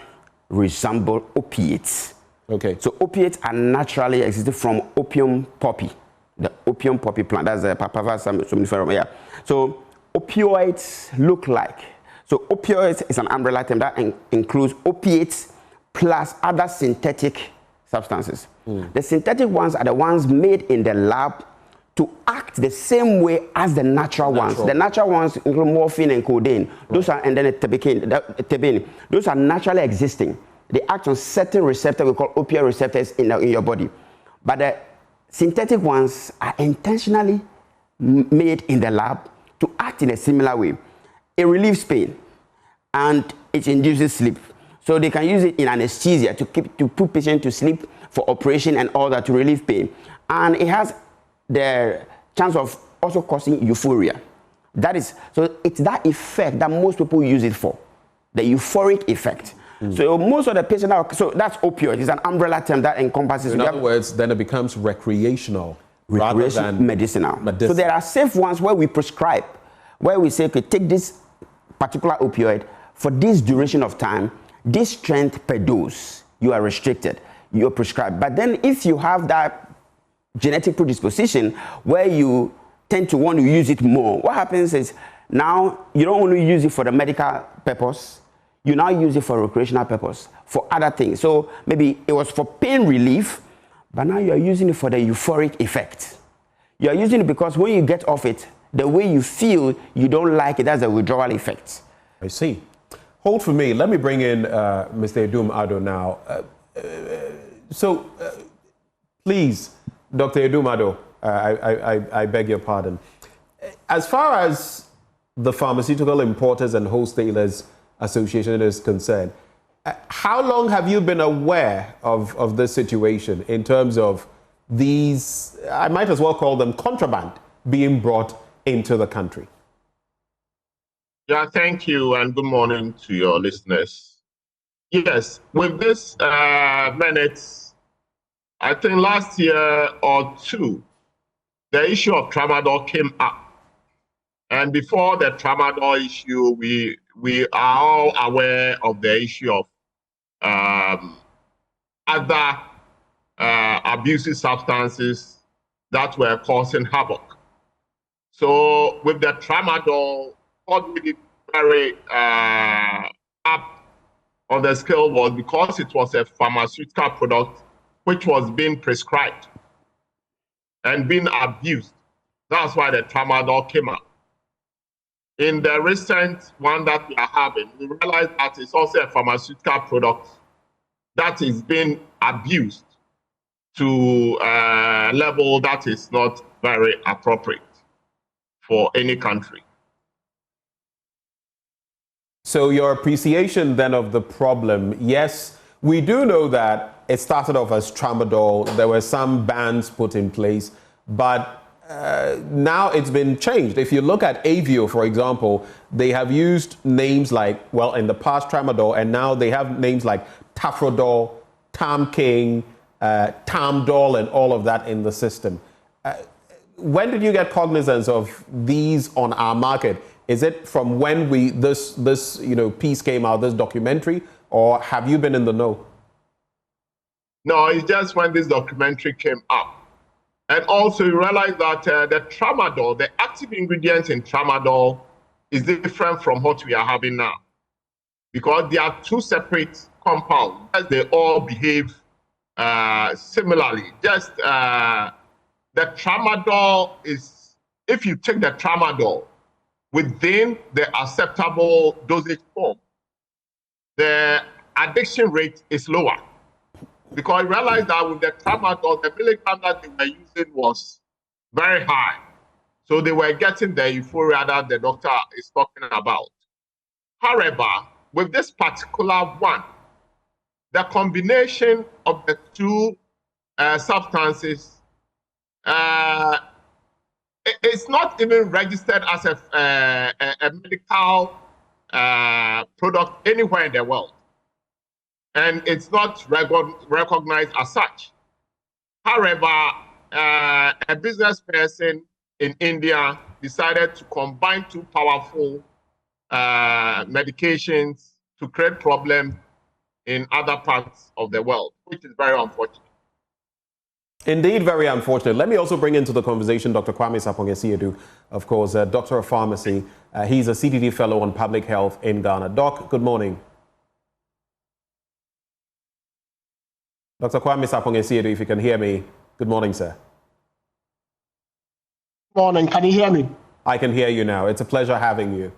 resemble opiates. Okay. So opiates are naturally existed from opium poppy, the opium poppy plant. That's the Papaver somniferum. Yeah. So opioids look like. So opioids is an umbrella term that includes opiates plus other synthetic substances. The synthetic ones are the ones made in the lab to act the same way as the natural ones. The natural ones include morphine and codeine. Those are, and then tebane. Those are naturally existing. They act on certain receptors we call opioid receptors in your body. But the synthetic ones are intentionally made in the lab to act in a similar way. It relieves pain and it induces sleep. So they can use it in anesthesia to put patients to sleep for operation and all that to relieve pain. And it has the chance of also causing euphoria. That is, so it's that effect that most people use it for, the euphoric effect. So most of the patients are, so that's opioid. It's an umbrella term that encompasses. In other words, then it becomes recreational rather than medicinal. So there are safe ones where we prescribe, where we say, okay, take this particular opioid for this duration of time, this strength per dose, you are restricted, you're prescribed. But then if you have that genetic predisposition where you tend to want to use it more, what happens is now you don't only use it for the medical purpose, you now use it for recreational purpose, for other things. So maybe it was for pain relief, but now you are using it for the euphoric effect. You are using it because when you get off it, the way you feel, you don't like it, that's a withdrawal effect. I see. Hold for me. Let me bring in Mr. Edum Ado now. Please, Dr. Edum Ado, I beg your pardon. As far as the Pharmaceutical Importers and Wholesalers Association is concerned, how long have you been aware of this situation in terms of these, I might as well call them contraband, being brought into the country? Yeah, thank you, and good morning to your listeners. Yes, with this minutes, I think last year or two, the issue of tramadol came up. And before the tramadol issue, we are all aware of the issue of other abusive substances that were causing havoc. So with the tramadol, what made it very up on the scale was because it was a pharmaceutical product which was being prescribed and being abused. That's why the tramadol came up. In the recent one that we are having, we realize that it's also a pharmaceutical product that is being abused to a level that is not very appropriate for any country. So your appreciation then of the problem, yes, we do know that it started off as tramadol. There were some bans put in place, but now it's been changed. If you look at Avio, for example, they have used names like, well, in the past tramadol, and now they have names like Tafrodol, Tamking, Tamdol, and all of that in the system. When did you get cognizance of these on our market? Is it from when this piece came out, this documentary, or have you been in the know? No, it's just when this documentary came up. And also you realize that the tramadol, the active ingredients in tramadol is different from what we are having now. Because they are two separate compounds. They all behave similarly. Just the tramadol is, if you take the tramadol within the acceptable dosage form, the addiction rate is lower. Because I realized that with the tramadol, the milligram that they were using was very high. So they were getting the euphoria that the doctor is talking about. However, with this particular one, the combination of the two substances, it's not even registered as a medical product anywhere in the world. And it's not recognized as such. However, a business person in India decided to combine two powerful medications to create problems in other parts of the world, which is very unfortunate. Indeed, very unfortunate. Let me also bring into the conversation Dr. Kwame Sapong-Asiedu, of course, Doctor of Pharmacy. He's a CDD Fellow on Public Health in Ghana. Doc, good morning. Dr. Kwame Sapong-Asiedu, if you can hear me. Good morning, sir. Morning. Can you hear me? I can hear you now. It's a pleasure having you.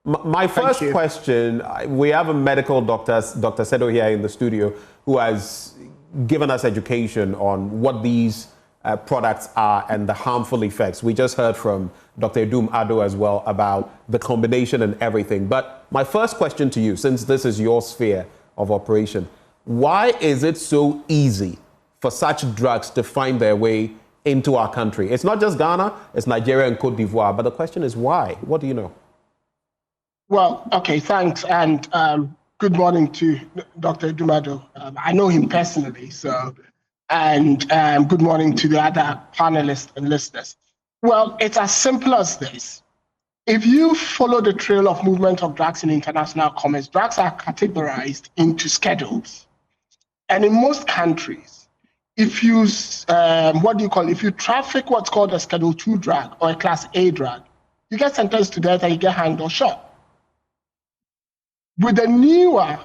My first question, we have a medical doctor, Dr. Sedo here in the studio, who has given us education on what these products are and the harmful effects. We just heard from Dr. Edum Ado as well about the combination and everything. But my first question to you, since this is your sphere of operation, why is it so easy for such drugs to find their way into our country? It's not just Ghana, it's Nigeria and Cote d'Ivoire. But the question is why? What do you know? Well, okay, thanks. And good morning to Dr. Edum. I know him personally, and good morning to the other panelists and listeners. Well, it's as simple as this. If you follow the trail of movement of drugs in international commerce, drugs are categorized into schedules. And in most countries, if you, if you traffic what's called a Schedule 2 drug or a Class A drug, you get sentenced to death and you get hanged or shot. With the newer,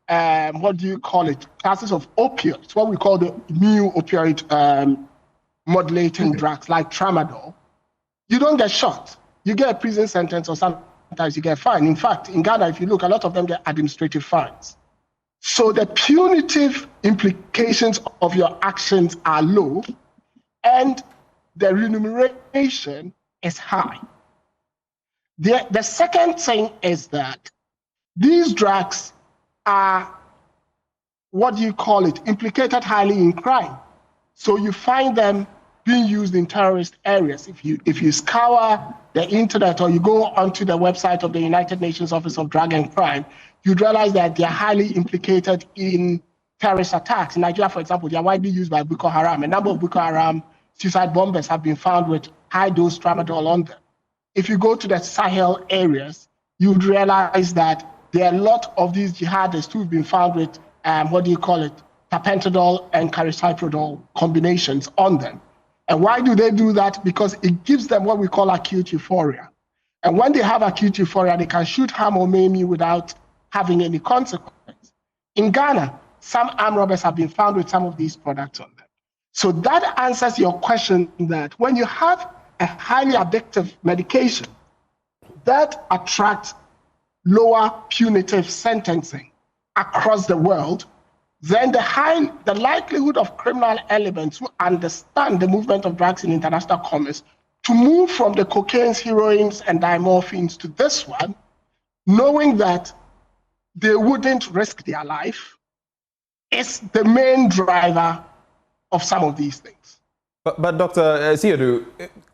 classes of opioids, what we call the new opioid modulating drugs like tramadol, you don't get shot. You get a prison sentence or sometimes you get fined. In fact, in Ghana, if you look, a lot of them get administrative fines. So the punitive implications of your actions are low and the remuneration is high. The second thing is that these drugs are, implicated highly in crime. So you find them being used in terrorist areas. If you scour the internet or you go onto the website of the United Nations Office of Drug and Crime, you'd realize that they're highly implicated in terrorist attacks. In Nigeria, for example, they are widely used by Boko Haram. A number of Boko Haram suicide bombers have been found with high-dose tramadol on them. If you go to the Sahel areas, you'd realize that there are a lot of these jihadists who've been found with, tapentadol and carisoprodol combinations on them. And why do they do that? Because it gives them what we call acute euphoria. And when they have acute euphoria, they can shoot, harm, or maim you without having any consequence. In Ghana, some armed robbers have been found with some of these products on them. So that answers your question that when you have a highly addictive medication that attracts lower punitive sentencing across the world, then the likelihood of criminal elements who understand the movement of drugs in international commerce to move from the cocaines, heroines, and dimorphines to this one knowing that they wouldn't risk their life, is the main driver of some of these things. But Dr. Siodu,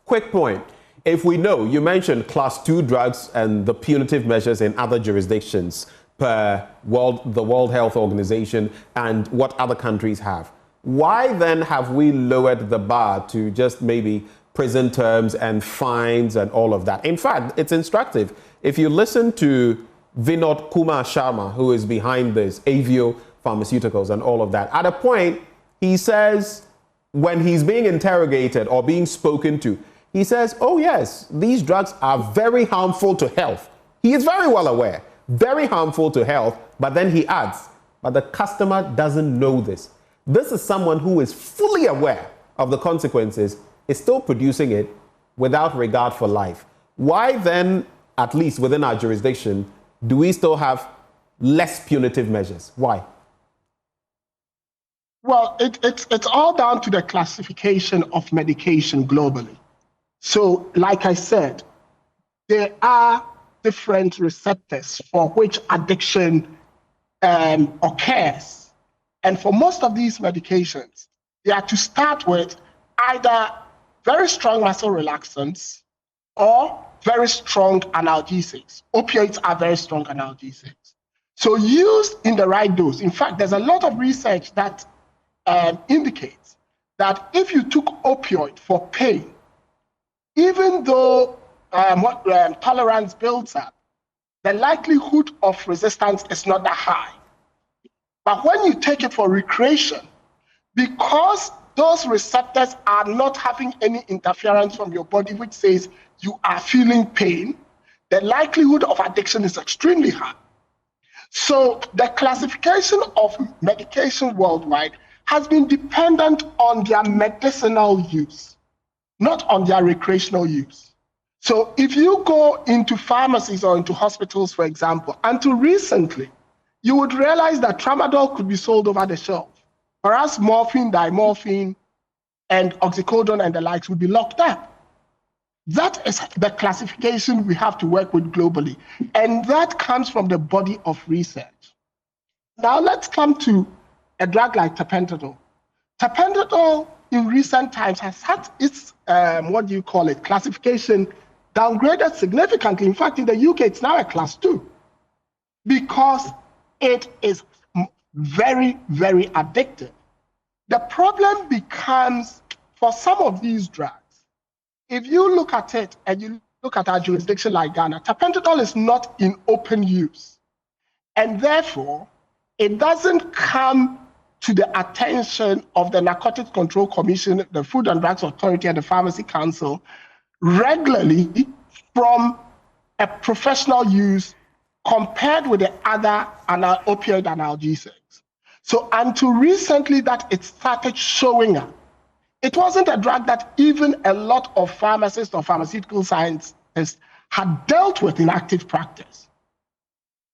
quick point. If we know, you mentioned class 2 drugs and the punitive measures in other jurisdictions per the World Health Organization and what other countries have. Why then have we lowered the bar to just maybe prison terms and fines and all of that? In fact, it's instructive. If you listen to Vinod Kumar Sharma, who is behind this, Avio Pharmaceuticals and all of that, at a point, he says, when he's being interrogated or being spoken to, he says, oh yes, these drugs are very harmful to health. He is very well aware, very harmful to health, but then he adds, but the customer doesn't know this. This is someone who is fully aware of the consequences, is still producing it without regard for life. Why then, at least within our jurisdiction, do we still have less punitive measures? Why? Well, it's all down to the classification of medication globally. So, like I said, there are different receptors for which addiction occurs. And for most of these medications, they are to start with either very strong muscle relaxants or very strong analgesics. Opioids are very strong analgesics. So used in the right dose. In fact, there's a lot of research that indicates that if you took opioid for pain, even though tolerance builds up, the likelihood of resistance is not that high. But when you take it for recreation, because those receptors are not having any interference from your body, which says you are feeling pain, the likelihood of addiction is extremely high. So the classification of medication worldwide has been dependent on their medicinal use, not on their recreational use. So if you go into pharmacies or into hospitals, for example, until recently, you would realize that tramadol could be sold over the shelf, whereas morphine, diamorphine, and oxycodone and the likes would be locked up. That is the classification we have to work with globally, and that comes from the body of research. Now let's come to a drug like tapentadol. Tapentadol in recent times has had its, classification downgraded significantly. In fact, in the UK, it's now a class 2 because it is very, very addictive. The problem becomes for some of these drugs, if you look at it and you look at our jurisdiction like Ghana, tapentadol is not in open use. And therefore, it doesn't come to the attention of the Narcotics Control Commission, the Food and Drugs Authority, and the Pharmacy Council regularly from a professional use compared with the other opioid analgesics. So until recently that it started showing up, it wasn't a drug that even a lot of pharmacists or pharmaceutical scientists had dealt with in active practice.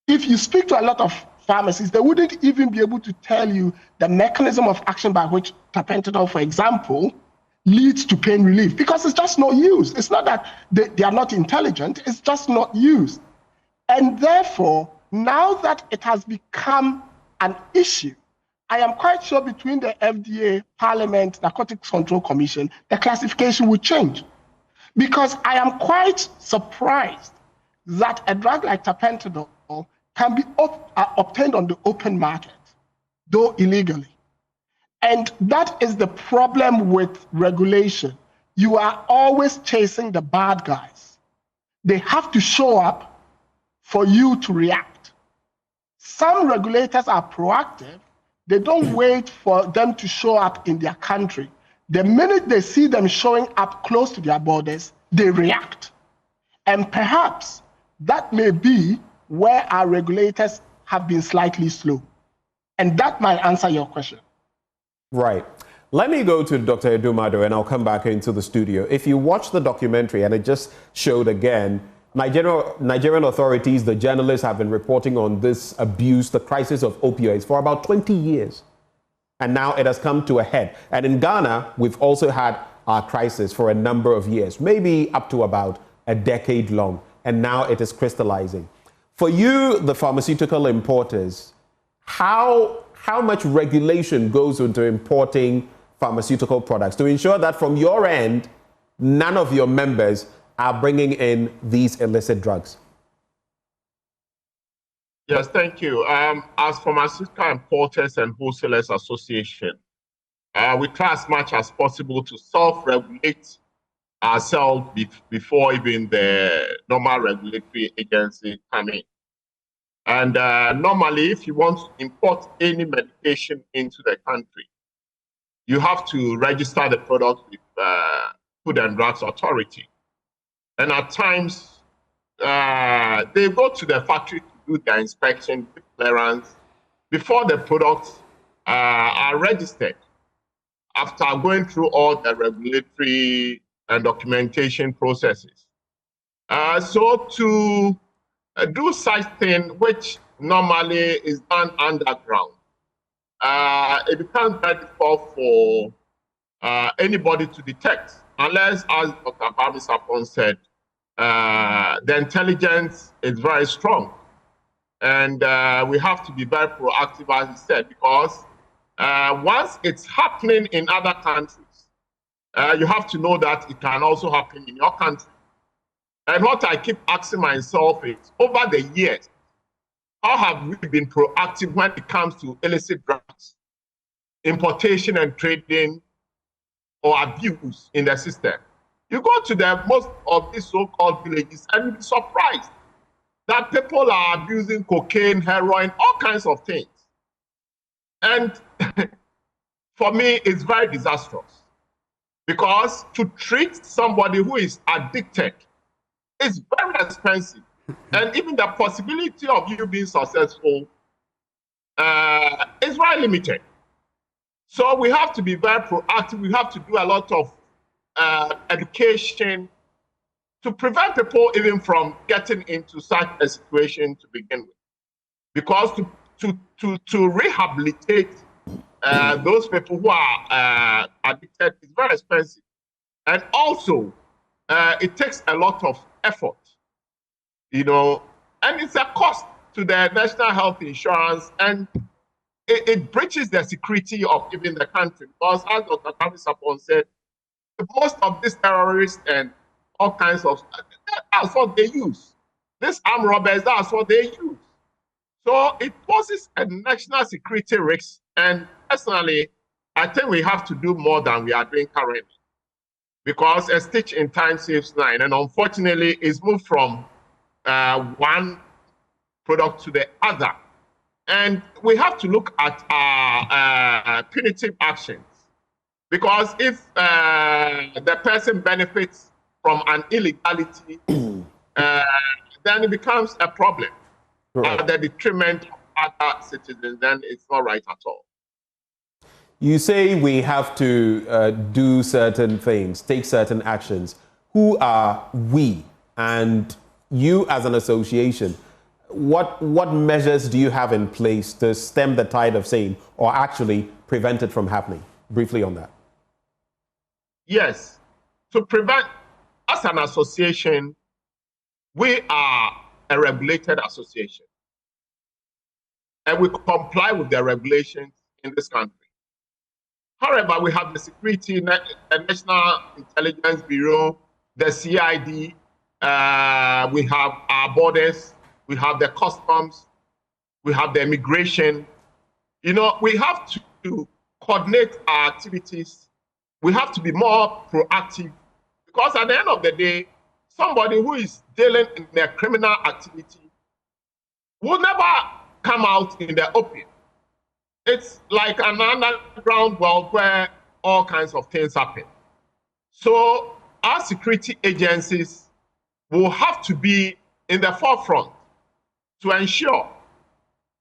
If you speak to a lot of pharmacists, they wouldn't even be able to tell you the mechanism of action by which tapentadol, for example, leads to pain relief, because it's just not used. It's not that they are not intelligent, it's just not used. And therefore, now that it has become an issue, I am quite sure between the FDA, Parliament, Narcotics Control Commission, the classification will change. Because I am quite surprised that a drug like tapentadol can be obtained on the open market, though illegally. And that is the problem with regulation. You are always chasing the bad guys. They have to show up for you to react. Some regulators are proactive. They don't wait for them to show up in their country. The minute they see them showing up close to their borders, they react. And perhaps that may be where our regulators have been slightly slow. And that might answer your question. Right. Let me go to Dr. Edumado and I'll come back into the studio. If you watch the documentary, and it just showed again, Nigerian authorities, the journalists have been reporting on this abuse, the crisis of opioids for about 20 years. And now it has come to a head. And in Ghana, we've also had our crisis for a number of years, maybe up to about a decade long. And now it is crystallizing. For you, the pharmaceutical importers, how much regulation goes into importing pharmaceutical products to ensure that from your end, none of your members are bringing in these illicit drugs? Yes, thank you. As Pharmaceutical Importers and Wholesalers Association, we try as much as possible to self-regulate ourselves before even the normal regulatory agency come in. And normally, if you want to import any medication into the country, you have to register the product with Food and Drugs Authority. And at times, they go to the factory to do their inspection, clearance, before the products are registered, after going through all the regulatory and documentation processes. So to do such thing, which normally is done underground, it becomes very difficult for anybody to detect, unless, as Dr. Bami Sapon said, the intelligence is very strong. And we have to be very proactive, as he said, because once it's happening in other countries, you have to know that it can also happen in your country. And what I keep asking myself is, over the years, how have we been proactive when it comes to illicit drugs, importation and trading, or abuse in the system? You go to most of these so-called villages and you'll be surprised that people are abusing cocaine, heroin, all kinds of things. And for me, it's very disastrous, because to treat somebody who is addicted is very expensive. And even the possibility of you being successful is very limited. So we have to be very proactive. We have to do a lot of education to prevent people even from getting into such a situation to begin with. Because to rehabilitate those people who are addicted is very expensive. And also, it takes a lot of effort, and it's a cost to the national health insurance, and it breaches the security of even the country. Because as Dr. Bami Sapon said, most of these terrorists and all kinds of, that's what they use. These armed robbers, that's what they use. So it poses a national security risk. And personally, I think we have to do more than we are doing currently. Because a stitch in time saves nine. And unfortunately, it's moved from one product to the other. And we have to look at our punitive actions. Because if the person benefits from an illegality, then it becomes a problem. At the detriment of other citizens, then it's not right at all. You say we have to do certain things, take certain actions. Who are we? And you as an association, what measures do you have in place to stem the tide of same, or actually prevent it from happening? Briefly on that. Yes. To prevent, as an association, we are a regulated association. And we comply with the regulations in this country. However, we have the Security, the National Intelligence Bureau, the CID, we have our borders, we have the customs, we have the immigration. We have to coordinate our activities. We have to be more proactive, because at the end of the day, somebody who is dealing in their criminal activity will never come out in the open. It's like an underground world where all kinds of things happen. So our security agencies will have to be in the forefront to ensure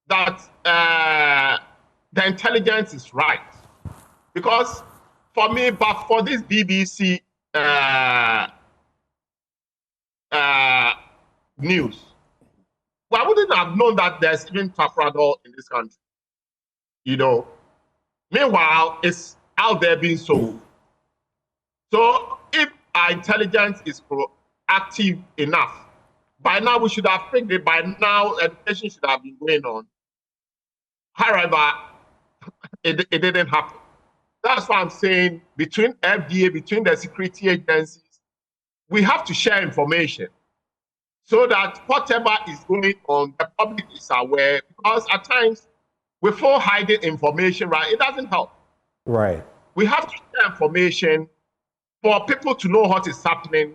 that the intelligence is right. Because for me, but for this BBC news, well, I wouldn't have known that there's even Tafradol in this country. Meanwhile, it's out there being sold. So if our intelligence is proactive enough, By now, we should have figured it. By now, education should have been going on. However, it didn't happen. That's why I'm saying between FDA, between the security agencies, we have to share information so that whatever is going on, the public is aware. Because at times, without hiding information, right, it doesn't help. Right. We have to share information for people to know what is happening,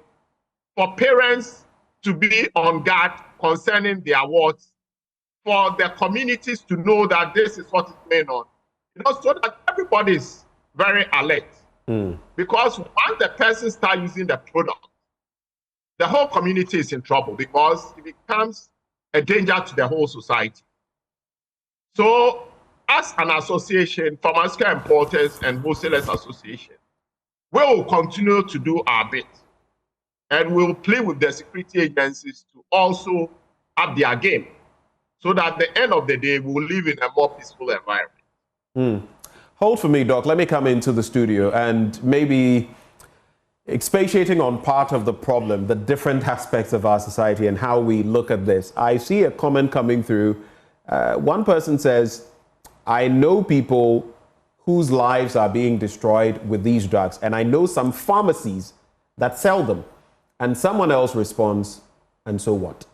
for parents to be on guard concerning their wards, for the communities to know that this is what is going on. You know, so that everybody is very alert. Because once the person starts using the product, the whole community is in trouble because it becomes a danger to the whole society. So, as an association, Pharmaceutical Importers and Wholesalers Association, we will continue to do our bit. And we'll play with the security agencies to also up their game so that at the end of the day, we'll live in a more peaceful environment. Hold for me, Doc. Let me come into the studio and maybe expatiating on part of the problem, the different aspects of our society and how we look at this. I see a comment coming through. One person says, I know people whose lives are being destroyed with these drugs, and I know some pharmacies that sell them. And someone else responds, and so what?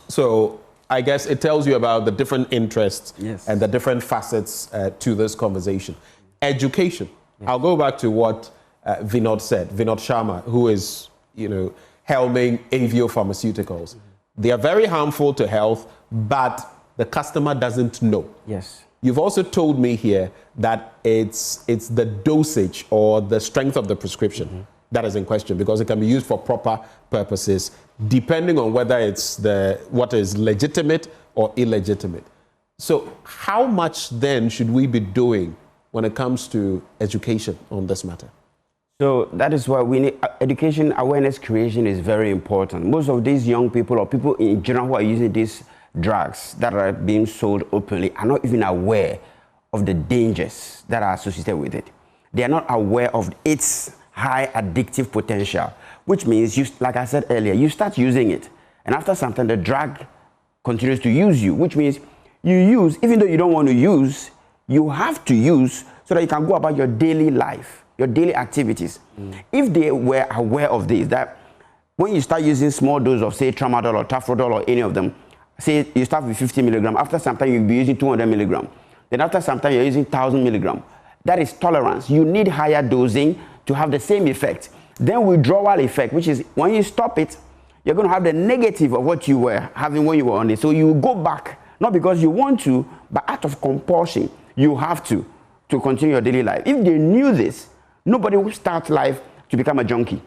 So I guess it tells you about the different interests and the different facets to this conversation. Education. I'll go back to what Vinod said, Vinod Sharma, who is, helming Avio Pharmaceuticals. They are very harmful to health, but the customer doesn't know. Yes. You've also told me here that it's the dosage or the strength of the prescription that is in question, because it can be used for proper purposes, depending on whether it's what is legitimate or illegitimate. So how much then should we be doing when it comes to education on this matter? So that is why we need education, awareness creation is very important. Most of these young people or people in general who are using these drugs that are being sold openly are not even aware of the dangers that are associated with it. They are not aware of its high addictive potential, which means, like I said earlier, you start using it, and after some time, the drug continues to use you, which means you use, even though you don't want to use, you have to use so that you can go about your daily life, your daily activities. If they were aware of this, that when you start using small dose of, say, tramadol or tafrodol or any of them, say you start with 50 milligram, after some time you'll be using 200 milligram. Then after some time you're using 1,000 milligram. That is tolerance. You need higher dosing to have the same effect. Then withdrawal effect, which is when you stop it, you're going to have the negative of what you were having when you were on it. So you go back, not because you want to, but out of compulsion, you have to continue your daily life. If they knew this, nobody would start life to become a junkie.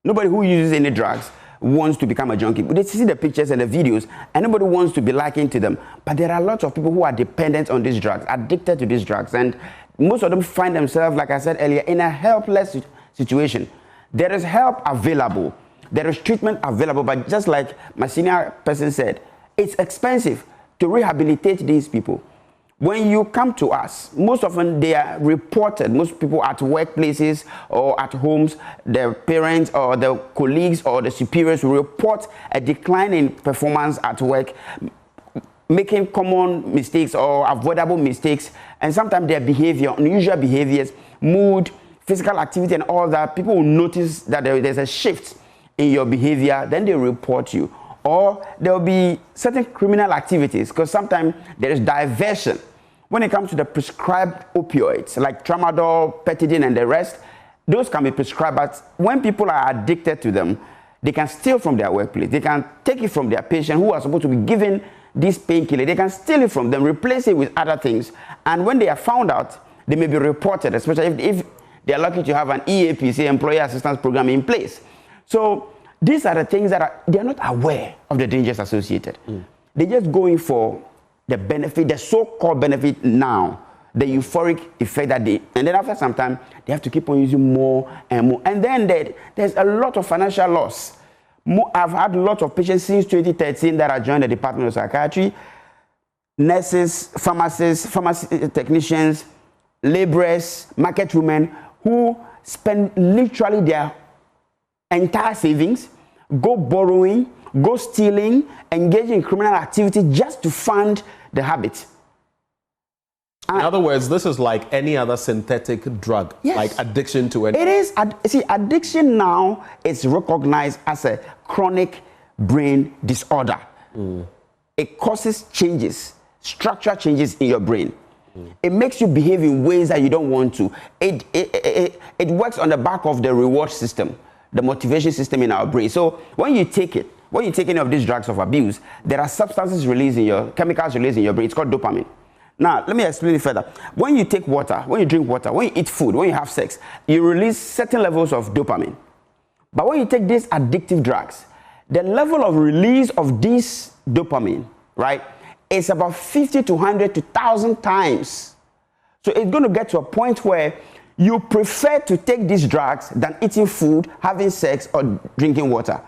Nobody who uses any drugs wants to become a junkie. They see the pictures and the videos, and nobody wants to be likened to them. But there are lots of people who are dependent on these drugs, addicted to these drugs, and most of them find themselves, like I said earlier, in a helpless situation. There is help available. There is treatment available, but just like my senior person said, it's expensive to rehabilitate these people. When you come to us, most often they are reported, most people at workplaces or at homes, their parents or their colleagues or the superiors will report a decline in performance at work, making common mistakes or avoidable mistakes, and sometimes their behavior, unusual behaviors, mood, physical activity and all that, people will notice that there's a shift in your behavior, then they report you. Or there will be certain criminal activities, because sometimes there is diversion. When it comes to the prescribed opioids, like tramadol, petidine, and the rest, those can be prescribed, but when people are addicted to them, they can steal from their workplace. They can take it from their patient who are supposed to be given this painkiller. They can steal it from them, replace it with other things. And when they are found out, they may be reported, especially if they are lucky to have an EAP, say Employer Assistance Program, in place. So these are the things that they are not aware of the dangers associated. They're just going for the benefit, the so-called benefit now, the euphoric effect that they, and then after some time, they have to keep on using more and more. And then there's a lot of financial loss. I've had a lot of patients since 2013 that have joined the Department of Psychiatry, nurses, pharmacists, pharmacy technicians, laborers, market women, who spend literally their entire savings go borrowing, go stealing, engage in criminal activity just to fund the habit. In other words, this is like any other synthetic drug, yes, like addiction to it. It is. See, addiction now is recognized as a chronic brain disorder. It causes changes, structural changes in your brain. It makes you behave in ways that you don't want to. It works on the back of the reward system, the motivation system in our brain. So when you take it, when you take any of these drugs of abuse, there are substances released in your, chemicals released in your brain. It's called dopamine. Now, let me explain it further. When you take water, when you drink water, when you eat food, when you have sex, you release certain levels of dopamine. But when you take these addictive drugs, the level of release of this dopamine, right, is about 50 to 100 to 1,000 times. So it's going to get to a point where you prefer to take these drugs than eating food, having sex, or drinking water.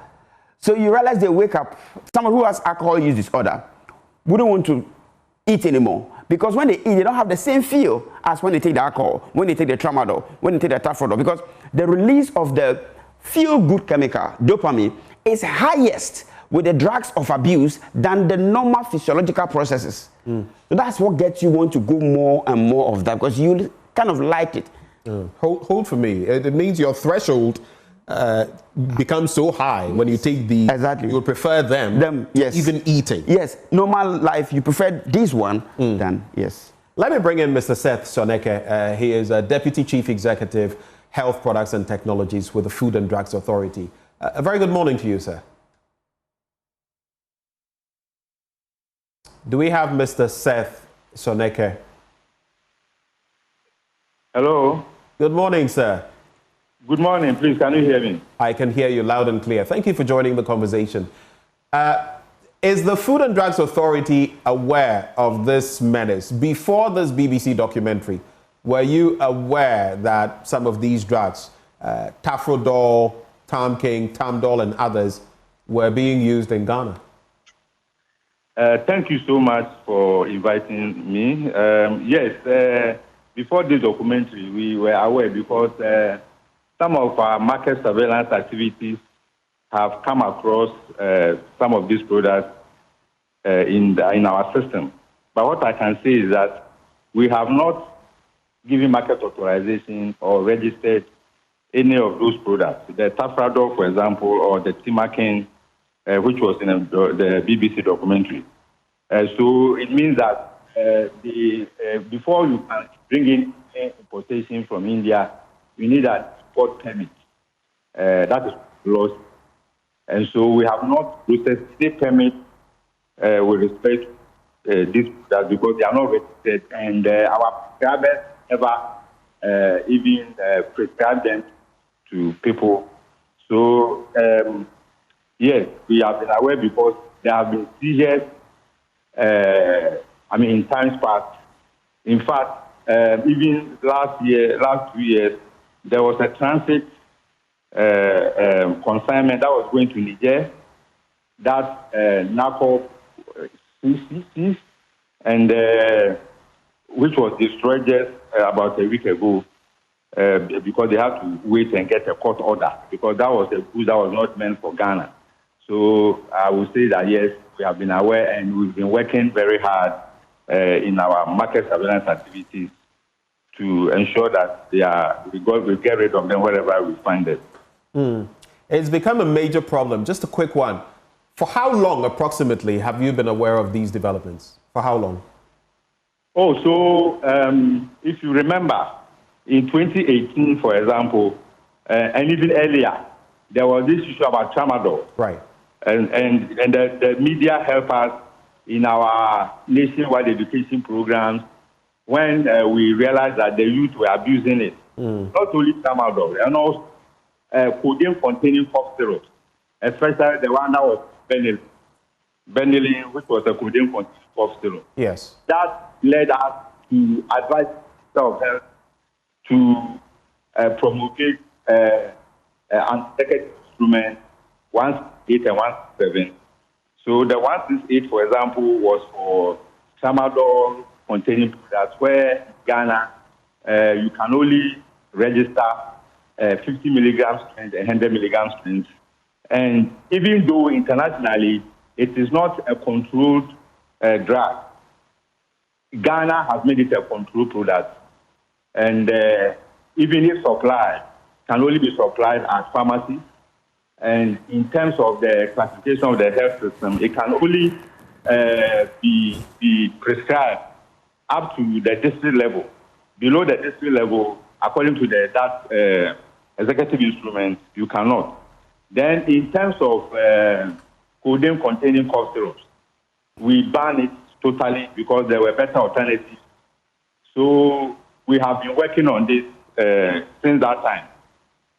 So you realize they wake up, someone who has alcohol use disorder wouldn't want to eat anymore. Because when they eat, they don't have the same feel as when they take the alcohol, when they take the tramadol, when they take the tafrodol. Because the release of the feel-good chemical, dopamine, is highest with the drugs of abuse than the normal physiological processes. So that's what gets you want to go more and more of that, because you kind of like it. Hold for me. It means your threshold becomes so high when you take the. Exactly. You would prefer them yes, even eating. Yes, normal life, you prefer this one than, yes. Let me bring in Mr. Seth Soneke. He is a Deputy Chief Executive, Health Products and Technologies with the Food and Drugs Authority. A very good morning to you, sir. Do we have Mr. Seth Soneke? Hello. Good morning, sir. Good morning. Please, can you hear me? I can hear you loud and clear. Thank you for joining the conversation. Is the Food and Drugs Authority aware of this menace? Before this BBC documentary, were you aware that some of these drugs, Tafrodol, Tamdol, and others, were being used in Ghana? Thank you so much for inviting me. Yes, before this documentary, we were aware because some of our market surveillance activities have come across some of these products in our system. But what I can say is that we have not given market authorization or registered any of those products. The Tafrodol, for example, or the Timakin, which was in the BBC documentary. So it means that before you can bring in importation from India, you need an export permit. That is lost. And so we have not processed the permit with respect to these products because they are not registered. And our prescribers never even prescribe them to people. So, yes, we have been aware because there have been seizures, in times past. In fact, even last 2 years, there was a transit consignment that was going to Niger, that NACO seized, and which was destroyed just about a week ago. Because they have to wait and get a court order, because that was a goods that was not meant for Ghana. So I would say that yes, we have been aware and we've been working very hard in our market surveillance activities to ensure that we get rid of them wherever we find them. It's become a major problem. Just a quick one. For how long approximately have you been aware of these developments? For how long? Oh, so if you remember, in 2018, for example, and even earlier, there was this issue about tramadol. Right. And the media helped us in our nationwide education programs when we realized that the youth were abusing it. Not only tramadol, and also codeine-containing cough syrups, especially the one that was benylin, which was a codeine-containing cough syrup. Yes. That led us to advise ourselves to promulgate anti-second instrument 168 and 167. So the 168, for example, was for tramadol containing products, where Ghana you can only register 50 milligram strength and 100 milligram strength And even though internationally it is not a controlled drug, Ghana has made it a controlled product. And even if supply can only be supplied at pharmacies, and in terms of the classification of the health system, it can only be prescribed up to the district level. Below the district level, according to that executive instrument, you cannot. Then in terms of codeine containing cough syrups, we ban it totally because there were better alternatives. So we have been working on this since that time.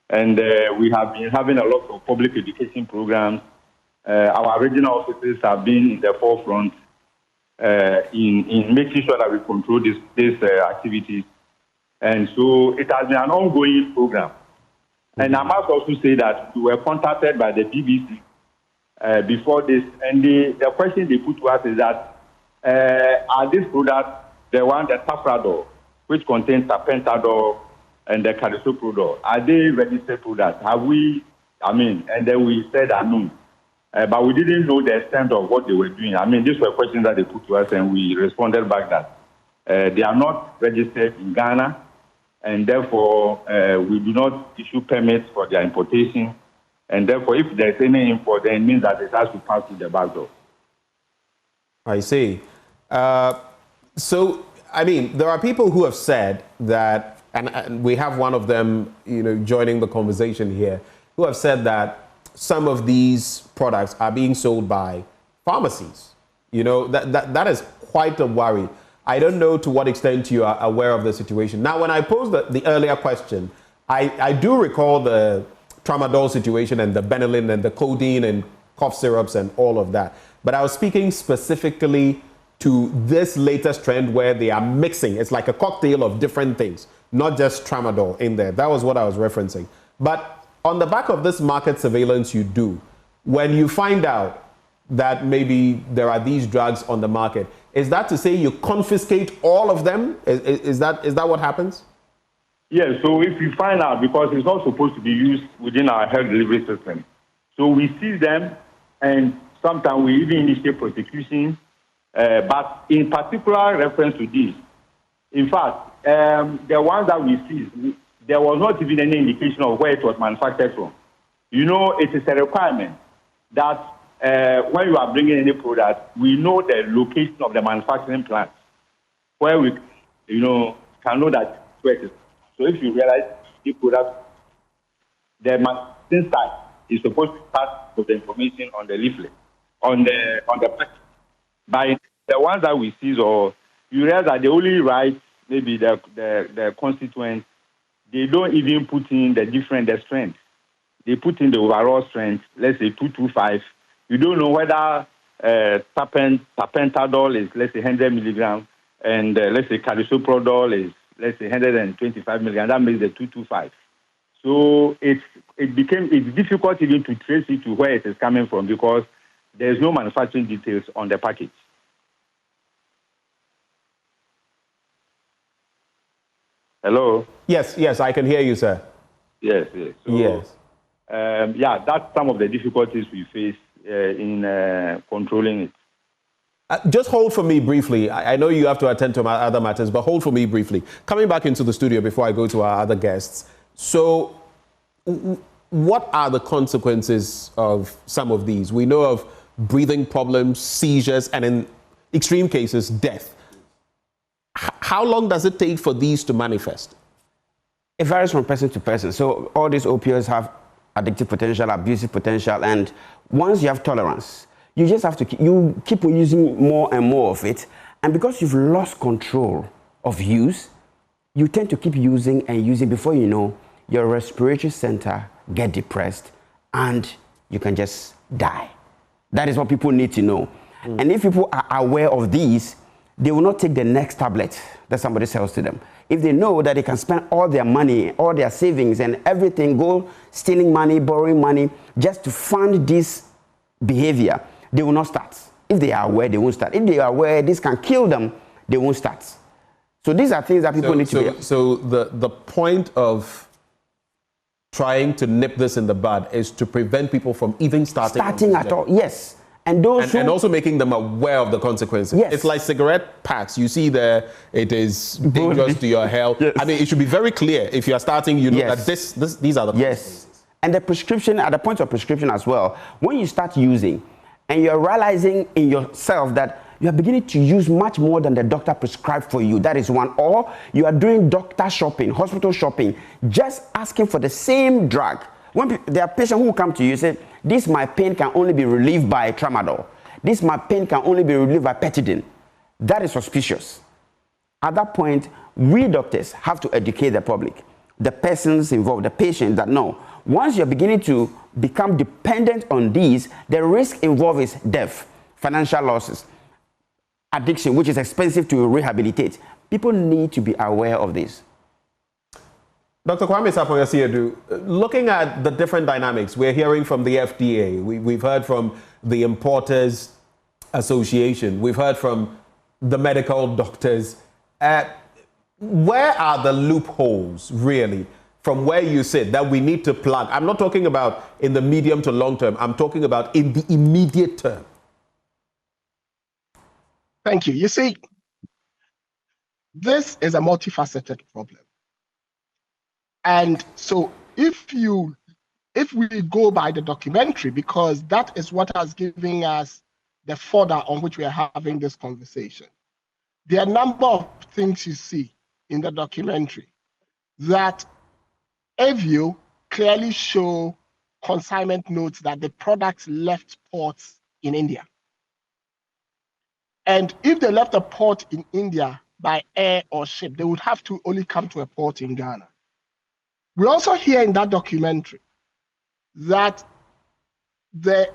And we have been having a lot of public education programs. Our regional offices have been in the forefront in making sure that we control these activities. And so it has been an ongoing program. And I must also say that we were contacted by the BBC before this, and the question they put to us is that are these products the one, the tafradol, which contains tapentadol and the carisoprodol, are they registered products? Have we, and then we said no. But we didn't know the extent of what they were doing. These were questions that they put to us, and we responded back that they are not registered in Ghana, and therefore we do not issue permits for their importation. And therefore, if there's any import, then it means that it has to pass through the back door. I see. So, there are people who have said that, and we have one of them, joining the conversation here, who have said that some of these products are being sold by pharmacies. That is quite a worry. I don't know to what extent you are aware of the situation. Now, when I posed the earlier question, I do recall the tramadol situation and the Benylin and the codeine and cough syrups and all of that. But I was speaking specifically to this latest trend where they are mixing. It's like a cocktail of different things, not just tramadol in there. That was what I was referencing. But on the back of this market surveillance you do, when you find out that maybe there are these drugs on the market, is that to say you confiscate all of them? Is that what happens? Yes, so if we find out, because it's not supposed to be used within our health delivery system, so we seize them, and sometimes we even initiate prosecution. But in particular reference to this, in fact, the ones that we seized, there was not even any indication of where it was manufactured from. It is a requirement that when you are bringing any product, we know the location of the manufacturing plant, where we, can know that where it is. So if you realize the product, the manufacturing site is supposed to start with the information on the leaflet, on the package. By the ones that we seize, or you realize that they only write maybe the constituents, they don't even put in the strength. They put in the overall strength, let's say 225. You don't know whether tapentadol is, let's say, 100 milligrams, and let's say carisoprodol is, let's say, 125 milligrams. That makes the 225. So it's difficult even to trace it to where it is coming from because there's no manufacturing details on the package. Hello? Yes, I can hear you, sir. Yes. So, yes. That's some of the difficulties we face in controlling it. Just hold for me briefly. I know you have to attend to my other matters, but hold for me briefly. Coming back into the studio before I go to our other guests. So, what are the consequences of some of these? We know of breathing problems, seizures, and in extreme cases, death. How long does it take for these to manifest? It varies from person to person. So all these opioids have addictive potential, abusive potential, and once you have tolerance, you just have to keep on using more and more of it. And because you've lost control of use, you tend to keep using and using. Before you know, your respiratory center get depressed and you can just die. That is what people need to know. And if people are aware of these, they will not take the next tablet that somebody sells to them. If they know that they can spend all their money, all their savings and everything, go stealing money, borrowing money, just to fund this behavior, they will not start. If they are aware, they won't start. If they are aware this can kill them, they won't start. So these are things that people need to be... So the point of trying to nip this in the bud is to prevent people from even starting at all. Yes. And those and also making them aware of the consequences. Yes. It's like cigarette packs. You see there, it is dangerous to your health. Yes. I mean, it should be very clear. If you are starting, you know that these are the consequences. Yes. And the prescription, at the point of prescription as well, when you start using and you're realizing in yourself that you are beginning to use much more than the doctor prescribed for you. That is one. Or you are doing doctor shopping, hospital shopping, just asking for the same drug. When there are patients who come to you and say, this my pain can only be relieved by tramadol. This my pain can only be relieved by Petidin. That is suspicious. At that point, we doctors have to educate the public, the persons involved, the patient, that no, once you're beginning to become dependent on these, the risk involved is death, financial losses, addiction, which is expensive to rehabilitate. People need to be aware of this. Dr. Kwame Sarpong-Asiedu, looking at the different dynamics, we're hearing from the FDA, we've heard from the Importers Association, we've heard from the medical doctors. Where are the loopholes, really, from where you sit, that we need to plug? I'm not talking about in the medium to long term, I'm talking about in the immediate term. Thank you. You see, this is a multifaceted problem. And so if we go by the documentary, because that is what has given us the fodder on which we are having this conversation, there are a number of things you see in the documentary that Avio clearly show consignment notes that the products left ports in India. And if they left a port in India by air or ship, they would have to only come to a port in Ghana. We also hear in that documentary that the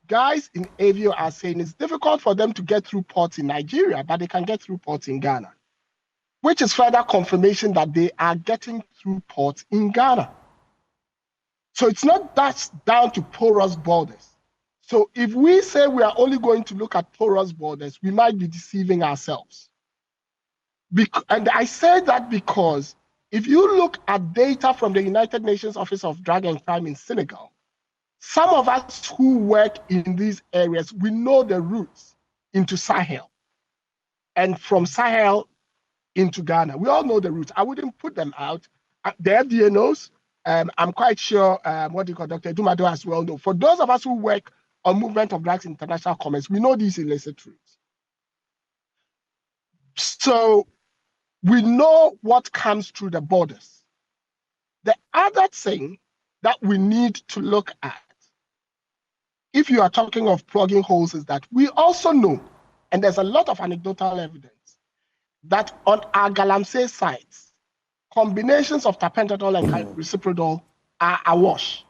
guys in Avio are saying it's difficult for them to get through ports in Nigeria, but they can get through ports in Ghana, which is further confirmation that they are getting through ports in Ghana. So it's not that down to porous borders. So if we say we are only going to look at porous borders, we might be deceiving ourselves. And I say that because if you look at data from the United Nations Office of Drug and Crime in Senegal, some of us who work in these areas, we know the routes into Sahel and from Sahel into Ghana. We all know the routes. I wouldn't put them out. The FDA knows. I'm quite sure Dr. Dumado as well know. For those of us who work on movement of drugs in international commerce, we know these illicit routes. So we know what comes through the borders. The other thing that we need to look at, if you are talking of plugging holes, is that we also know, and there's a lot of anecdotal evidence, that on our Galamsey sites, combinations of tapentadol and reciprocol are awash.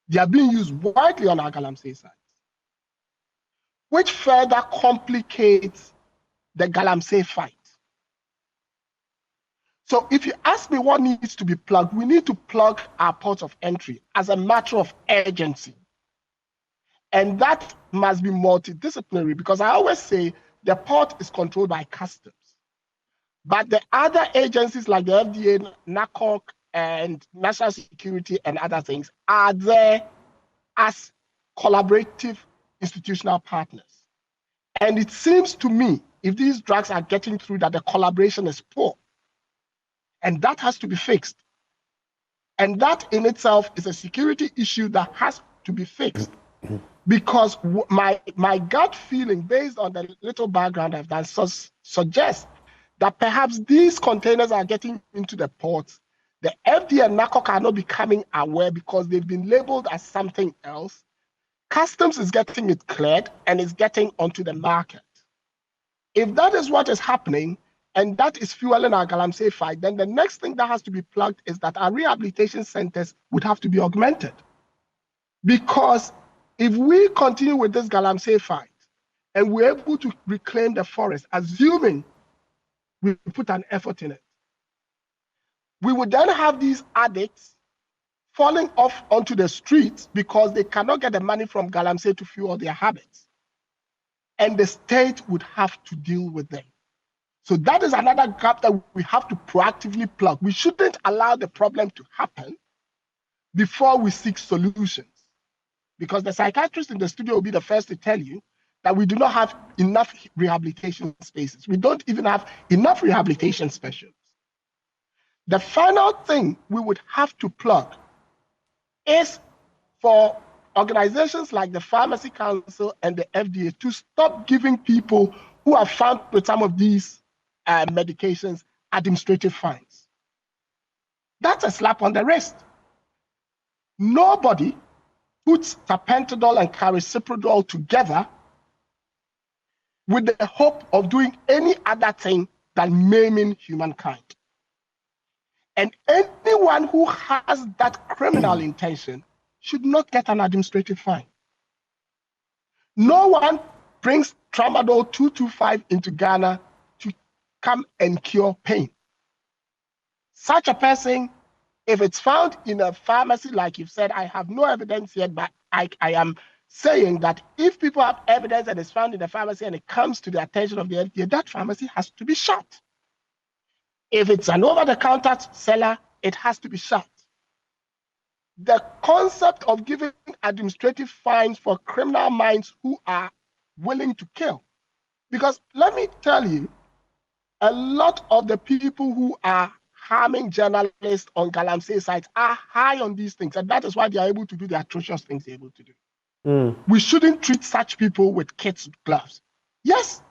They are being used widely on our Galamsey sites, which further complicates the Galamsey fight. So if you ask me what needs to be plugged, we need to plug our ports of entry as a matter of urgency. And that must be multidisciplinary, because I always say the port is controlled by customs. But the other agencies like the FDA, NACOC, and National Security and other things are there as collaborative institutional partners. And it seems to me, if these drugs are getting through, that the collaboration is poor. And that has to be fixed. And that in itself is a security issue that has to be fixed. Because my gut feeling, based on the little background I've done, suggests that perhaps these containers are getting into the ports. The FDA and NACOC are not becoming aware because they've been labeled as something else. Customs is getting it cleared and it's getting onto the market. If that is what is happening, and that is fueling our Galamsey fight, then the next thing that has to be plugged is that our rehabilitation centers would have to be augmented. Because if we continue with this Galamsey fight and we're able to reclaim the forest, assuming we put an effort in it, we would then have these addicts falling off onto the streets because they cannot get the money from Galamsey to fuel their habits. And the state would have to deal with them. So that is another gap that we have to proactively plug. We shouldn't allow the problem to happen before we seek solutions. Because the psychiatrist in the studio will be the first to tell you that we do not have enough rehabilitation spaces. We don't even have enough rehabilitation specialists. The final thing we would have to plug is for organizations like the Pharmacy Council and the FDA to stop giving people who are found with some of these medications administrative fines. That's a slap on the wrist. Nobody puts tapentadol and carisoprodol together with the hope of doing any other thing than maiming humankind. And anyone who has that criminal intention should not get an administrative fine. No one brings tramadol 225 into Ghana to come and cure pain. Such a person, if it's found in a pharmacy, like you've said, I have no evidence yet, but I am saying that if people have evidence that is found in a pharmacy and it comes to the attention of the FDA, that pharmacy has to be shut. If it's an over-the-counter seller, it has to be shut. The concept of giving administrative fines for criminal minds who are willing to kill. Because let me tell you, a lot of the people who are harming journalists on Galamsey sites are high on these things, and that is why they are able to do the atrocious things they're able to do. We shouldn't treat such people with kids' gloves. Yes,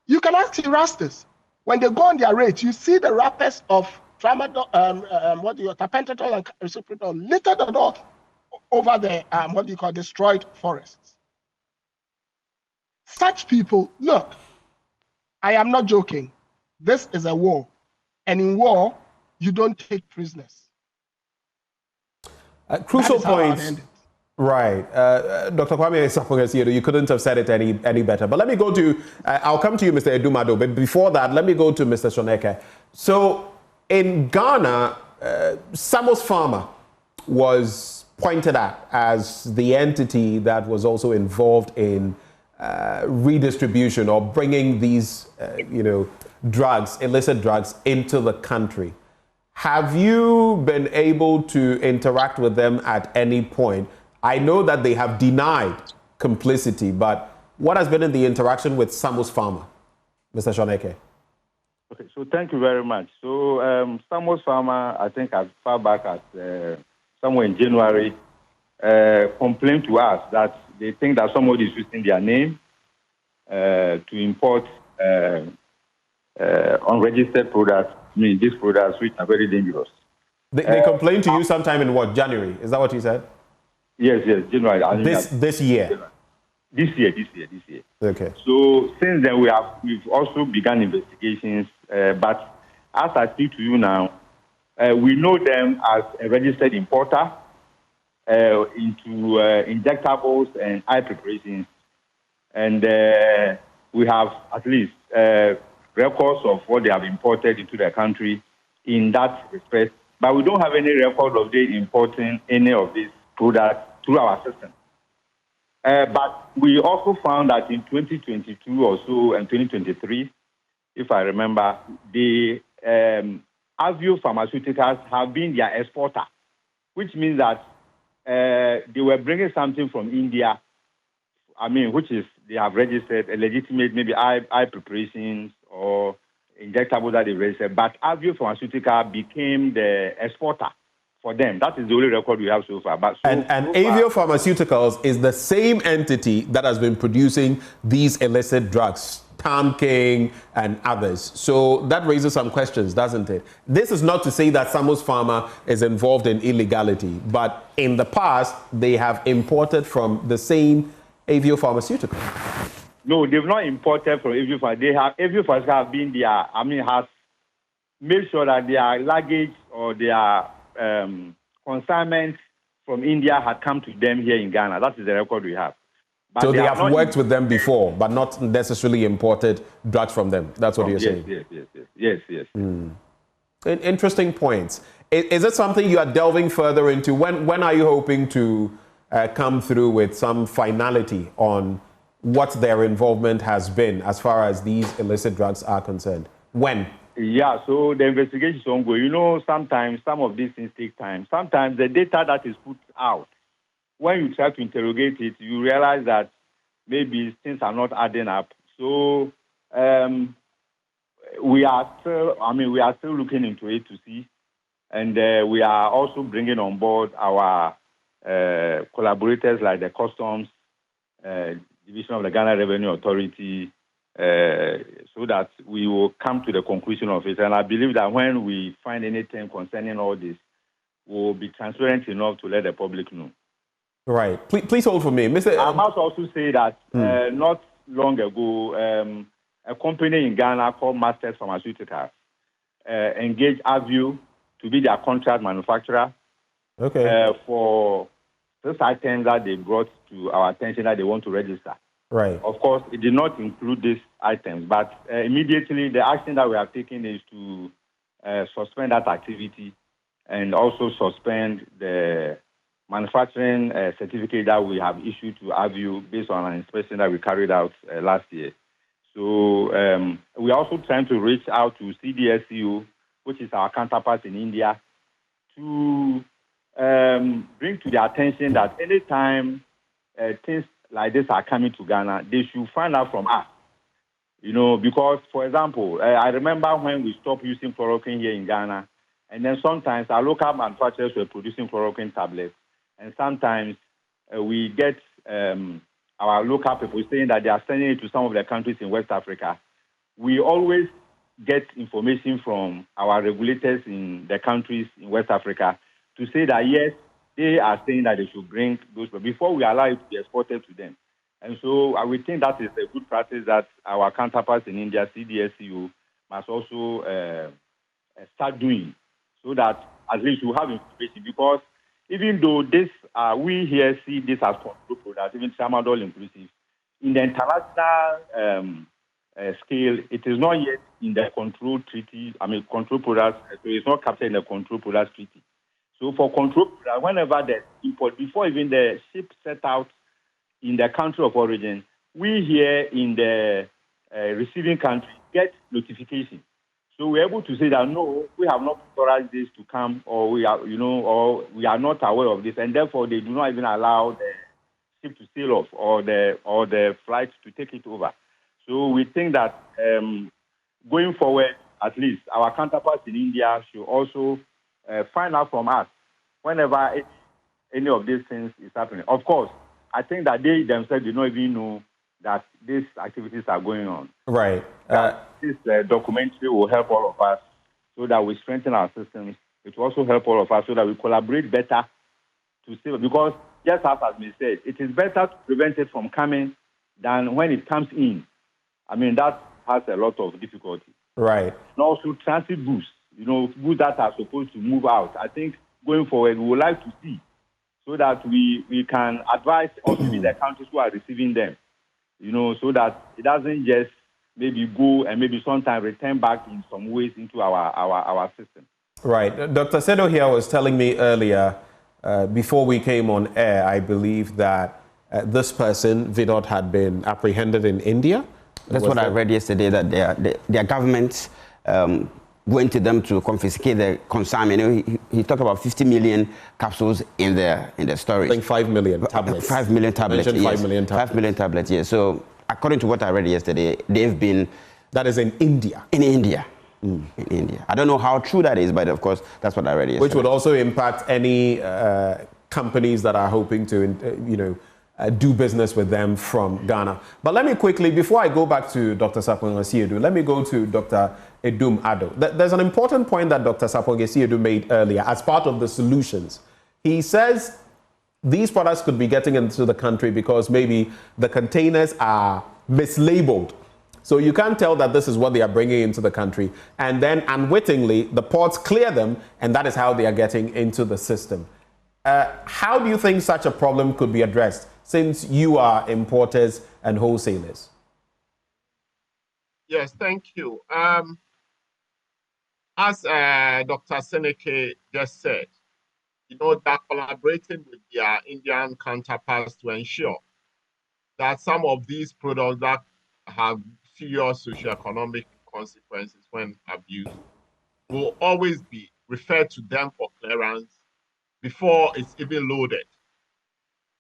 you can ask Erastus. When they go on their raids, you see the wrappers of tramadol, tapentadol and carisoprodol littered all over the destroyed forests. Such people, look, I am not joking. This is a war, and in war, you don't take prisoners. Crucial points. Right. Dr. Kwame Sapongesiero, you couldn't have said it any better. But let me go to, I'll come to you, Mr. Edumado, but before that, let me go to Mr. Shoneke. So in Ghana, Samos Pharma was pointed at as the entity that was also involved in redistribution or bringing these, drugs, illicit drugs, into the country. Have you been able to interact with them at any point? I know that they have denied complicity, but what has been in the interaction with Samos Pharma, Mr. Shoneke? Okay, so thank you very much. So Samos Pharma, I think as far back as somewhere in January, complained to us that they think that somebody is using their name to import unregistered products, these products which are very dangerous. They complained to you sometime in what, January? Is that what you said? Yes, January. This year? This year. Okay. So since then, we've also begun investigations, but as I speak to you now, we know them as a registered importer into injectables and eye preparations. And we have at least records of what they have imported into the country in that respect. But we don't have any record of them importing any of these products through our system. But we also found that in 2022 or so and 2023, if I remember, the Avio Pharmaceuticals have been their exporter, which means that they were bringing something from India, which is they have registered a legitimate maybe eye preparations or injectable that they registered. But Avio Pharmaceutical became the exporter for them. That is the only record we have so far. But and Avio Pharmaceuticals is the same entity that has been producing these illicit drugs, Tam King and others. So that raises some questions, doesn't it? This is not to say that Samos Pharma is involved in illegality, but in the past, they have imported from the same Avio Pharmaceuticals. No, they've not imported from Avio Pharmaceuticals. Avio Pharmaceuticals have been has made sure that their luggage or their consignments from India had come to them here in Ghana. That is the record we have. But so they have worked with them before, but not necessarily imported drugs from them. That's what you're saying? Yes. Interesting points. Is it something you are delving further into? When are you hoping to come through with some finality on what their involvement has been as far as these illicit drugs are concerned? When? Yeah, so the investigation is ongoing. You know, sometimes some of these things take time. Sometimes the data that is put out, when you try to interrogate it, you realize that maybe things are not adding up. So we are still looking into it to see, and we are also bringing on board our collaborators like the Customs Division of the Ghana Revenue Authority, so that we will come to the conclusion of it. And I believe that when we find anything concerning all this, we'll be transparent enough to let the public know. Right. Please hold for me. Mr. I must also say that not long ago, a company in Ghana called Masters Pharmaceuticals engaged Avio to be their contract manufacturer for these items that they brought to our attention that they want to register. Right. Of course, it did not include these items, but immediately the action that we have taken is to suspend that activity and also suspend the manufacturing certificate that we have issued to Avio based on an inspection that we carried out last year. So we are also trying to reach out to CDSCO, which is our counterpart in India, to bring to their attention that anytime things like this are coming to Ghana, they should find out from us. You know, because, for example, I remember when we stopped using chloroquine here in Ghana, and then sometimes our local manufacturers were producing chloroquine tablets, and sometimes we get our local people saying that they are sending it to some of the countries in West Africa. We always get information from our regulators in the countries in West Africa to say that, yes, they are saying that they should bring those, but before we allow it to be exported to them. And so I would think that is a good practice that our counterparts in India, CDSCO, must also start doing, so that at least we have information. Because even though this, we here see this as control products, even tramadol inclusive, in the international scale, it is not yet in the control treaty, control products, so it's not captured in the control products treaty. So for control products, whenever the import, before even the ship set out in the country of origin, we here in the receiving country get notification. So we're able to say that no, we have not authorized this to come, or we are, or we are not aware of this, and therefore they do not even allow the ship to sail off or the flight to take it over. So we think that going forward, at least our counterparts in India should also find out from us whenever any of these things is happening. Of course, I think that they themselves do not even know that these activities are going on. Right. This documentary will help all of us so that we strengthen our systems. It will also help all of us so that we collaborate better to save. Because just as has been said, it is better to prevent it from coming than when it comes in. I mean, that has a lot of difficulty. Right. And also transit goods, goods that are supposed to move out. I think going forward, we would like to see so that we can advise also in the countries who are receiving them, so that it doesn't just maybe go and maybe sometimes return back in some ways into our system. Right. Dr. Sedo here was telling me earlier, before we came on air, I believe that this person, Vinod, had been apprehended in India. That's what I read yesterday, that their government went to them to confiscate the consignment. He talked about 50 million capsules in the storage. I think 5 million tablets. 5 million tablets. Yes. 5 million tablets. 5 million tablets, yes. So according to what I read yesterday, they've been... That is in India? In India. In India. I don't know how true that is, but of course, that's what I read yesterday. Which would also impact any companies that are hoping to, do business with them from Ghana. But let me quickly, before I go back to Dr. Sapong Asiedu, let me go to Dr. Edum Ado. There's an important point that Dr. Sapong Asiedu made earlier as part of the solutions. He says these products could be getting into the country because maybe the containers are mislabeled. So you can't tell that this is what they are bringing into the country. And then unwittingly, the ports clear them, and that is how they are getting into the system. How do you think such a problem could be addressed, since you are importers and wholesalers? Yes, thank you. As Dr. Seneke just said, they're collaborating with their Indian counterparts to ensure that some of these products that have serious socioeconomic consequences when abused will always be referred to them for clearance before it's even loaded.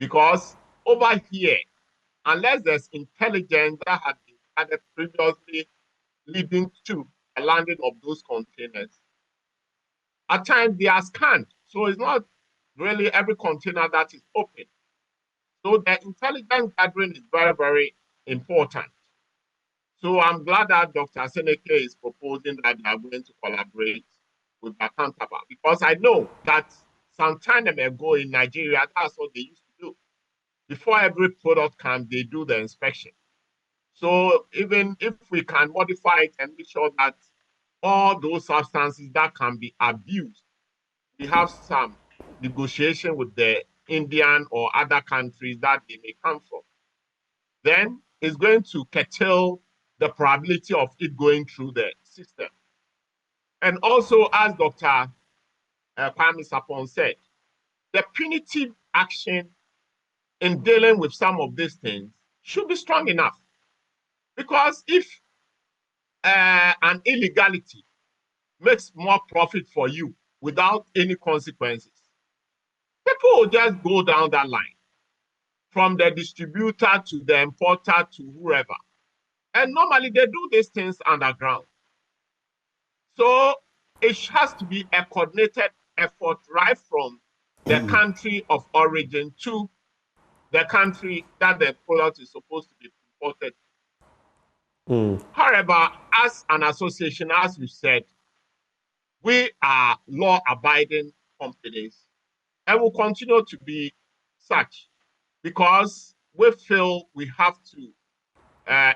Because over here, unless there's intelligence that had been gathered previously leading to the landing of those containers, at times they are scanned. So it's not really every container that is open. So the intelligence gathering is very, very important. So I'm glad that Dr. Seneke is proposing that they are going to collaborate with their counterpart, because I know that some time ago in Nigeria, that's what they used to do. Before every product comes, they do the inspection. So even if we can modify it and make sure that all those substances that can be abused, we have some negotiation with the Indian or other countries that they may come from, then it's going to curtail the probability of it going through the system. And also, as Dr. Kwame Sapon said, the punitive action in dealing with some of these things should be strong enough. Because if an illegality makes more profit for you without any consequences, people will just go down that line, from the distributor to the importer to whoever. And normally they do these things underground. So it has to be a coordinated effort right from the country of origin to the country that the product is supposed to be imported. However, as an association, as we said, we are law-abiding companies and will continue to be such, because we feel we have to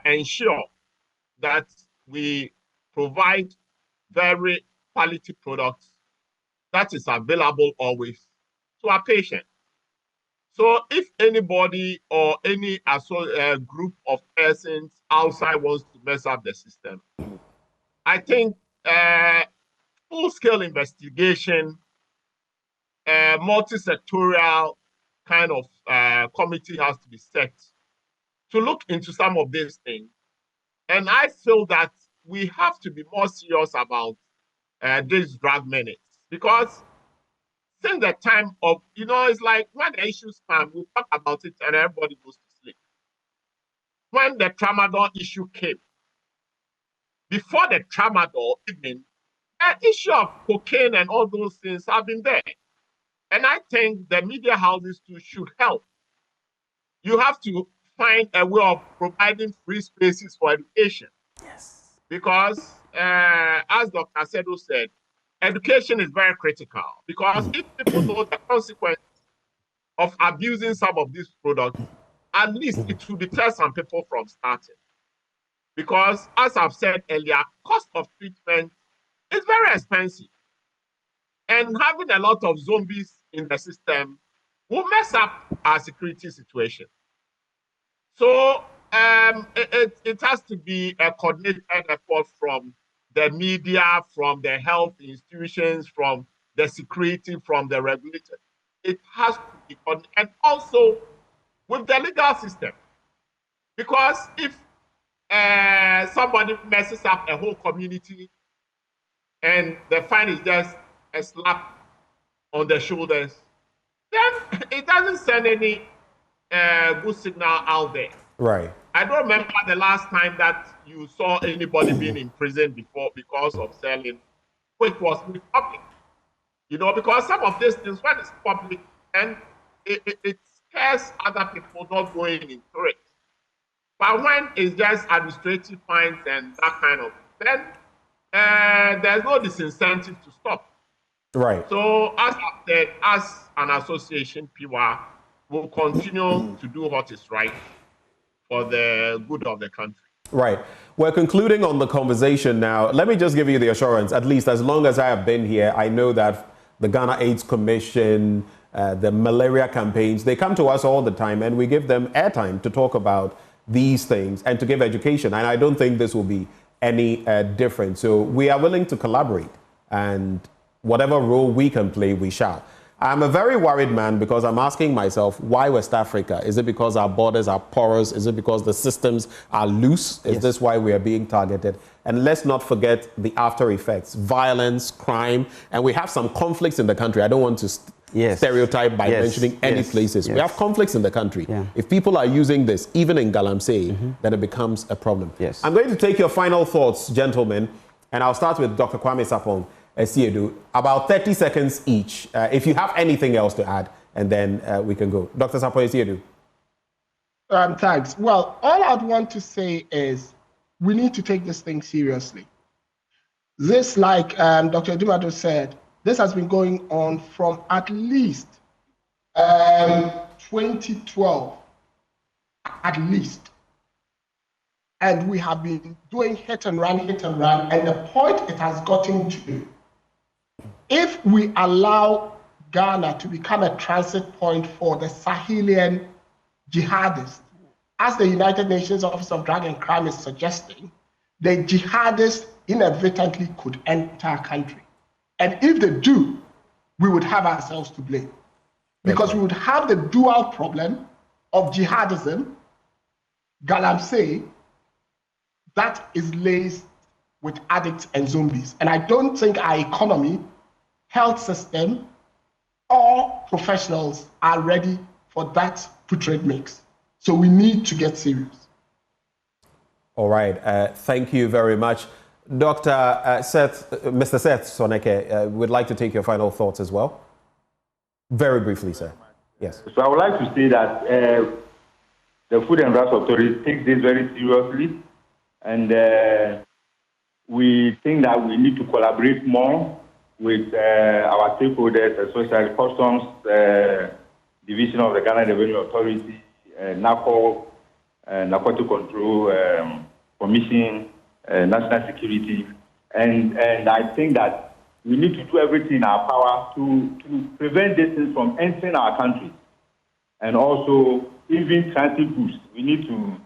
ensure that we provide very quality products that is available always to our patients. So if anybody or any group of persons outside wants to mess up the system, I think full-scale investigation, multi-sectorial kind of committee has to be set to look into some of these things. And I feel that we have to be more serious about these drug menace, because since the time of, it's like when the issues come, we talk about it and everybody goes to sleep. When the tramadol issue came, before the tramadol even, the issue of cocaine and all those things have been there. And I think the media houses too should help. You have to find a way of providing free spaces for education. Yes. Because, as Dr. Sedo said, education is very critical, because if people know the consequences of abusing some of these products, at least it will deter some people from starting. Because, as I've said earlier, cost of treatment is very expensive. And having a lot of zombies in the system will mess up our security situation. So it has to be a coordinated effort from the media, from the health institutions, from the security, from the regulator. It has to be coordinated, and also with the legal system. Because if somebody messes up a whole community and the fine is just a slap on the shoulders, then it doesn't send any good signal out there. Right. I don't remember the last time that you saw anybody being in prison before because of selling, which was with public. Because some of these things, when it's public, and it scares other people not going into it. But when it's just administrative fines and that kind of, then there's no disincentive to stop. Right. So as I said, as an association, PIWA will continue to do what is right for the good of the country. Right. We're concluding on the conversation now. Let me just give you the assurance, at least as long as I have been here, I know that the Ghana AIDS Commission, the malaria campaigns, they come to us all the time and we give them airtime to talk about these things and to give education. And I don't think this will be any different. So we are willing to collaborate, and whatever role we can play, we shall. I'm a very worried man because I'm asking myself, why West Africa? Is it because our borders are porous? Is it because the systems are loose? Is this why we are being targeted? And let's not forget the after effects, violence, crime, and we have some conflicts in the country. I don't want to stereotype by mentioning any places. We have conflicts in the country. If people are using this, even in Galamsey, then it becomes a problem. I'm going to take your final thoughts, gentlemen, and I'll start with Dr. Kwame Sapong Asiedu, about 30 seconds each. If you have anything else to add, and then we can go. Dr. Sapong Asiedu. Thanks. Well, all I'd want to say is we need to take this thing seriously. This, like Dr. Dumado said, this has been going on from at least 2012, at least. And we have been doing hit and run, and the point it has gotten to, if we allow Ghana to become a transit point for the Sahelian jihadists, as the United Nations Office of Drug and Crime is suggesting, the jihadists inadvertently could enter our country. And if they do, we would have ourselves to blame. Because we would have the dual problem of jihadism, Galamsey, that is laced with addicts and zombies. And I don't think our economy, health system, or professionals are ready for that putrid mix. So we need to get serious. All right. Thank you very much. Dr. Mr. Seth Soneke, would like to take your final thoughts as well. Very briefly, sir. Yes. So I would like to say that the Food and Drugs Authority takes this very seriously, and we think that we need to collaborate more with our stakeholders, especially Customs Division of the Ghana Revenue Authority, NACO, Narcotic Control Commission, National Security, and I think that we need to do everything in our power to prevent these things from entering our country. And also, even transit goods, we need to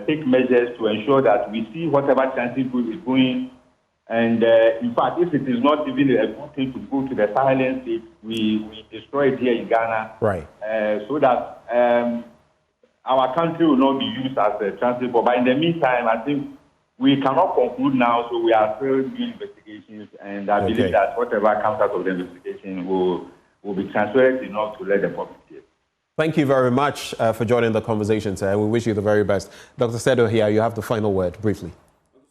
take measures to ensure that we see whatever transit goods is going. And in fact, if it is not even a good thing to go to the Sahelian state, we destroy it here in Ghana. Right. So that our country will not be used as a transit port. But in the meantime, I think we cannot conclude now, so we are still doing investigations, and I believe that whatever comes out of the investigation will be transparent enough to let the public hear. Thank you very much for joining the conversation, sir. We wish you the very best. Dr. Sedo here, you have the final word, briefly.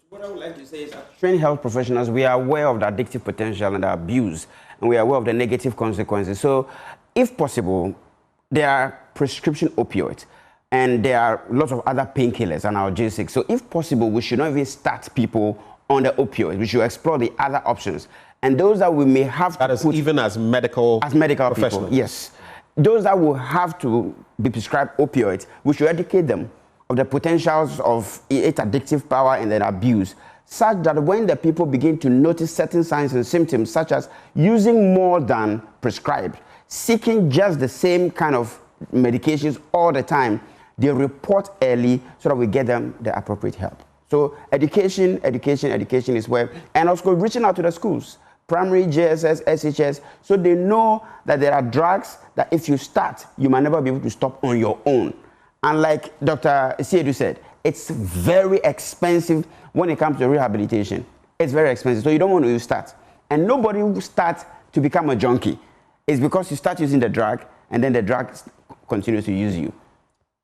What I would like to say is that trained health professionals, we are aware of the addictive potential and the abuse, and we are aware of the negative consequences. So, if possible, there are prescription opioids, and there are lots of other painkillers and analgesics. So if possible, we should not even start people on the opioids. We should explore the other options. And those that we may have that is even as medical professionals. People, yes. Those that will have to be prescribed opioids, we should educate them of the potentials of its addictive power and then abuse, such that when the people begin to notice certain signs and symptoms, such as using more than prescribed, seeking just the same kind of medications all the time, they report early so that we get them the appropriate help. So education is where, and also reaching out to the schools, primary, JSS, SHS, so they know that there are drugs that if you start, you might never be able to stop on your own. And like Dr. Siedu said, it's very expensive when it comes to rehabilitation. It's very expensive, so you don't want to start. And nobody will start to become a junkie. It's because you start using the drug, and then the drug continues to use you.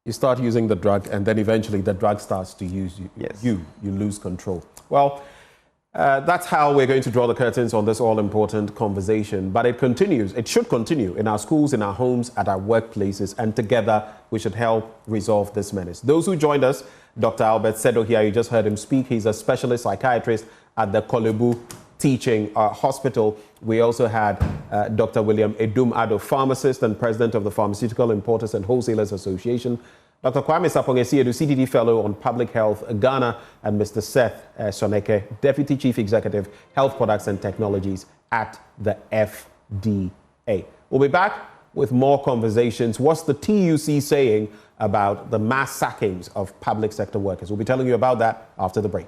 You start using the drug, and then eventually the drug starts to use you. Yes. You lose control. Well, that's how we're going to draw the curtains on this all-important conversation. But it continues. It should continue in our schools, in our homes, at our workplaces, and together we should help resolve this menace. Those who joined us, Dr. Albert Sedo here, you just heard him speak. He's a specialist psychiatrist at the Kolebu Teaching Hospital. We also had Dr. William Edum-Addo, pharmacist and president of the Pharmaceutical Importers and Wholesalers Association, Dr. Kwame Sapong Asiedu, CDD Fellow on Public Health Ghana, and Mr. Seth Soneke, Deputy Chief Executive, Health Products and Technologies at the FDA. We'll be back with more conversations. What's the TUC saying about the mass sackings of public sector workers? We'll be telling you about that after the break.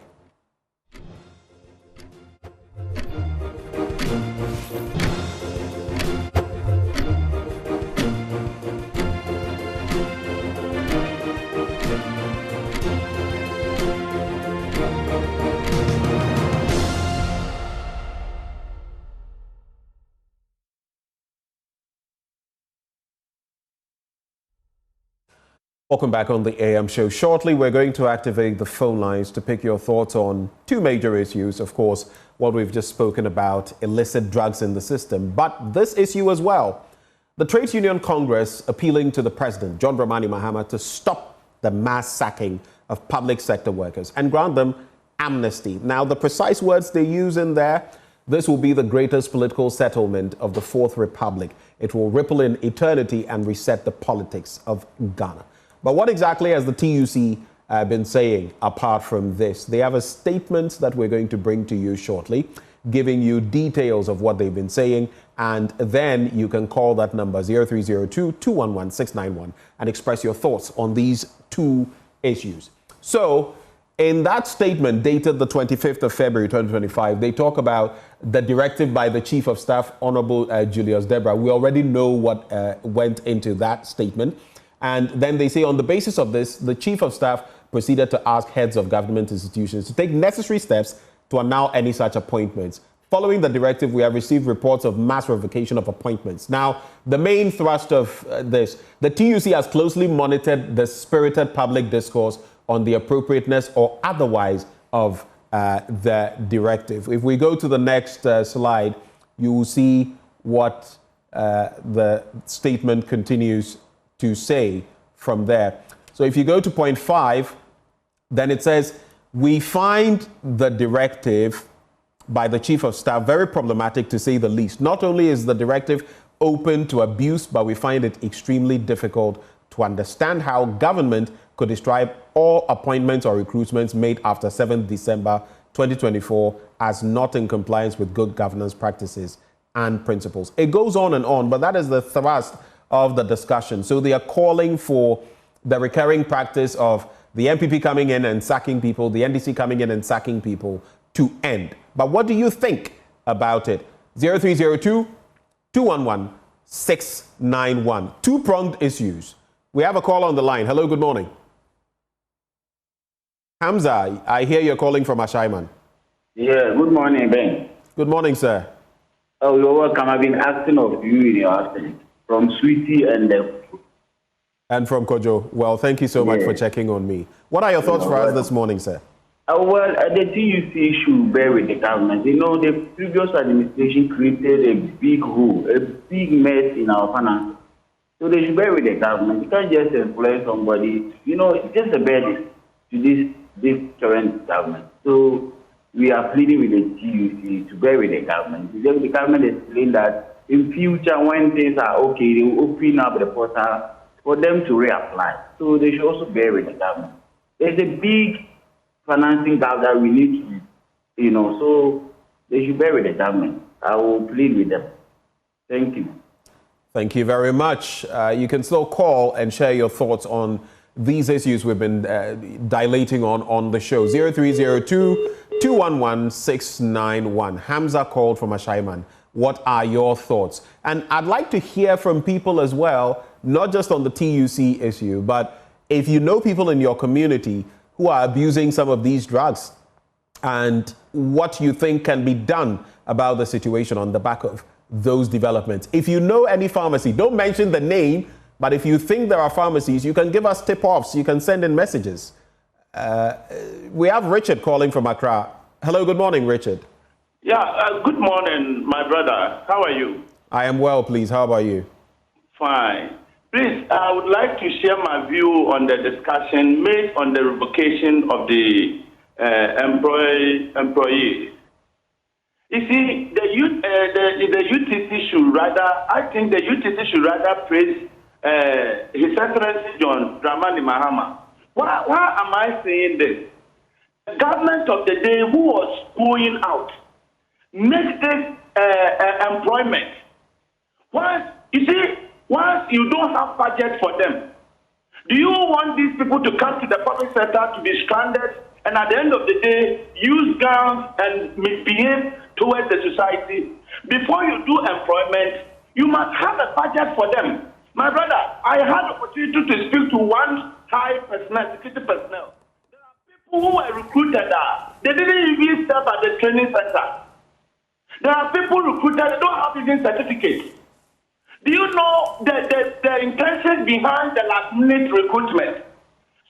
Welcome back on the AM show. Shortly, we're going to activate the phone lines to pick your thoughts on two major issues. Of course, what we've just spoken about, illicit drugs in the system, but this issue as well. The Trades Union Congress appealing to the President, John Dramani Mahama, to stop the mass sacking of public sector workers and grant them amnesty. Now, the precise words they use in there, this will be the greatest political settlement of the Fourth Republic. It will ripple in eternity and reset the politics of Ghana. But what exactly has the TUC been saying apart from this? They have a statement that we're going to bring to you shortly, giving you details of what they've been saying, and then you can call that number 0302-211-691 and express your thoughts on these two issues. So, in that statement dated the 25th of February 2025, they talk about the directive by the Chief of Staff, Honorable Julius Debra. We already know what went into that statement. And then they say on the basis of this, the Chief of Staff proceeded to ask heads of government institutions to take necessary steps to annul any such appointments. Following the directive, we have received reports of mass revocation of appointments. Now, the main thrust of this, the TUC has closely monitored the spirited public discourse on the appropriateness or otherwise of the directive. If we go to the next slide, you will see what the statement continues to say from there. So if you go to point 5, then it says, we find the directive by the Chief of Staff very problematic, to say the least. Not only is the directive open to abuse, but we find it extremely difficult to understand how government could describe all appointments or recruitments made after 7th December 2024 as not in compliance with good governance practices and principles. It goes on, but that is the thrust of the discussion. So they are calling for the recurring practice of the MPP coming in and sacking people, the NDC coming in and sacking people to end. But what do you think about it? 0302-211-691. Two-pronged issues. We have a call on the line. Hello, good morning. Hamza, I hear you're calling from Ashaiman. Yeah, good morning, Ben. Good morning, sir. Oh, you're welcome. I've been asking of you in your absence. From Sweetie and from Kojo. Well, thank you so much for checking on me. What are your thoughts for us this morning, sir? The TUC should bear with the government. You know, the previous administration created a big hole, a big mess in our finances. So they should bear with the government. You can't just employ somebody. You know, it's just a burden to this current government. So we are pleading with the TUC to bear with the government. The government explained that in future, when things are okay, they will open up the portal for them to reapply. So they should also bear with the government. There's a big financing gap that we need to, so they should bear with the government. I will plead with them. Thank you. Thank you very much. You can still call and share your thoughts on these issues we've been dilating on the show. 0302-211-691. Hamza called from Ashaiman. What are your thoughts? And I'd like to hear from people as well, not just on the TUC issue, but if you know people in your community who are abusing some of these drugs and what you think can be done about the situation on the back of those developments. If you know any pharmacy, don't mention the name, but if you think there are pharmacies, you can give us tip-offs, you can send in messages. We have Richard calling from Accra. Hello, good morning, Richard. Yeah, good morning, my brother. How are you? I am well, please. How about you? Fine. Please, I would like to share my view on the discussion made on the revocation of the employees. You see, the UTC should rather, I think the UTC should rather praise His Excellency John Dramani Mahama. Why am I saying this? The government of the day who was going out makes this employment. Once you don't have budget for them, do you want these people to come to the public sector to be stranded and at the end of the day use guns and misbehave towards the society? Before you do employment, you must have a budget for them. My brother, I had the opportunity to speak to one high personnel, security personnel. There are people who were recruited they didn't even serve at the training center. There are people recruited, they don't have even certificates. Do you know the intention intentions behind the last-minute recruitment.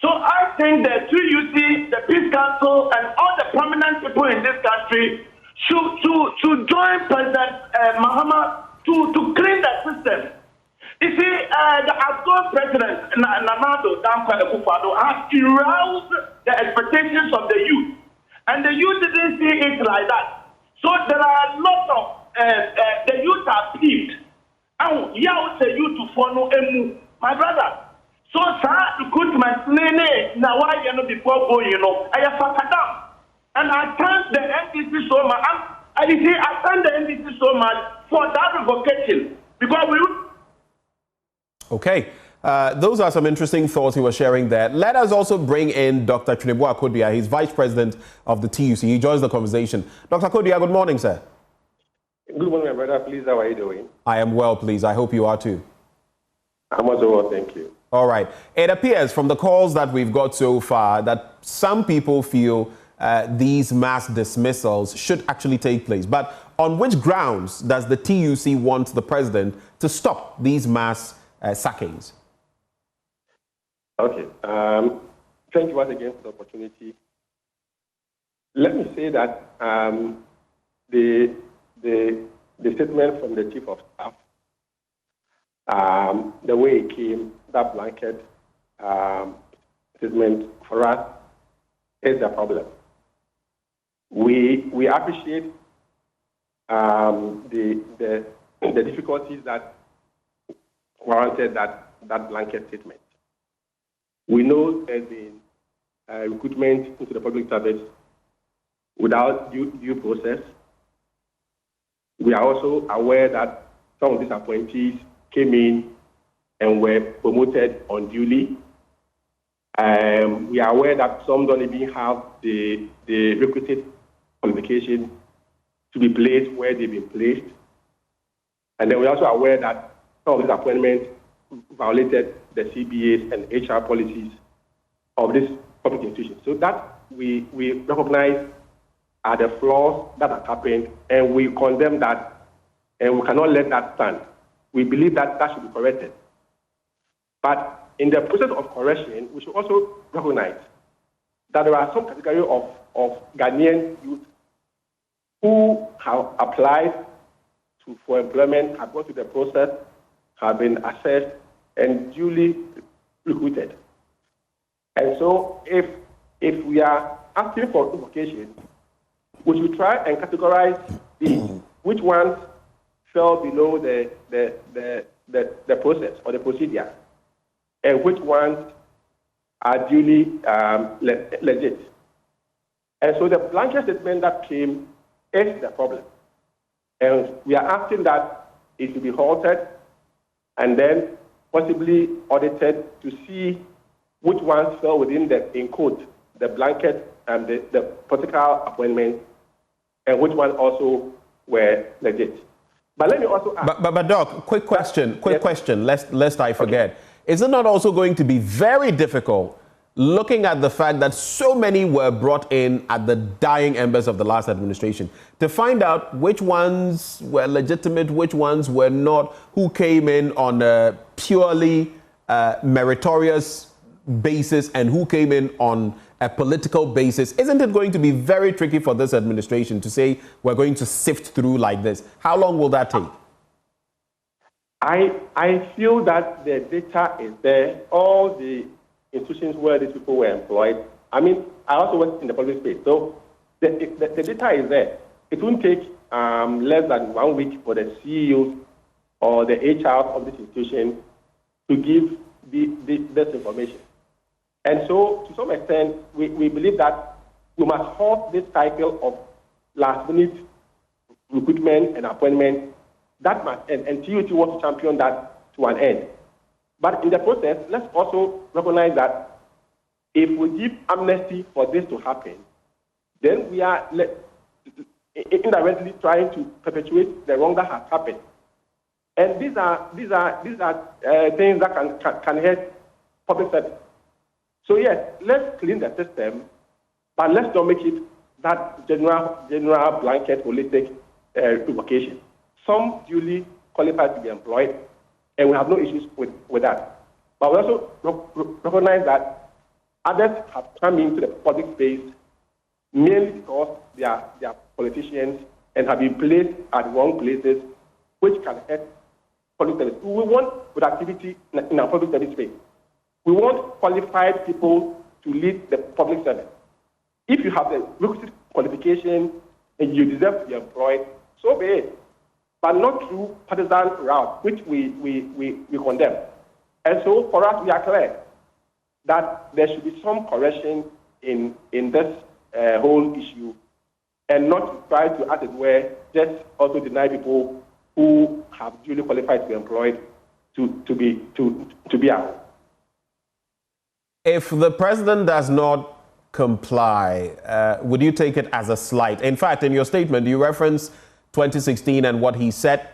So I think the TUC, the Peace Council, and all the prominent people in this country should join President Mahama to clean the system. You see, the outgoing president, Nana-Addo Dankwa Akufo-Addo, has aroused the expectations of the youth. And the youth didn't see it like that. So there are a lot of, the youth are peeved. And yeah, the youth to follow emu. My brother. So, sir, recruitment, now why you know before going, I have fakadam. And I thank the NDC so much. I thank the NDC so much for that revocation. Because we... Okay. Those are some interesting thoughts you were sharing there. Let us also bring in Dr. Trinebua Akodia. He's Vice President of the TUC. He joins the conversation. Dr. Akodia, good morning, sir. Good morning, my brother. Please, how are you doing? I am well, please. I hope you are too. I'm also well, thank you. All right. It appears from the calls that we've got so far that some people feel these mass dismissals should actually take place. But on which grounds does the TUC want the president to stop these mass sackings? Okay. Thank you once again for the opportunity. Let me say that the statement from the Chief of Staff, the way it came, that blanket statement for us is the problem. We appreciate the difficulties that warranted that blanket statement. We know there's been recruitment into the public service without due process. We are also aware that some of these appointees came in and were promoted unduly. We are aware that some don't even have the requisite qualification to be placed where they've been placed. And then we're also aware that some of these appointments violated the CBAs and HR policies of this public institution. So that we recognize are the flaws that have happened, and we condemn that, and we cannot let that stand. We believe that that should be corrected. But in the process of correction, we should also recognize that there are some category of Ghanaian youth who have applied for employment, have gone through the process, have been assessed, and duly recruited. And so if we are asking for revocation, we should try and categorize which ones fell below the process or the procedure, and which ones are duly legit. And so the blanket statement that came is the problem. And we are asking that it should be halted and then possibly audited to see which ones fell within in quote, the blanket and the political appointment, and which ones also were legit. But let me also ask. But Doc, quick question, lest I forget. Okay. Is it not also going to be very difficult looking at the fact that so many were brought in at the dying embers of the last administration to find out which ones were legitimate, which ones were not, who came in on a purely meritorious basis and who came in on a political basis? Isn't it going to be very tricky for this administration to say we're going to sift through like this? How long will that take? I feel that the data is there. All the institutions where these people were employed. I mean, I also work in the public space, so the data is there. It won't take less than 1 week for the CEOs or the HR of this institution to give this information. And so, to some extent, we believe that we must halt this cycle of last-minute recruitment and appointment. That must end, and TUT wants to champion that to an end. But in the process, let's also recognize that if we give amnesty for this to happen, then we are indirectly trying to perpetuate the wrong that has happened. And these are things that can hurt public service. So yes, let's clean the system, but let's not make it that general blanket holistic revocation. Some duly qualified to be employed, and we have no issues with that. But we also recognize that others have come into the public space mainly because they are politicians and have been placed at wrong places, which can hurt public service. We want productivity in our public service space. We want qualified people to lead the public service. If you have the requisite qualification and you deserve to be employed, so be it. But not through partisan route, which we condemn. And so for us, we are clear that there should be some correction in this whole issue, and not try to, as it were, just also deny people who have duly qualified to be employed to be out. If the president does not comply, would you take it as a slight? In fact, in your statement, you reference 2016 and what he said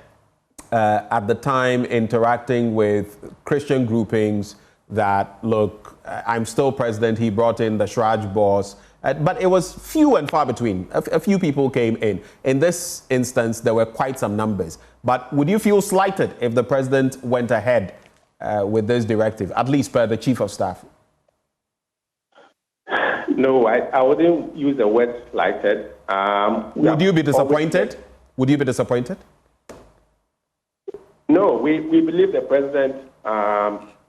at the time interacting with Christian groupings that, look, I'm still president. He brought in the Shraj boss. But it was few and far between. A few people came in. In this instance, there were quite some numbers. But would you feel slighted if the president went ahead with this directive, at least per the chief of staff? No, I wouldn't use the word slighted. Would you be disappointed? Would you be disappointed? No, we believe the president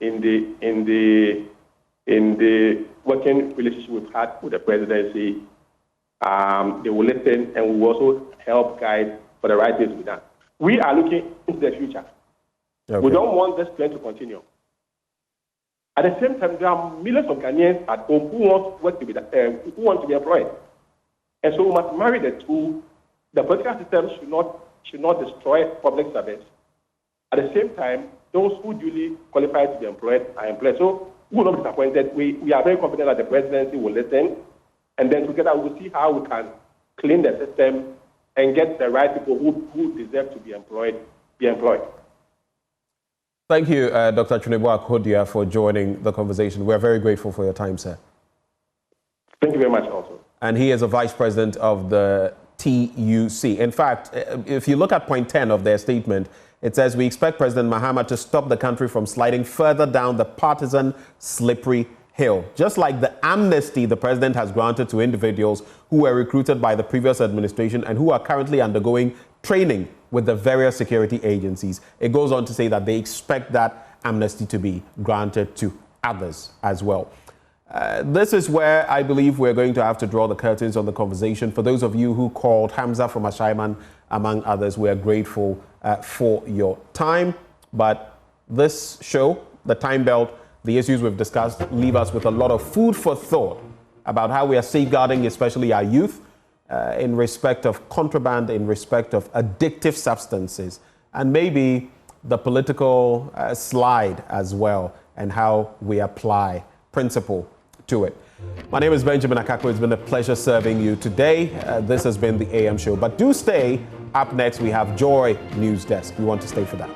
in the working relationship we've had with the presidency, they will listen and we will also help guide for the right things to be done. We are looking into the future. Okay. We don't want this trend to continue. At the same time, there are millions of Ghanaians at home who want to be employed, and so we must marry the two. The political system should not destroy public service. At the same time, those who duly qualify to be employed are employed. So we will not be disappointed. We are very confident that the presidency will listen, and then together we will see how we can clean the system and get the right people who deserve to be employed. Thank you, Dr. Chunebo Akodia, for joining the conversation. We're very grateful for your time, sir. Thank you very much also. And he is a vice president of the TUC. In fact, if you look at point 10 of their statement, it says, we expect President Mahama to stop the country from sliding further down the partisan slippery hill. Just like the amnesty the president has granted to individuals who were recruited by the previous administration and who are currently undergoing training with the various security agencies. It goes on to say that they expect that amnesty to be granted to others as well. This is where I believe we're going to have to draw the curtains on the conversation. For those of you who called, Hamza from Ashaiman, among others, we are grateful for your time. But this show, the Time Belt, the issues we've discussed leave us with a lot of food for thought about how we are safeguarding, especially our youth, in respect of contraband, in respect of addictive substances, and maybe the political slide as well, and how we apply principle to it. My name is Benjamin Akako. It's been a pleasure serving you today. This has been the AM Show. But do stay. Up next, we have Joy News Desk. You want to stay for that.